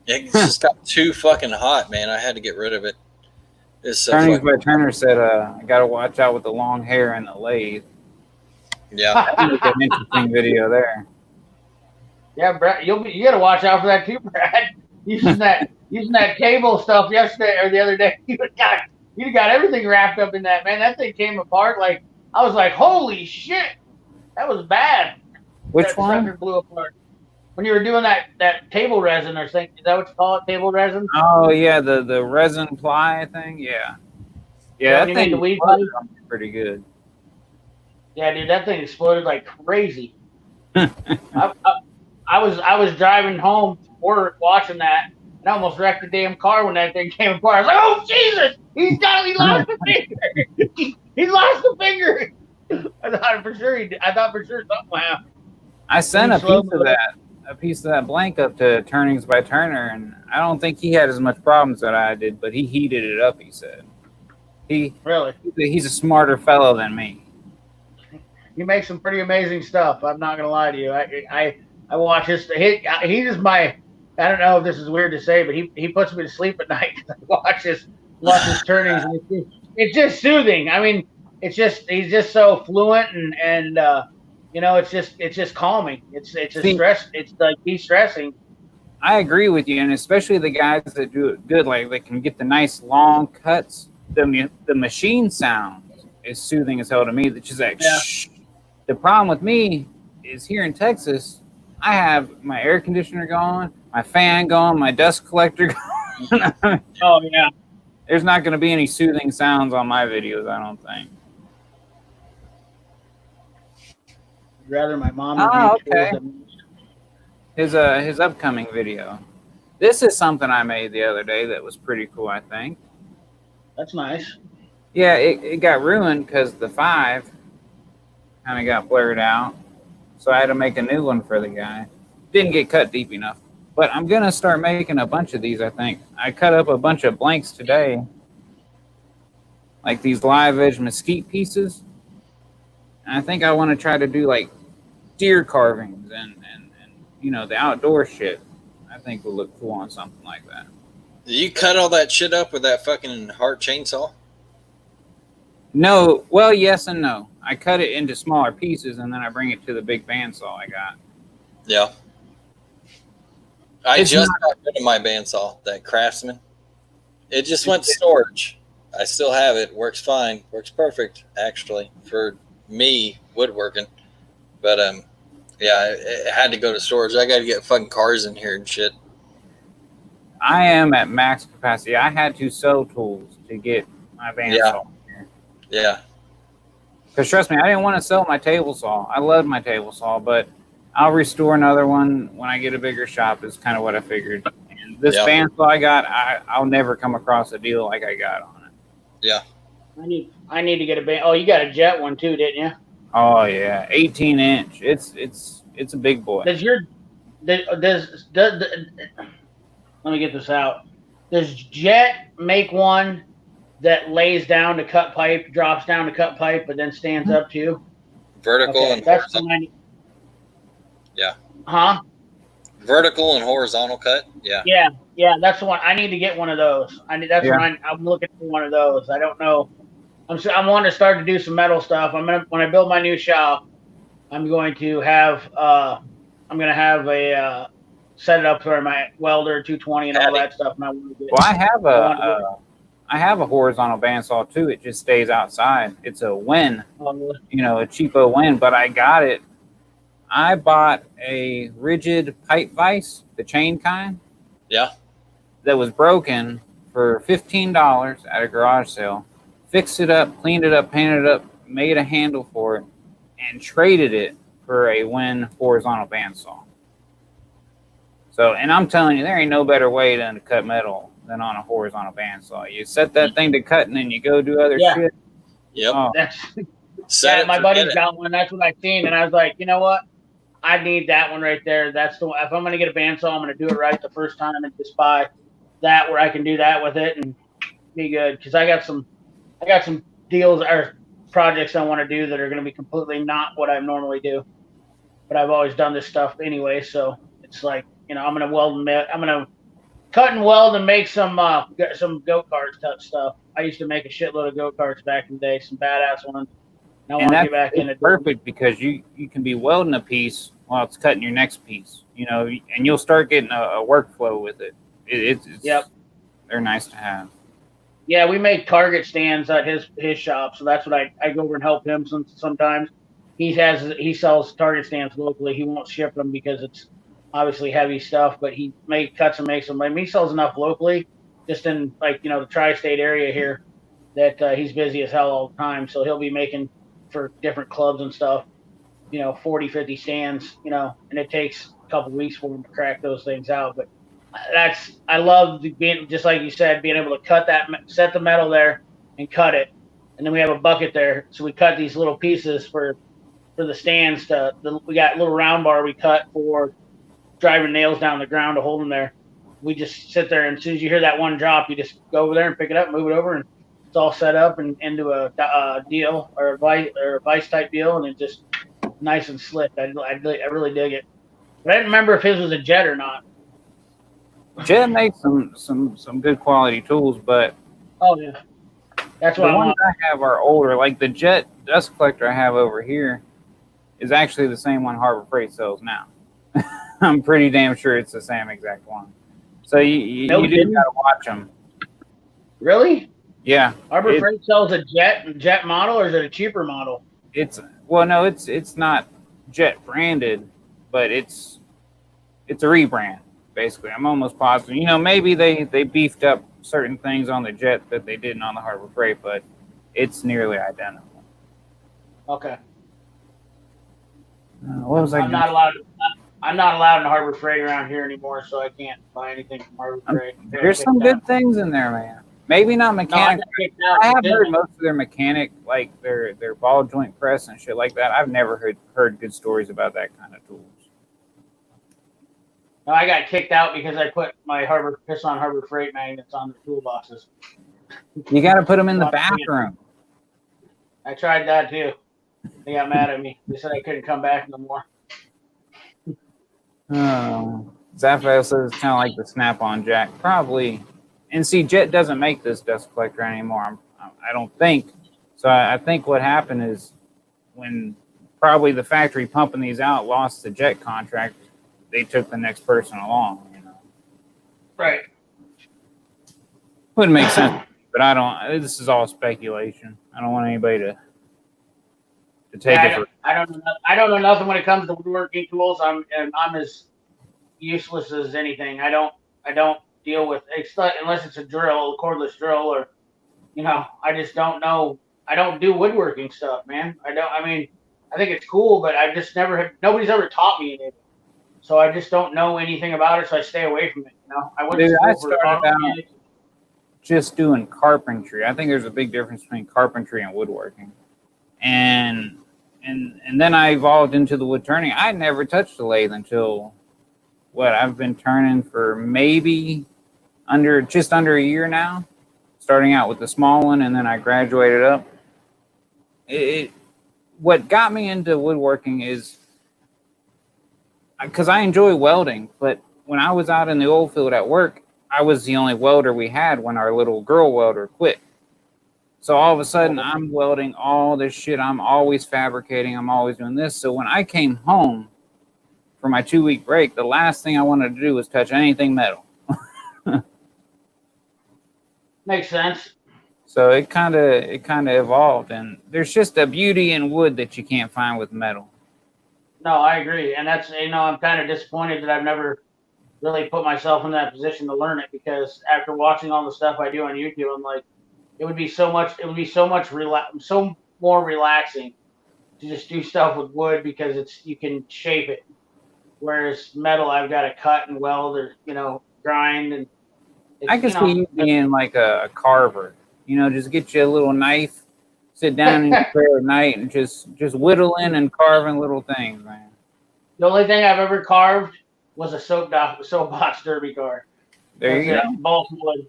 It just got too fucking hot, man. I had to get rid of it. It's so Turnings by Turner said, I got to watch out with the long hair and the lathe. Yeah. An interesting video there. Yeah, Brad, you got to watch out for that too, Brad. Using that cable stuff yesterday or the other day, you got everything wrapped up in that, man. That thing came apart. Like, I was like, holy shit, that was bad. Which one? Sucker blew apart. When you were doing that table resin or something, is that what you call it, table resin? Oh yeah, the resin ply thing. Yeah, that thing exploded pretty good. Yeah, dude, that thing exploded like crazy. I was driving home from work watching that, and I almost wrecked the damn car when that thing came apart. I was like, "Oh Jesus, he lost a finger! he lost a finger!" I thought for sure something would happen. I sent a piece of that blank up to Turnings by Turner, and I don't think he had as much problems that I did, but he heated it up. He said, he's a smarter fellow than me. He makes some pretty amazing stuff. I'm not gonna lie to you. I watch his. He is my. I don't know if this is weird to say, but he puts me to sleep at night. I watch his turnings, and it's just soothing. I mean, he's just so fluent and you know, it's just calming. It's a stress. It's like de-stressing. I agree with you, and especially the guys that do it good, like they can get the nice long cuts. The machine sound is soothing as hell to me. That's just like shh. The problem with me is here in Texas, I have my air conditioner going, my fan going, my dust collector going. Oh yeah. There's not going to be any soothing sounds on my videos, I don't think. I'd rather my mom. Okay. His upcoming video. This is something I made the other day that was pretty cool, I think. That's nice. Yeah, it got ruined because the 5 kind of got blurred out. So I had to make a new one for the guy. Didn't get cut deep enough. But I'm going to start making a bunch of these, I think. I cut up a bunch of blanks today. Like these live edge mesquite pieces. And I think I want to try to do like deer carvings and the outdoor shit. I think will look cool on something like that. Did you cut all that shit up with that fucking Hart chainsaw? No, well, yes and no. I cut it into smaller pieces and then I bring it to the big bandsaw I got. Yeah. I just got rid of my bandsaw, that Craftsman. It just went to storage. I still have it. Works fine. Works perfect, actually, for me woodworking. But yeah, it had to go to storage. I got to get fucking cars in here and shit. I am at max capacity. I had to sell tools to get my bandsaw. Yeah. Because trust me, I didn't want to sell my table saw. I loved my table saw, but I'll restore another one when I get a bigger shop. Is kind of what I figured. And this bandsaw I got, I'll never come across a deal like I got on it. Yeah. I need to get a band. Oh, you got a jet one too, didn't you? Oh yeah, 18-inch. It's a big boy. Does let me get this out. Does Jet make one that lays down to cut pipe, drops down to cut pipe, but then stands up too? Vertical and that's horizontal. Yeah. Huh? Vertical and horizontal cut. Yeah. Yeah. That's the one. I need to get one of those. That's what I'm looking for. One of those. I don't know. I'm wanting to start to do some metal stuff. When I build my new shop, I'm going to have a set it up for my welder 220 and all that stuff. And I have a horizontal bandsaw too. It just stays outside. It's a Wen, a cheapo Wen, but I got it. I bought a rigid pipe vise, the chain kind. Yeah. That was broken for $15 at a garage sale. Fixed it up, cleaned it up, painted it up, made a handle for it, and traded it for a Wen horizontal bandsaw. So, and I'm telling you, there ain't no better way than to cut metal than on a horizontal bandsaw. You set that thing to cut, and then you go do other shit. Yep. Oh. My buddy's got one. That's what I seen, and I was like, you know what? I need that one right there. That's the one. If I'm gonna get a bandsaw, I'm gonna do it right the first time and just buy that where I can do that with it and be good. Because I got some deals or projects I want to do that are gonna be completely not what I normally do. But I've always done this stuff anyway, so it's like, I'm gonna cut and weld and make some go-kart stuff. I used to make a shitload of go-karts back in the day, some badass ones. I want to get back into perfect because you can be welding a piece while it's cutting your next piece, and you'll start getting a workflow with it. They're nice to have. Yeah, we make target stands at his shop, so that's what I go over and help him sometimes. He sells target stands locally. He won't ship them because it's obviously heavy stuff, but he cuts and makes them. I mean, he sells enough locally, just in the tri-state area here, that he's busy as hell all the time. So he'll be making for different clubs and stuff, 40, 50 stands, and it takes a couple weeks for him to crack those things out. But I love being, just like you said, being able to cut that, set the metal there and cut it. And then we have a bucket there. So we cut these little pieces for the stands. We got a little round bar we cut for driving nails down the ground to hold them there. We just sit there, and as soon as you hear that one drop, you just go over there and pick it up, move it over, and it's all set up and into a deal or a vice type deal, and it's just nice and slick. I really dig it. But I didn't remember if his was a Jet or not. Jet makes some good quality tools, but that's what the ones I have are older. Like the Jet dust collector I have over here is actually the same one Harbor Freight sells now. I'm pretty damn sure it's the same exact one. So you do gotta watch them. Really? Yeah. Harbor Freight sells a Jet model, or is it a cheaper model? It's not Jet branded, but it's a rebrand basically. I'm almost positive. Maybe they beefed up certain things on the Jet that they didn't on the Harbor Freight, but it's nearly identical. Okay. What was I? I'm not allowed in Harbor Freight around here anymore, so I can't buy anything from Harbor Freight. There's some good things in there, man. Maybe not No, I mechanic. got kicked out. I have Didn't heard most of their mechanic, like their ball joint press and shit like that. I've never heard good stories about that kind of tools. No, I got kicked out because I put my Harbor Freight magnets on their toolboxes. You got to put them in the bathroom. I tried that too. They got mad at me. They said I couldn't come back no more. Oh, Zaphael says it's kind of like the Snap-on jack, probably. And see, Jet doesn't make this dust collector anymore. I don't think. So I think what happened is when probably the factory pumping these out lost the Jet contract, they took the next person along. You know, Right. wouldn't make sense. But I don't. This is all speculation. I don't want anybody to take it for. I don't know nothing when it comes to woodworking tools. I'm as useless as anything. I don't deal with unless it's a drill, a cordless drill, or I just don't know. I don't do woodworking stuff, man. I mean, I think it's cool, but I just nobody's ever taught me anything. So I just don't know anything about it, so I stay away from it. I went to school for started out just doing carpentry. I think there's a big difference between carpentry and woodworking. And then I evolved into the wood turning. I never touched a lathe until I've been turning for maybe just under a year now, starting out with the small one, and then I graduated up. What got me into woodworking is because I enjoy welding, but when I was out in the oil field at work, I was the only welder we had when our little girl welder quit. So all of a sudden, I'm welding all this shit. I'm always fabricating. I'm always doing this. So when I came home for my 2-week break, the last thing I wanted to do was touch anything metal. Makes sense. So it kind of evolved, and there's just a beauty in wood that you can't find with metal. No, I agree, and that's I'm kind of disappointed that I've never really put myself in that position to learn it, because after watching all the stuff I do on YouTube, I'm like, it would be so more relaxing to just do stuff with wood, because you can shape it, whereas metal I've got to cut and weld or grind. And I can see you being like a carver, just get you a little knife, sit down in your chair at night and just whittling and carving little things, man. The only thing I've ever carved was a soapbox derby car. There you go. Balsa wood.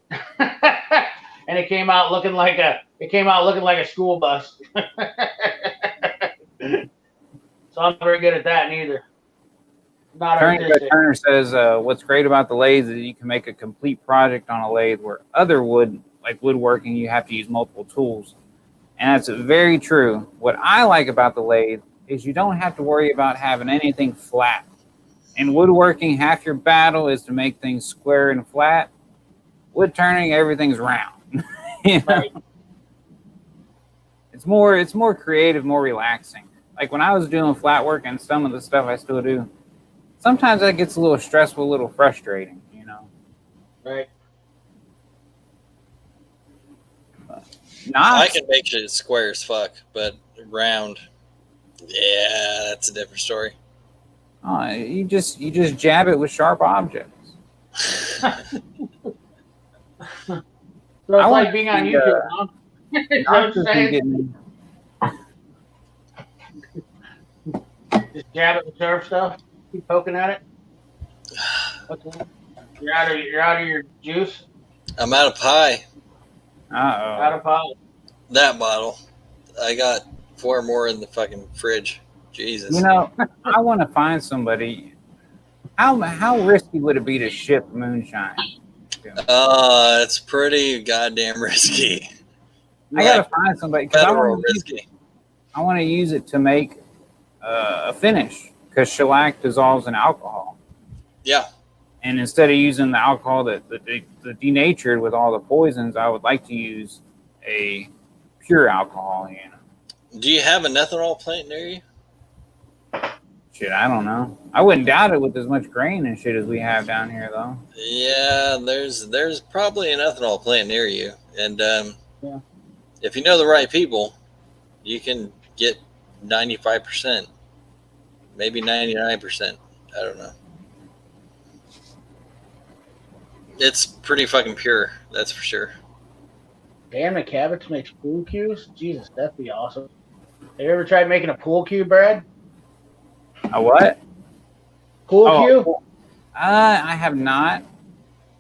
And it came out looking like a school bus. So I'm not very good at that neither. Not artistic. Turner says, what's great about the lathe is you can make a complete project on a lathe, where other wood, like woodworking, you have to use multiple tools. And that's very true. What I like about the lathe is you don't have to worry about having anything flat. In woodworking, half your battle is to make things square and flat. Wood turning, everything's round. Right. It's more creative, more relaxing. Like when I was doing flat work and some of the stuff I still do, sometimes that gets a little stressful, a little frustrating, Right. I can make it square as fuck, but round, yeah, that's a different story. Oh, you just jab it with sharp objects. So it's like being on YouTube, huh? Is that what you're saying? Just jab it with sharp stuff. Keep poking at it. What's that? You're out of your juice. I'm out of pie. Out of pie. That bottle. I got 4 more in the fucking fridge. Jesus. I want to find somebody. How risky would it be to ship moonshine? It's pretty goddamn risky. I gotta find somebody because I want to use it to make a finish, because shellac dissolves in alcohol. Yeah. And instead of using the alcohol that denatured with all the poisons, I would like to use a pure alcohol. Do you have an ethanol plant near you? Shit, I don't know. I wouldn't doubt it with as much grain and shit as we have down here, though. Yeah, there's probably an ethanol plant near you, and yeah. If you know the right people, you can get 95%, maybe 99%. I don't know. It's pretty fucking pure, that's for sure. Dan McCabbage makes pool cues? Jesus, that'd be awesome. Have you ever tried making a pool cue, Brad? A what? Pool cue? I have not.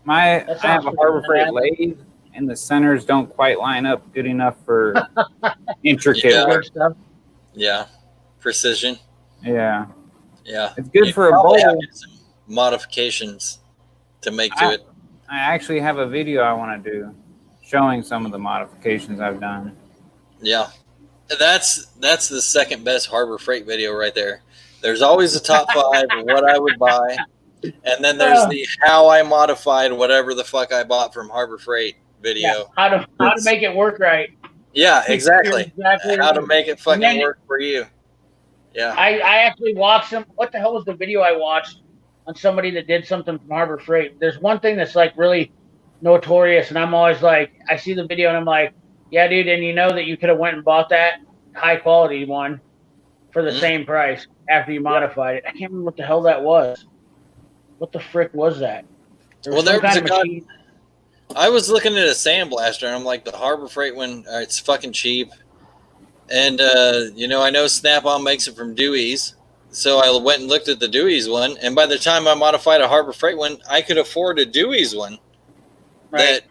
I have a Harbor Freight lathe, and the centers don't quite line up good enough for intricate work. Stuff. Yeah, precision. Yeah, Yeah, it's good for a bowl. Have to do some modifications to make to it. I actually have a video I want to do showing some of the modifications I've done. Yeah, that's the second best Harbor Freight video right there. There's always the top 5 of what I would buy, and then there's the how I modified whatever the fuck I bought from Harbor Freight video. Yeah, how to make it work right. Yeah, exactly how to make it fucking work for you. Yeah. I actually watched some. What the hell was the video I watched on somebody that did something from Harbor Freight? There's one thing that's like really notorious, and I'm always like, I see the video and I'm like, yeah, dude, and you know that you could have went and bought that high quality one for the same price after you modified it. I can't remember what the hell that was. What the frick was that? There was a guy. I was looking at a sandblaster, and I'm like, the Harbor Freight one, it's fucking cheap. And, I know Snap-on makes it from Dewey's. So I went and looked at the Dewey's one. And by the time I modified a Harbor Freight one, I could afford a Dewey's one that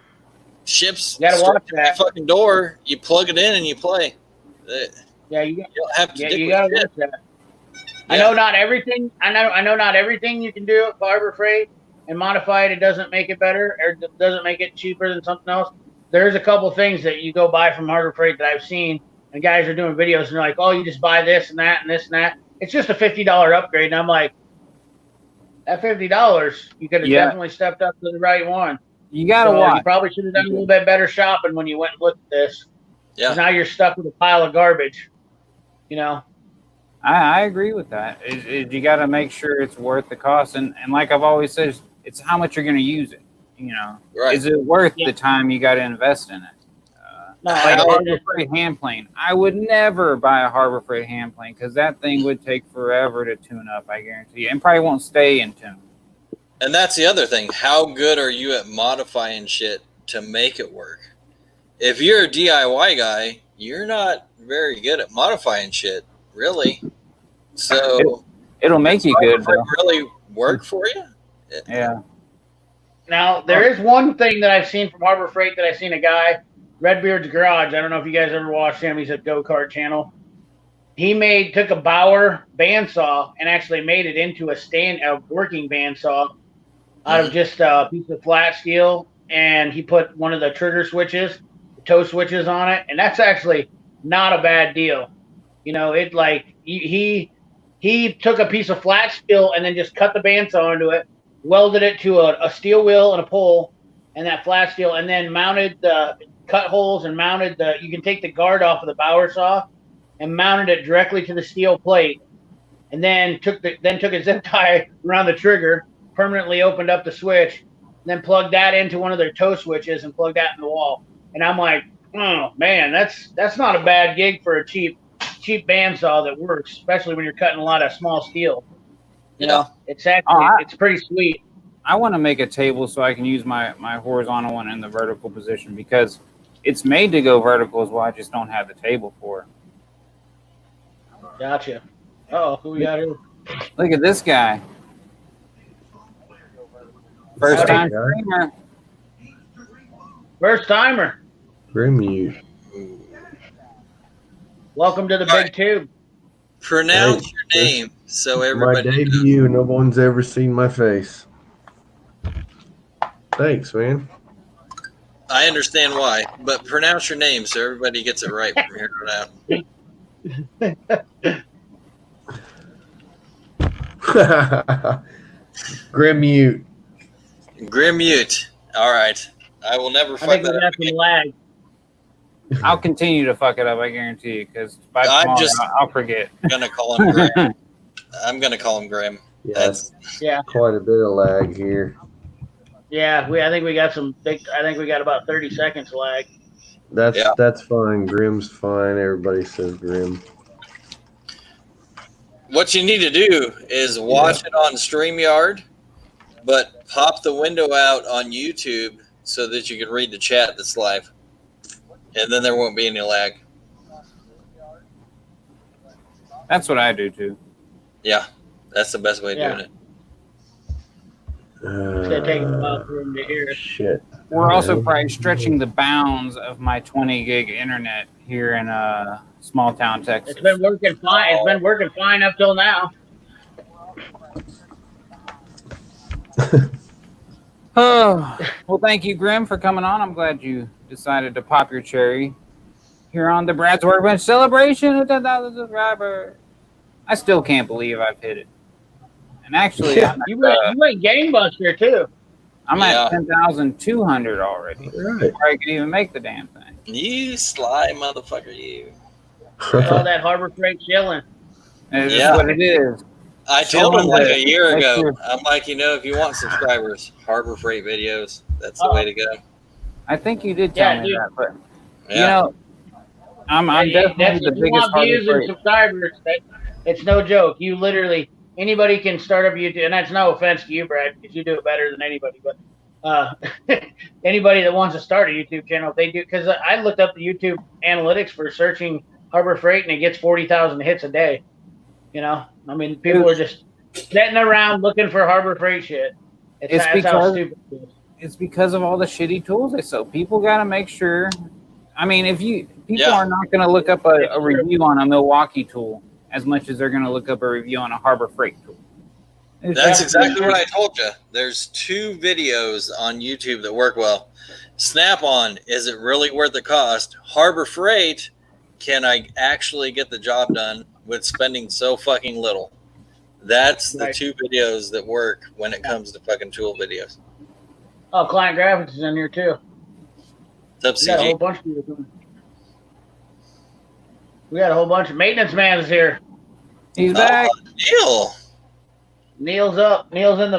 ships straight to my fucking door. You plug it in and you play. Yeah, you don't have to. You gotta watch that. Yeah. I know not everything. I know not everything you can do at Harbor Freight and modify it. It doesn't make it better or doesn't make it cheaper than something else. There's a couple things that you go buy from Harbor Freight that I've seen, and guys are doing videos and they're like, "Oh, you just buy this and that and this and that." It's just a $50 upgrade, and I'm like, that $50, you could have definitely stepped up to the right one. You gotta watch. You probably should have done a little bit better shopping when you went and looked at this. Yeah. Now you're stuck with a pile of garbage. I agree with that. You got to make sure it's worth the cost, and like I've always said, it's how much you're going to use it. Right. Is it worth the time you got to invest in it? Like a Harbor Freight hand plane, I would never buy a Harbor Freight hand plane because that thing would take forever to tune up. I guarantee you, and probably won't stay in tune. And that's the other thing. How good are you at modifying shit to make it work? If you're a DIY guy, you're not very good at modifying shit, really. So it'll make you good. Really work for you? Yeah. Now there is one thing that I've seen from Harbor Freight that I've seen a guy, Redbeard's Garage. I don't know if you guys ever watched him. He's a go-kart channel. He took a Bauer bandsaw and actually made it into a working bandsaw out of just a piece of flat steel, and he put one of the trigger switches, the toe switches on it, and that's actually not a bad deal. It like he took a piece of flat steel and then just cut the bandsaw into it, welded it to a steel wheel and a pole, and that flat steel, and then mounted the cut holes and mounted you can take the guard off of the Bauer saw and mounted it directly to the steel plate, and then took a zip tie around the trigger, permanently opened up the switch, and then plugged that into one of their toe switches and plugged that in the wall. And I'm like, oh man, that's not a bad gig for a cheap bandsaw that works, especially when you're cutting a lot of small steel. It's actually it's pretty sweet. I want to make a table so I can use my horizontal one in the vertical position because it's made to go vertical as well. I just don't have the table for it. Gotcha. Oh, who we got here? Look at this guy. First time streamer. First timer. Grimute. Welcome to the big tube. Pronounce your name so everybody my debut. No one's ever seen my face. Thanks, man. I understand why, but pronounce your name so everybody gets it right from here on out. Grimute. Grimute. All right. I will never fuck that up again. Lag. I'll continue to fuck it up, I guarantee you, because by tomorrow I'll forget. I'm gonna call him Grim. I'm gonna call him Grim. Yeah. Quite a bit of lag here. Yeah, I think we got about 30 seconds lag. That's fine. Grim's fine. Everybody says Grim. What you need to do is watch it on StreamYard, but pop the window out on YouTube so that you can read the chat that's live. and then there won't be any lag. That's what I do too. Yeah, that's the best way of doing it. It's gonna take a while for them to hear it. Shit. We're also probably stretching the bounds of my 20 gig internet here in small town Texas. It's been working fine. It's been working fine up till now. Oh, well, thank you, Grim, for coming on. I'm glad you decided to pop your cherry here on the Brad's Workbench celebration of 10,000 subscribers. I still can't believe I've hit it. And actually, You went gangbuster too. I'm at 10,200 already. Right. Before I can even make the damn thing. You sly motherfucker, you. All that Harbor Freight chilling. It's Yeah. what it is. I told him like a year Next ago. year. I'm like, if you want subscribers, Harbor Freight videos. That's the way to go. I think you did tell me dude. that, but Yeah. I'm Hey, definitely the if you biggest want views Harbor and Freight. subscribers, it's no joke. You literally anybody can start up YouTube, and that's no offense to you, Brad, because you do it better than anybody. But anybody that wants to start a YouTube channel, if they do, because I looked up the YouTube analytics for searching Harbor Freight, and it gets 40,000 hits a day. I mean, people are just sitting around looking for Harbor Freight shit. That's how stupid it is. It's because of all the shitty tools they sell. People got to make sure. I mean, people are not going to look up a review on a Milwaukee tool as much as they're going to look up a review on a Harbor Freight tool. That's exactly what I told you. There's 2 videos on YouTube that work well. Snap-on, is it really worth the cost? Harbor Freight, can I actually get the job done with spending so fucking little? That's the 2 videos that work when it comes to fucking tool videos. Oh, Client Graphics is in here too. What's We up, got a whole CG? bunch of people coming. We got a whole bunch of maintenance man is here. He's back. Neil. Neil's up. Neil's in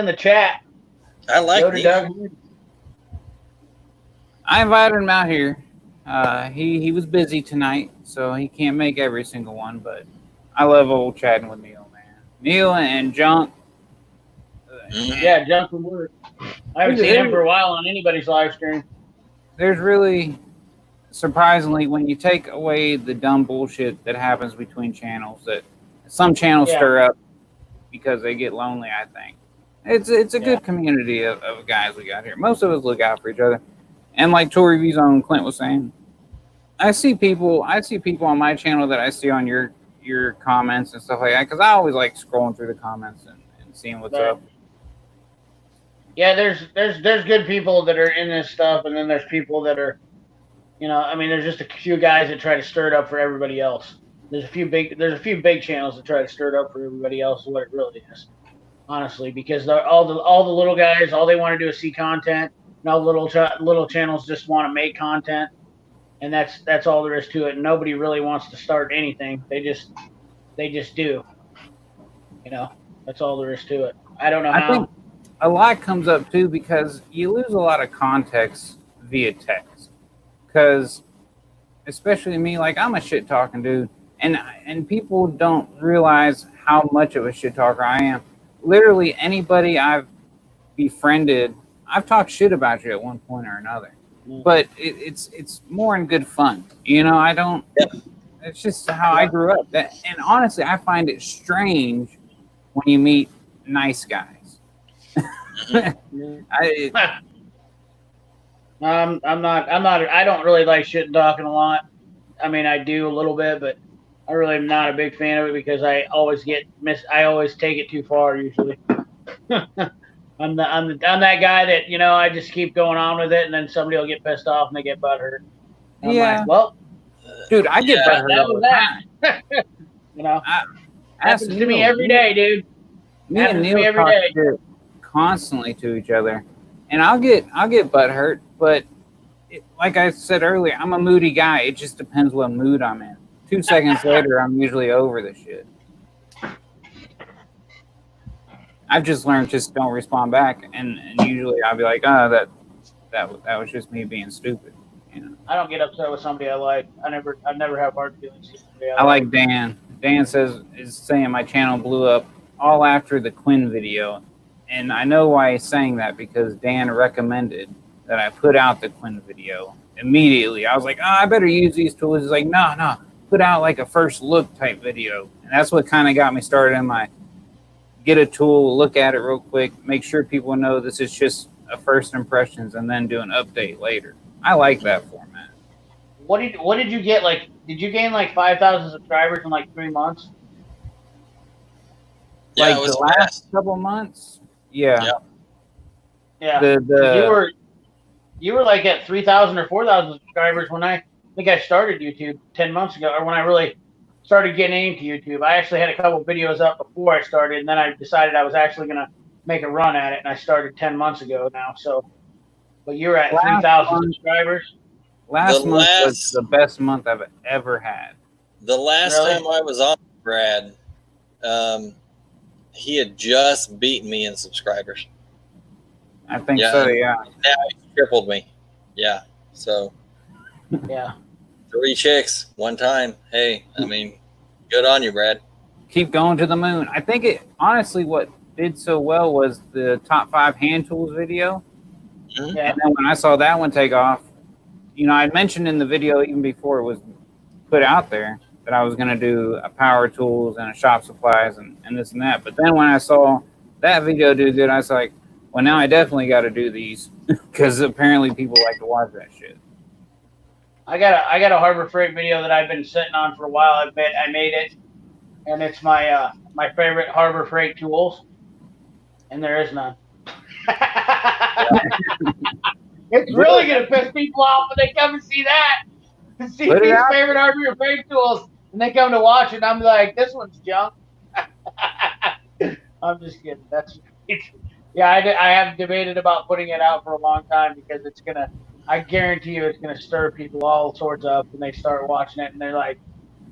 the chat. I like Yoda Neil. Doug. I invited him out here. He was busy tonight, so he can't make every single one, but I love old chatting with Neil, man. Neil and Junk. Yeah, Junk from work. I haven't seen him for a while on anybody's live stream. There's really, surprisingly, when you take away the dumb bullshit that happens between channels, that some channels stir up because they get lonely, I think. It's a good community of guys we got here. Most of us look out for each other. And like Tool Reviews on Clint was saying, I see people on my channel that I see on your comments and stuff like that, because I always like scrolling through the comments and seeing what's up. Yeah, there's good people that are in this stuff, and then there's people that are, I mean, there's just a few guys that try to stir it up for everybody else. There's a few big channels that try to stir it up for everybody else. What it really is, honestly, because all the little guys, all they want to do is see content, and all little channels just want to make content, and that's all there is to it. And nobody really wants to start anything. They just do. That's all there is to it. I don't know how. I think a lot comes up too because you lose a lot of context via text. Because, especially me, like I'm a shit talking dude, and people don't realize how much of a shit talker I am. Literally anybody I've befriended, I've talked shit about you at one point or another. But it's more in good fun. I don't. It's just how I grew up. And honestly, I find it strange when you meet nice guys. I don't really like shit talking a lot. I mean, I do a little bit, but I really am not a big fan of it because I always I always take it too far usually. I'm that guy that, I just keep going on with it, and then somebody will get pissed off and they get butthurt. I'm like, well, dude, I get butthurt. That was that. Happens to me every day, dude. Me and Neil talk shit constantly to each other, and I'll get butthurt, but like I said earlier, I'm a moody guy. It just depends what mood I'm in. 2 seconds later, I'm usually over the shit. I've just learned just don't respond back, and usually I'll be like, oh, that was just me being stupid. I don't get upset with somebody I like. I never have hard feelings. I like Dan. Dan is saying my channel blew up all after the Quinn video, and I know why he's saying that because Dan recommended that I put out the Quinn video, immediately. I was like, oh, I better use these tools. He's like, no, put out like a first look type video. And that's what kind of got me started in my get a tool, look at it real quick, make sure people know this is just a first impressions, and then do an update later. I like that format. What did you get? Like, did you gain like 5,000 subscribers in like 3 months? Yeah, Like it was the last fast. couple months. Yeah. Yeah. The You were like at 3,000 or 4,000 subscribers when I think I started YouTube 10 months ago, or when I really started getting into YouTube. I actually had a couple videos up before I started, and then I decided I was actually going to make a run at it, and I started 10 months ago now. So, but you're at Last 3,000 month- subscribers. last The month was last- the best month I've ever had. The last Really? time I was on Brad, he had just beaten me in subscribers. I think Yeah. so, yeah. Now he tripled me. Yeah. So Yeah. 3 chicks, 1 time. Hey, I mean, good on you, Brad. Keep going to the moon. I think it honestly what did so well was the top 5 hand tools video. Yeah. And then when I saw that one take off, I'd mentioned in the video even before it was put out there that I was going to do a power tools and a shop supplies and this and that. But then when I saw that video do good, I was like, well, now I definitely got to do these because apparently people like to watch that shit. I got a Harbor Freight video that I've been sitting on for a while. I made it, and it's my my favorite Harbor Freight tools, and there is none. It's really gonna piss people off when they come and see that, and see Put it these out. favorite Harbor Freight tools, and they come to watch it. And I'm like, this one's junk. I'm just kidding. Yeah. I have debated about putting it out for a long time because it's gonna. I guarantee you, it's gonna stir people all sorts up when they start watching it, and they're like,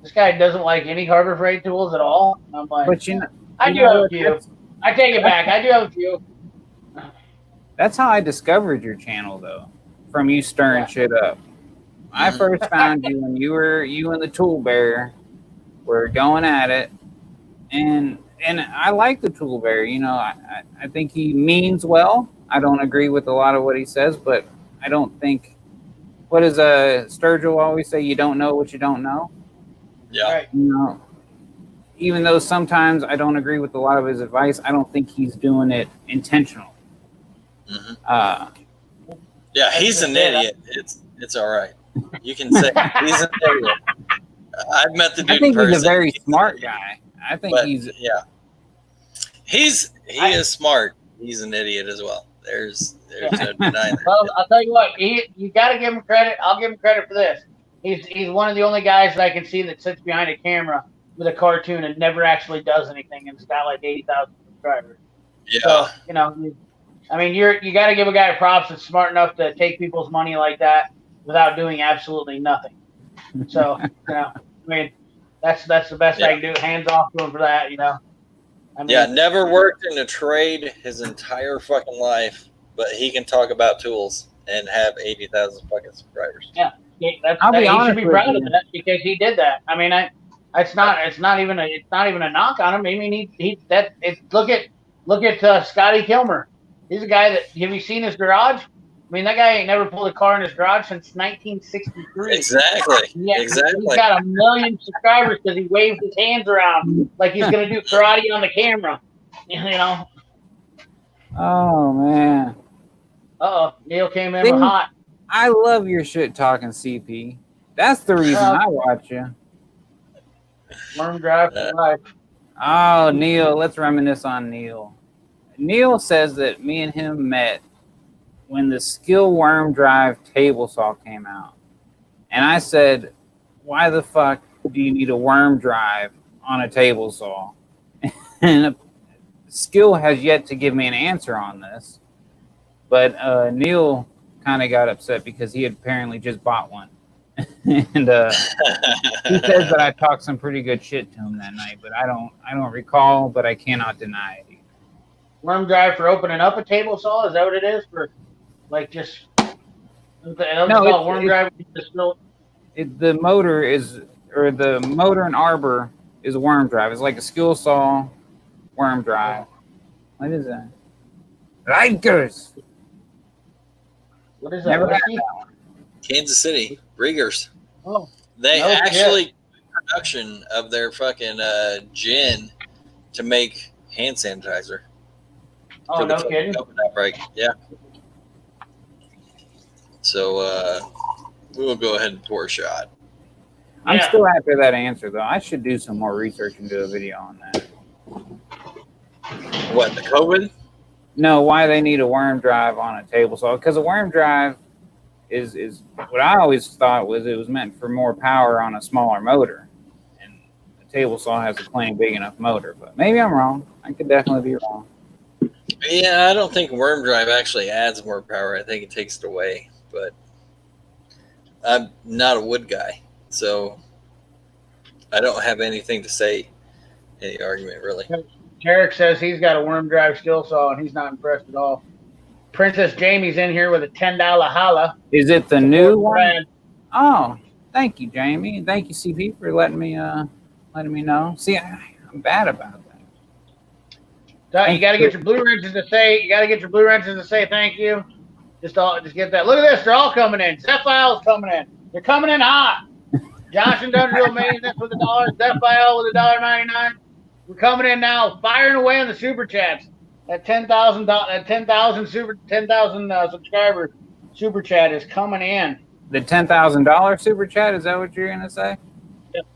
"This guy doesn't like any Harbor Freight tools at all." And I'm like, But I do have a few. I take it back. I do have a few. that's how I discovered your channel, though, from you stirring Yeah. shit up. I first found you when you and the tool bear were going at it, and I like the tool bear. I think he means well. I don't agree with a lot of what he says, but I don't think. What does Sturgill always say? You don't know what you don't know. Yeah. Right. Even though sometimes I don't agree with a lot of his advice, I don't think he's doing it intentional. Mhm. Yeah, he's an idiot. It's all right. You can say he's an idiot. I've met the dude I think in person. he's a very He's smart an idiot. guy. I think But he's yeah, he is smart. He's an idiot as well. There's no denying that. Well, I'll tell you what. You got to give him credit. I'll give him credit for this. He's one of the only guys that I can see that sits behind a camera with a cartoon and never actually does anything, and it's got like 80,000 subscribers. Yeah. So you got to give a guy props that's smart enough to take people's money like that without doing absolutely nothing. So that's the best I can do. Hands off to him for that. Yeah, never worked in a trade his entire fucking life, but he can talk about tools and have 80,000 fucking subscribers. Yeah, I'll be he honest should be with proud you. of that because he did that. I mean, it's not even a knock on him. I mean, look at Scotty Kilmer. He's a guy that, have you seen his garage? I mean, that guy ain't never pulled a car in his garage since 1963. Exactly. Yeah, Exactly. He's got 1 million subscribers because he waves his hands around like he's gonna do karate on the camera. oh man. Neil came in See? with hot. I love your shit talking, CP. That's the reason I watch you. Worm drive for life. Oh, Neil, let's reminisce on Neil. Neil says that me and him met when the Skill Worm Drive table saw came out. And I said, why the fuck do you need a worm drive on a table saw? And Skill has yet to give me an answer on this. But Neil kind of got upset because he had apparently just bought one. And he says that I talked some pretty good shit to him that night, but I don't recall, but I cannot deny it. Worm drive for opening up a table saw? Is that what it is? For like just worm drive. The motor the motor and arbor is a worm drive. It's like a skill saw worm drive. What is that? Rikers. What is that? Never had Whiskey? that one. Kansas City, Riegers. Oh, They no actually shit. production of their fucking gin to make hand sanitizer. Oh, for the no kidding. COVID outbreak. Yeah. So we will go ahead and pour a shot. I'm Yeah. still after that answer, though. I should do some more research and do a video on that. What, the COVID? No, why they need a worm drive on a table saw? Because a worm drive is what I always thought was it was meant for more power on a smaller motor, and a table saw has a plain big enough motor. But maybe I'm wrong. I could definitely be wrong. Yeah, I don't think worm drive actually adds more power. I think it takes it away. But I'm not a wood guy, so I don't have anything to say in the argument, really. Tarek says he's got a worm drive skill saw and he's not impressed at all. Princess Jamie's in here with a $10 holla. Is it the new one? Brad. Oh, thank you, Jamie, and thank you, CP, for letting me know. See, I'm bad about that. You got to get your blue wrenches to say. You got to get your blue wrenches to say thank you. Just get that. Look at this. They're all coming in. Zephyr's coming in. They're coming in hot. Josh and Industrial Maintenance with $1. Zephyr with $1.99. We're coming in now, firing away on the super chats. That 10,000 subscriber super chat is coming in. The $10,000 super chat, is that what you're gonna say?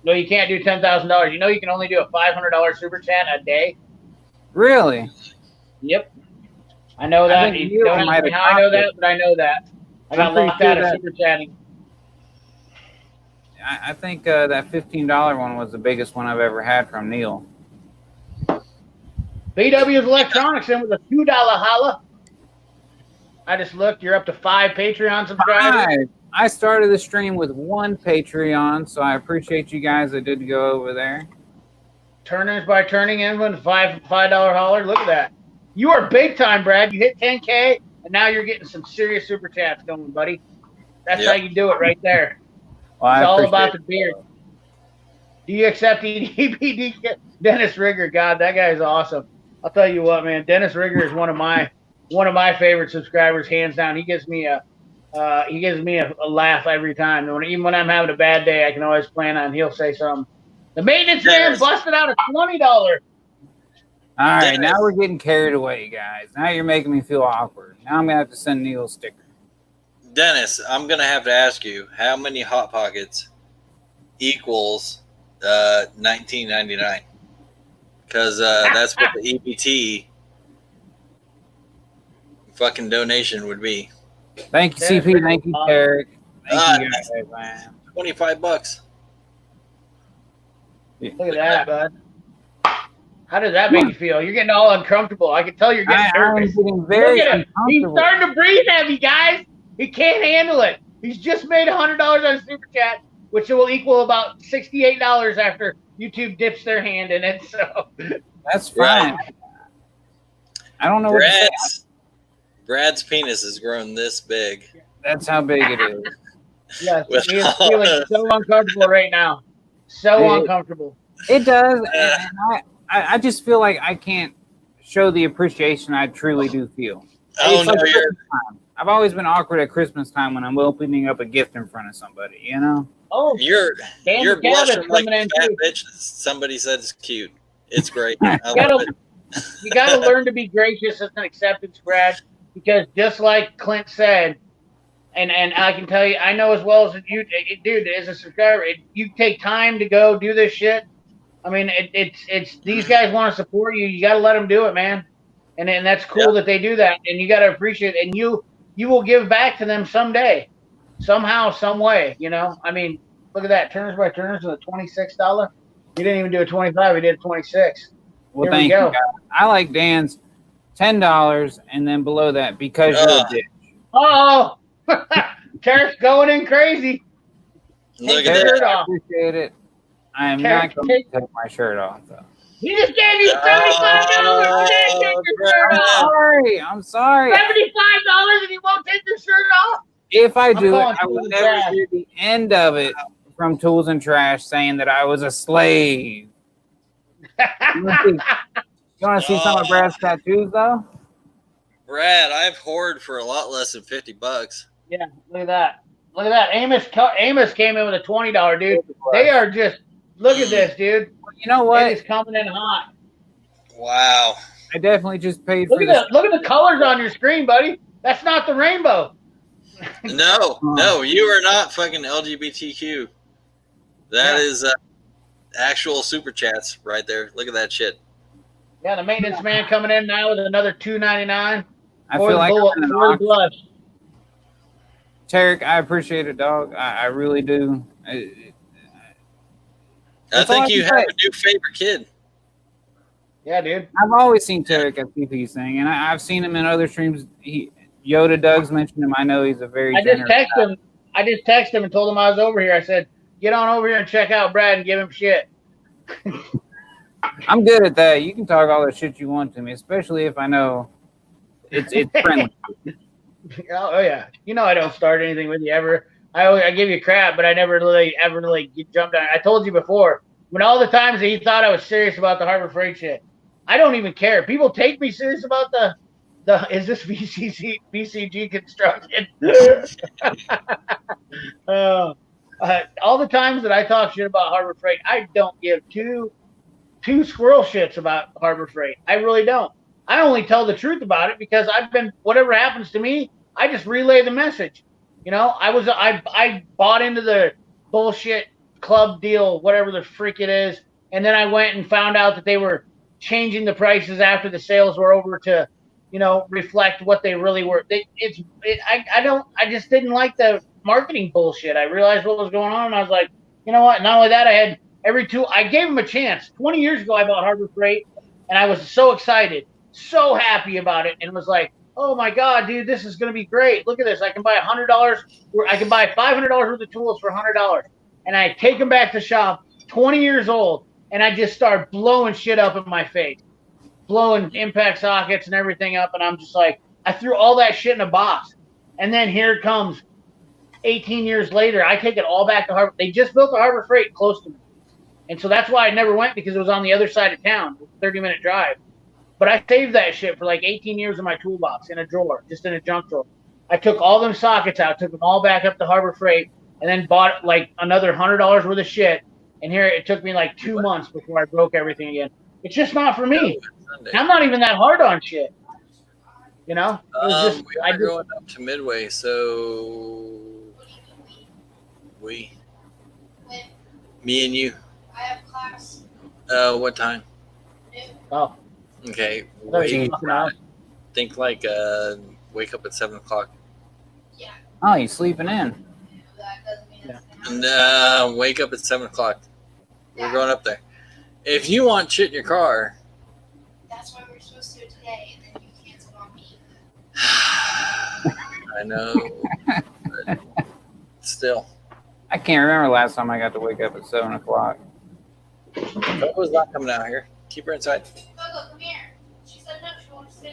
No, you can't do $10,000. You know you can only do a $500 super chat a day. Really? Yep. I know that. I think You don't ask me how I know that, but I know that. I got locked out of super chatting. I think that $15 one was the biggest one I've ever had from Neil. BW's Electronics in with a $2 holla. I just looked. You're up to 5 Patreon subscribers. I started the stream with 1 Patreon, so I appreciate you guys that did go over there. Turners by Turning in with a $5 holler. Look at that. You are big time, Brad. You hit 10K, and now you're getting some serious super chats going, buddy. That's how you do it right there. Well, it's all about the beard. Do you accept EDPD? Dennis Rigger, God, that guy is awesome. I'll tell you what, man. Dennis Rigger is one of my favorite subscribers, hands down. He gives me a laugh every time. Even when I'm having a bad day, I can always plan on he'll say something. The maintenance man busted out a $20. All right, now we're getting carried away, guys. Now you're making me feel awkward. Now I'm gonna have to send Neil a sticker. Dennis, I'm gonna have to ask you how many Hot Pockets equals $19.99, because that's what the EBT fucking donation would be. Thank you, CP. Thank you, Tarek. Thank you, guys, man. $25. Look at that, bud. How does that make you feel? You're getting all uncomfortable. I can tell you're getting nervous. I'm getting very Look at him. He's uncomfortable. starting to breathe heavy, guys. He can't handle it. He's just made $100 on a super chat, which will equal about $68 after YouTube dips their hand in it. So that's fine. Right. I don't know what to say. Brad's penis has grown this big. That's how big it is. Yes, he is feeling so uncomfortable right now. So uncomfortable. It does, and I just feel like I can't show the appreciation I truly do feel. Oh, no, I've always been awkward at Christmas time when I'm opening up a gift in front of somebody, you know? Oh, you're blushing like a fat bitch. Somebody said it's cute. It's great. I love it. You got to learn to be gracious as an acceptance, Brad, because just like Clint said, and I can tell you, I know as well as you, dude, as a subscriber, you take time to go do this shit. I mean, it's these guys want to support you. You got to let them do it, man. And that's cool that they do that, and you got to appreciate it. And you will give back to them someday, somehow, some way. You know, I mean, look at that. Turners by Turners with a $26. He didn't even do a 25. He did a 26. Well, Here thank we go. you, guys. I like Dan's $10, and then below that, because you're a bitch. Oh, Tarek's going in crazy. Look Take at your shirt that. off. Appreciate it. I am not going to take my shirt off, though. He just gave you $75. Take your shirt off. I'm sorry. $75 and he won't take your shirt off. If I do it, calling I Tools would and never Trash. hear the end of it from Tools and Trash saying that I was a slave. You want to see some of Brad's tattoos, though? Brad, I've hoarded for a lot less than $50. Yeah, look at that. Look at that. Amos came in with a $20, dude. They are just, look at this, dude. You know what? It is coming in hot. Wow. I definitely just paid Look for at this. the look at the colors on your screen, buddy. That's not the rainbow. No, you are not fucking LGBTQ. That is actual super chats right there. Look at that shit. Yeah, the maintenance man coming in now with another $2.99. I feel like I'm in an for the auction. blush. Tarek, I appreciate it, dog. I really do. I That's all think I you can have say. a new favorite kid. Yeah, dude. I've always seen Tarek at CP sing, and I've seen him in other streams. Yoda Doug's mentioned him. I know he's a very I just generous texted guy. him. I just texted him and told him I was over here. I said, "Get on over here and check out Brad and give him shit." I'm good at that. You can talk all the shit you want to me, especially if I know it's friendly. Oh yeah, you know I don't start anything with you ever. I give you crap, but I never really ever jumped on. I told you before when all the times that he thought I was serious about the Harbor Freight shit. I don't even care. People take me serious about the is this BCG construction? All the times that I talk shit about Harbor Freight, I don't give two squirrel shits about Harbor Freight. I really don't. I only tell the truth about it because whatever happens to me, I just relay the message. You know, I bought into the bullshit club deal, whatever the freak it is, and then I went and found out that they were changing the prices after the sales were over to, you know, reflect what they really were. I just didn't like the marketing bullshit. I realized what was going on, and I was like, you know what? Not only that, I gave them a chance. 20 years ago, I bought Harbor Freight, and I was so excited, so happy about it, and was like, oh my God, dude, this is going to be great. Look at this. I can buy $100, I can buy $500 worth of tools for $100. And I take them back to shop, 20 years old, and I just start blowing shit up in my face, blowing impact sockets and everything up. And I'm just like, I threw all that shit in a box. And then here it comes 18 years later. I take it all back to Harbor. They just built a Harbor Freight close to me. And so that's why I never went, because it was on the other side of town, 30-minute drive. But I saved that shit for like 18 years in my toolbox, in a drawer, just in a junk drawer. I took all them sockets out, took them all back up to Harbor Freight, and then bought like another $100 worth of shit. And here it took me like 2 months before I broke everything again. It's just not for me. I'm not even that hard on shit. You know? We are going up to Midway, so me and you. I have class. What time? Oh. Okay. Think like wake up at 7 o'clock. Yeah. Oh, you sleeping in? That doesn't mean that's And wake up at 7 o'clock. We're going up there. If you want shit in your car, that's why we're supposed to do it today, and then you canceled on me. I know, but still. I can't remember last time I got to wake up at 7 o'clock. Coco's not coming out here. Keep her inside. Coco, come here. She said no, she wants to stay.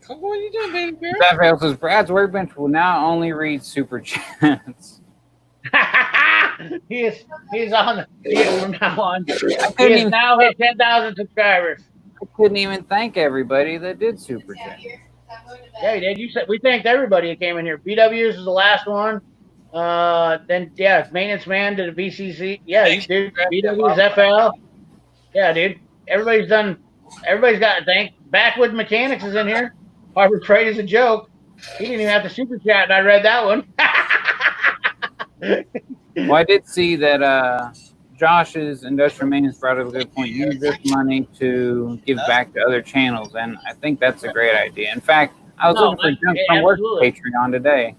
Coco, what are you doing, baby bear? Raphael says Brad's workbench will now only read super chats. He's on. He is from now on. He couldn't has even- now hit 10,000 subscribers. I couldn't even thank everybody that did super Sit chat. here. I'm going to bed. Yeah, you did. You said we thanked everybody that came in here. BW's is the last one. Then yeah, maintenance man to the BCC. Yeah, you dude. BW's FL. Yeah, dude. Everybody's got thank. Backwood Mechanics is in here. Harbor Freight is a joke. He didn't even have to super chat, and I read that one. Well, I did see that Josh's industrial maintenance brought up a good point. Use this money to give back to other channels, and I think that's a great idea. In fact, I was looking for Junk from Work absolutely. Patreon today.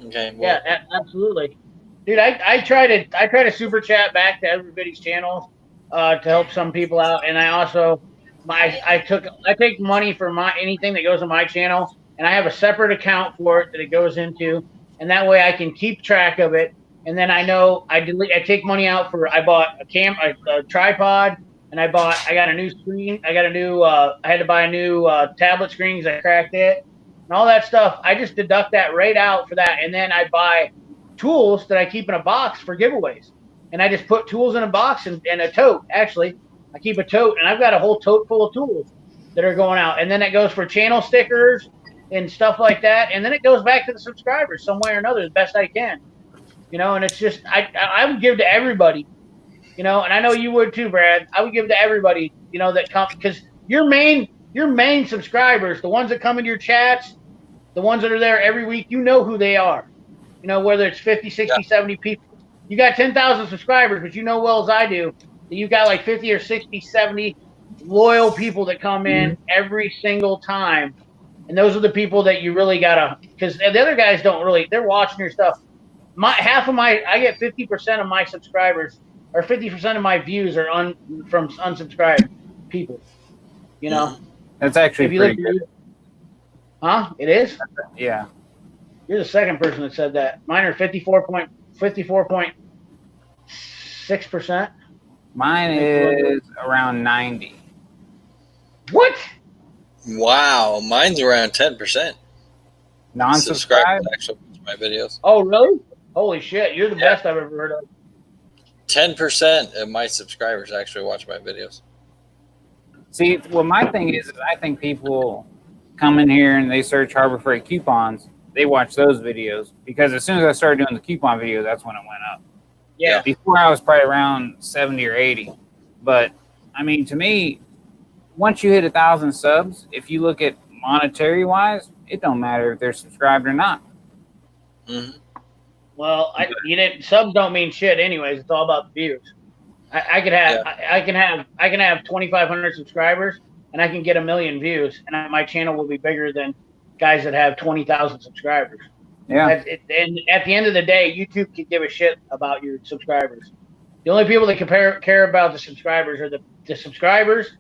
Okay. Well, Yeah, absolutely, dude. I try to super chat back to everybody's channels to help some people out, and I also I take money for anything that goes on my channel, and I have a separate account for it that it goes into, and that way I can keep track of it. And then I know I take money out for. I bought a tripod, and I got a new screen. I had to buy a new tablet screen because I cracked it, and all that stuff. I just deduct that right out for that, and then I buy tools that I keep in a box for giveaways, and I just put tools in a box and a tote. Actually, I keep a tote, and I've got a whole tote full of tools that are going out, and then it goes for channel stickers and stuff like that, and then it goes back to the subscribers some way or another, the best I can. And it's just I would give to everybody, and I know you would too, Brad. I would give to everybody, that come, because your main subscribers, the ones that come into your chats, the ones that are there every week, you know who they are. Whether it's 50, 60, 70 people. You got 10,000 subscribers, but you know well as I do that you've got like 50 or 60, 70 loyal people that come in every single time. And those are the people that you really gotta, because the other guys don't really, they're watching your stuff. I get 50% of my subscribers, or 50% of my views are from unsubscribed people. That's actually if you pretty look, good. Huh? It is? Yeah. You're the second person that said that. Mine are 54.6%. Mine is around 90. What? Wow, mine's around 10%. Non-subscribed? Actually, watch my videos. Oh, really? Holy shit! You're the best I've ever heard of. 10% of my subscribers actually watch my videos. See, well, my thing is I think people come in here and they search Harbor Freight coupons. They watch those videos because as soon as I started doing the coupon videos, that's when it went up. Yeah. Before I was probably around 70 or 80. But I mean, to me, once you hit 1,000 subs, if you look at monetary wise, it don't matter if they're subscribed or not. Mm-hmm. Well, subs don't mean shit anyways. It's all about the views. I can have 2,500 subscribers and I can get 1 million views, and my channel will be bigger than guys that have 20,000 subscribers. Yeah. And at the end of the day, YouTube can give a shit about your subscribers. The only people that care about the subscribers are the subscribers,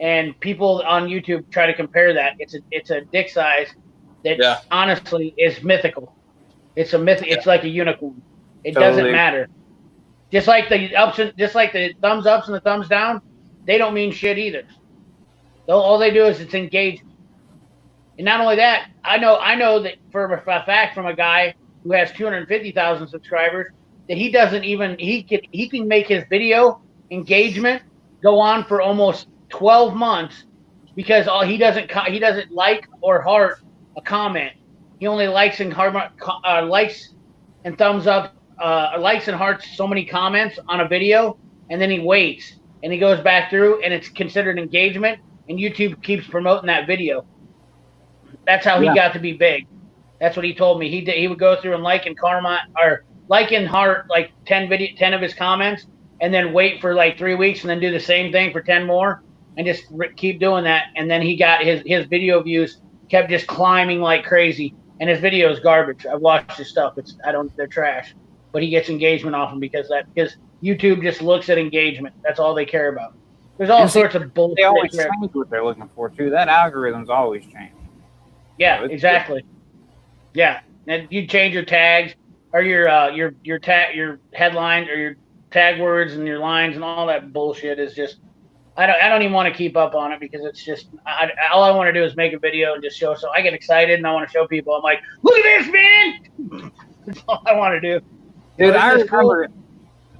and people on YouTube try to compare that. It's a dick size that honestly is mythical. It's a myth. It's like a unicorn. It doesn't matter. Just like the thumbs ups and the thumbs down, they don't mean shit either. All they do is it's engagement. And not only that, I know that for a fact from a guy who has 250,000 subscribers that he can make his video engagement go on for almost 12 months because he doesn't like or heart a comment. He only likes and thumbs up, likes and hearts so many comments on a video, and then he waits and he goes back through and it's considered engagement, and YouTube keeps promoting that video. That's how he got to be big. That's what he told me. He would go through and like and heart like 10 of his comments, and then wait for like 3 weeks, and then do the same thing for 10 more, and just keep doing that. And then he got his video views kept just climbing like crazy, and his video is garbage. I've watched his stuff. They're trash, but he gets engagement off them because YouTube just looks at engagement. That's all they care about. There's all sorts of bullshit. They always change what they're looking for too. That algorithm's always changed. Yeah, exactly. Yeah, and you change your tags or your headlines or your tag words and your lines and all that bullshit is just. I don't even want to keep up on it because it's just all I want to do is make a video and just show. So I get excited and I want to show people. I'm like, look at this, man. That's all I want to do. Dude, I remember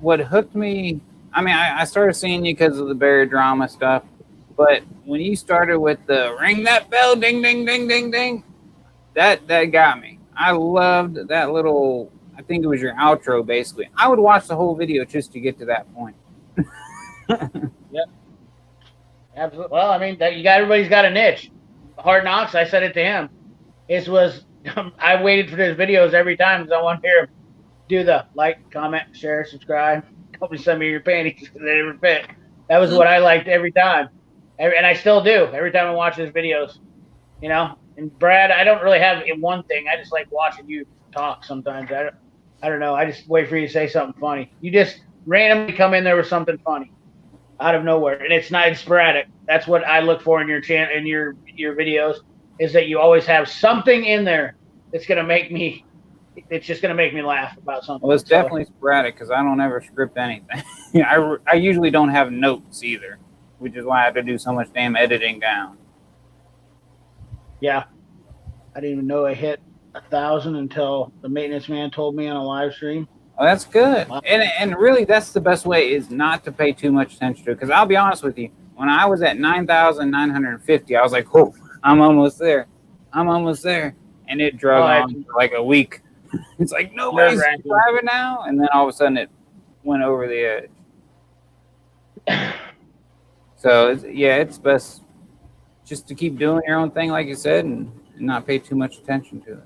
what hooked me. I mean, I started seeing you because of the Barry drama stuff. But when you started with the ring that bell, ding, ding, ding, ding, ding, that got me. I loved that little, I think it was your outro, basically. I would watch the whole video just to get to that point. Yep. Absolutely. Well, I mean, everybody's got a niche. Hard Knocks, I said it to him. I waited for his videos every time because I want to hear him do the like, comment, share, subscribe. Help me send me your panties because they never fit. That was what I liked every time. And I still do every time I watch his videos, And Brad, I don't really have one thing. I just like watching you talk sometimes. I don't know. I just wait for you to say something funny. You just randomly come in there with something funny out of nowhere, and it's not sporadic. That's what I look for in your channel, in your videos, is that you always have something in there that's gonna make me. It's just gonna make me laugh about something. Well, it's definitely sporadic because I don't ever script anything. I usually don't have notes either, which is why I have to do so much damn editing down. Yeah, I didn't even know I hit 1,000 until the maintenance man told me on a live stream. Oh, that's good. And really, that's the best way is not to pay too much attention to it. Because I'll be honest with you, when I was at 9,950, I was like, oh, I'm almost there. I'm almost there. And it drug on for like a week. It's like, nobody's subscribing now. And then all of a sudden it went over the edge. So, it's best just to keep doing your own thing, like you said, and not pay too much attention to it.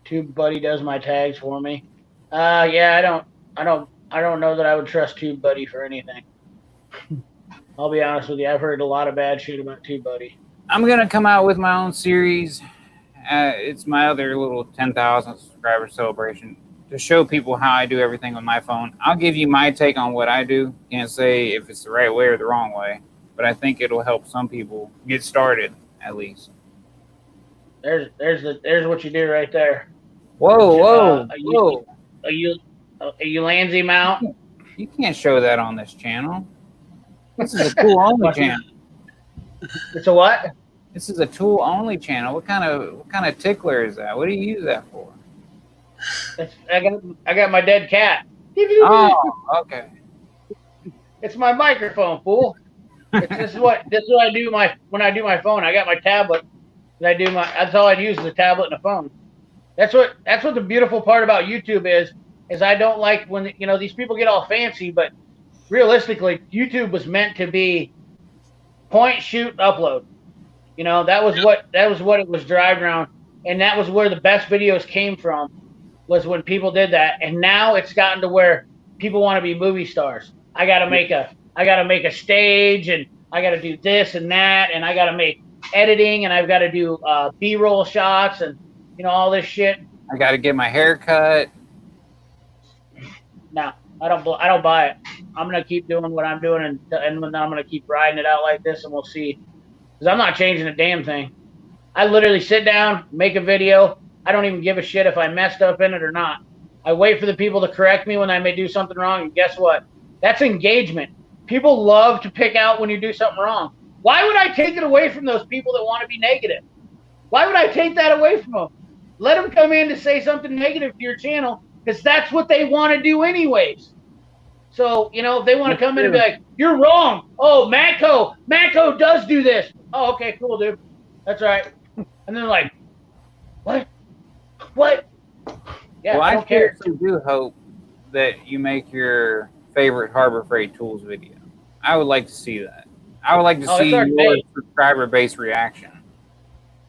TubeBuddy does my tags for me. I don't know that I would trust TubeBuddy for anything. I'll be honest with you. I've heard a lot of bad shit about TubeBuddy. I'm gonna come out with my own series. It's my other little 10,000 subscriber celebration to show people how I do everything on my phone. I'll give you my take on what I do. Can't say if it's the right way or the wrong way, but I think it'll help some people get started at least. There's what you do right there. Whoa. A Ulanzi mount. You can't show that on this channel. This is a tool only channel. It's a what? This is a tool only channel. What kind of tickler is that? What do you use that for? I got my dead cat. Oh, okay. It's my microphone, fool. This is what I do when I do my phone. I got my tablet. That's all I use is a tablet and a phone. That's what the beautiful part about YouTube is I don't like when these people get all fancy, but realistically, YouTube was meant to be point, shoot, upload. That was what it was driving around, and that was where the best videos came from, was when people did that. And now it's gotten to where people want to be movie stars. I gotta make a stage, and I gotta do this and that, and I gotta make editing, and I've got to do B-roll shots, and all this shit. I got to get my hair cut. No, I don't buy it. I'm gonna keep doing what I'm doing, and then I'm gonna keep riding it out like this, and we'll see. Because I'm not changing a damn thing. I literally sit down, make a video. I don't even give a shit if I messed up in it or not. I wait for the people to correct me when I may do something wrong, and guess what? That's engagement. People love to pick out when you do something wrong. Why would I take it away from those people that want to be negative? Why would I take that away from them? Let them come in to say something negative to your channel, because that's what they want to do anyways. So, if they want to come in and be like, you're wrong. Oh, Matco does do this. Oh, okay, cool, dude. That's right. And then like, what? Yeah, well, I don't care. I do hope that you make your favorite Harbor Freight Tools video. I would like to see that. I would like to see your subscriber base reaction.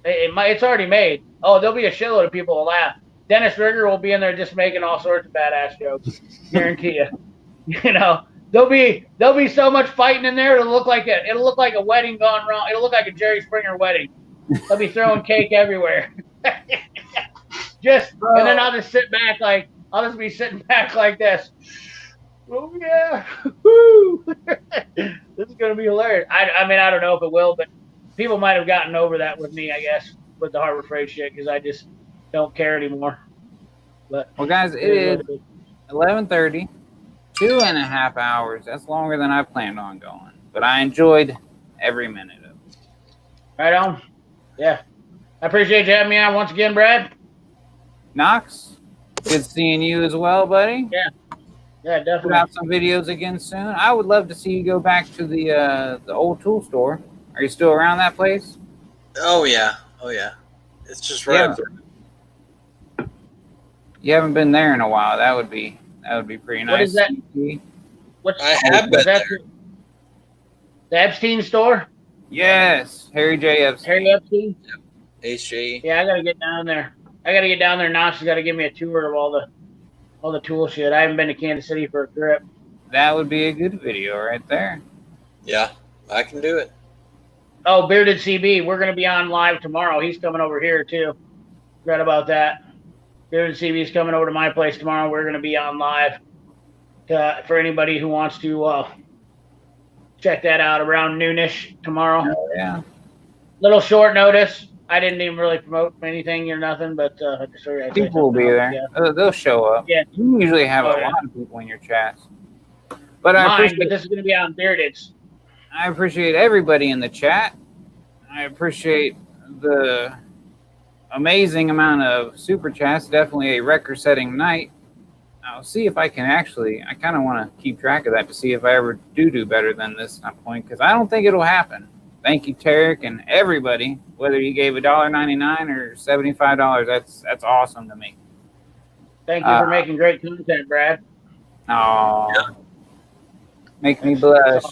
It's already made. Oh, there'll be a shitload of people will laugh. Dennis Rigger will be in there just making all sorts of badass jokes. Guarantee you. There'll be so much fighting in there. It'll look like a wedding gone wrong. It'll look like a Jerry Springer wedding. They'll be throwing cake everywhere. And then I'll just sit back I'll just be sitting back like this. Oh yeah, woo! This is gonna be hilarious. I mean, I don't know if it will, but people might have gotten over that with me, I guess, with the Harbor Freight shit, because I just don't care anymore. But well, guys, it is 11:30, 2.5 hours. That's longer than I planned on going, but I enjoyed every minute of it. Right on. Yeah, I appreciate you having me on once again, Brad. Knox, good seeing you as well, buddy. Yeah, definitely. Put out some videos again soon. I would love to see you go back to the old tool store. Are you still around that place? Oh yeah. It's just right. Yeah. You haven't been there in a while. That would be pretty nice. What is that? I have been there. The Epstein store? Yes, Harry J. Epstein. Harry Epstein? Yep. HJ. Yeah, I gotta get down there. Knox has got to give me a tour of all the tool shit. I haven't been to Kansas City for a trip. That would be a good video right there. Yeah, I can do it. Oh, Bearded CB, we're going to be on live tomorrow. He's coming over here too. Forgot about that. Bearded CB's coming over to my place tomorrow. We're going to be on live for anybody who wants to check that out around noonish tomorrow. Oh, yeah. Little short notice. I didn't even really promote anything or nothing, but people will be there. Yeah. They'll show up. Yeah. You usually have a lot of people in your chats. But but this is going to be on Bearded's. I appreciate everybody in the chat. I appreciate the amazing amount of super chats. Definitely a record-setting night. I'll see if I can I kind of want to keep track of that to see if I ever do better than this point, because I don't think it'll happen. Thank you, Tarek, and everybody. Whether you gave $1.99 or $75, that's awesome to me. Thank you for making great content, Brad. Oh, make me blush.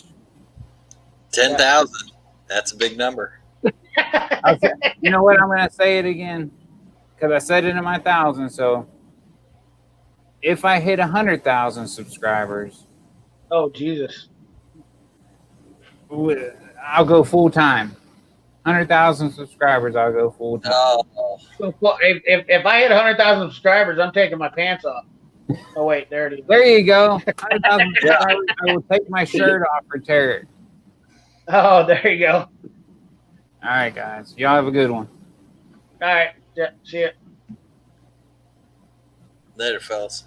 10,000. That's a big number. Okay. You know what? I'm going to say it again because I said it in my 1,000. So if I hit 100,000 subscribers, Oh, Jesus. I'll go full time. 100,000 subscribers, I'll go full time. Oh, So, if I hit 100,000 subscribers, I'm taking my pants off. Oh, wait, there it is. There you go. 100,000 subscribers, I will take my shirt off for Tarek. Oh, there you go. All right, guys. Y'all have a good one. All right. Yeah, see ya. later, fellas.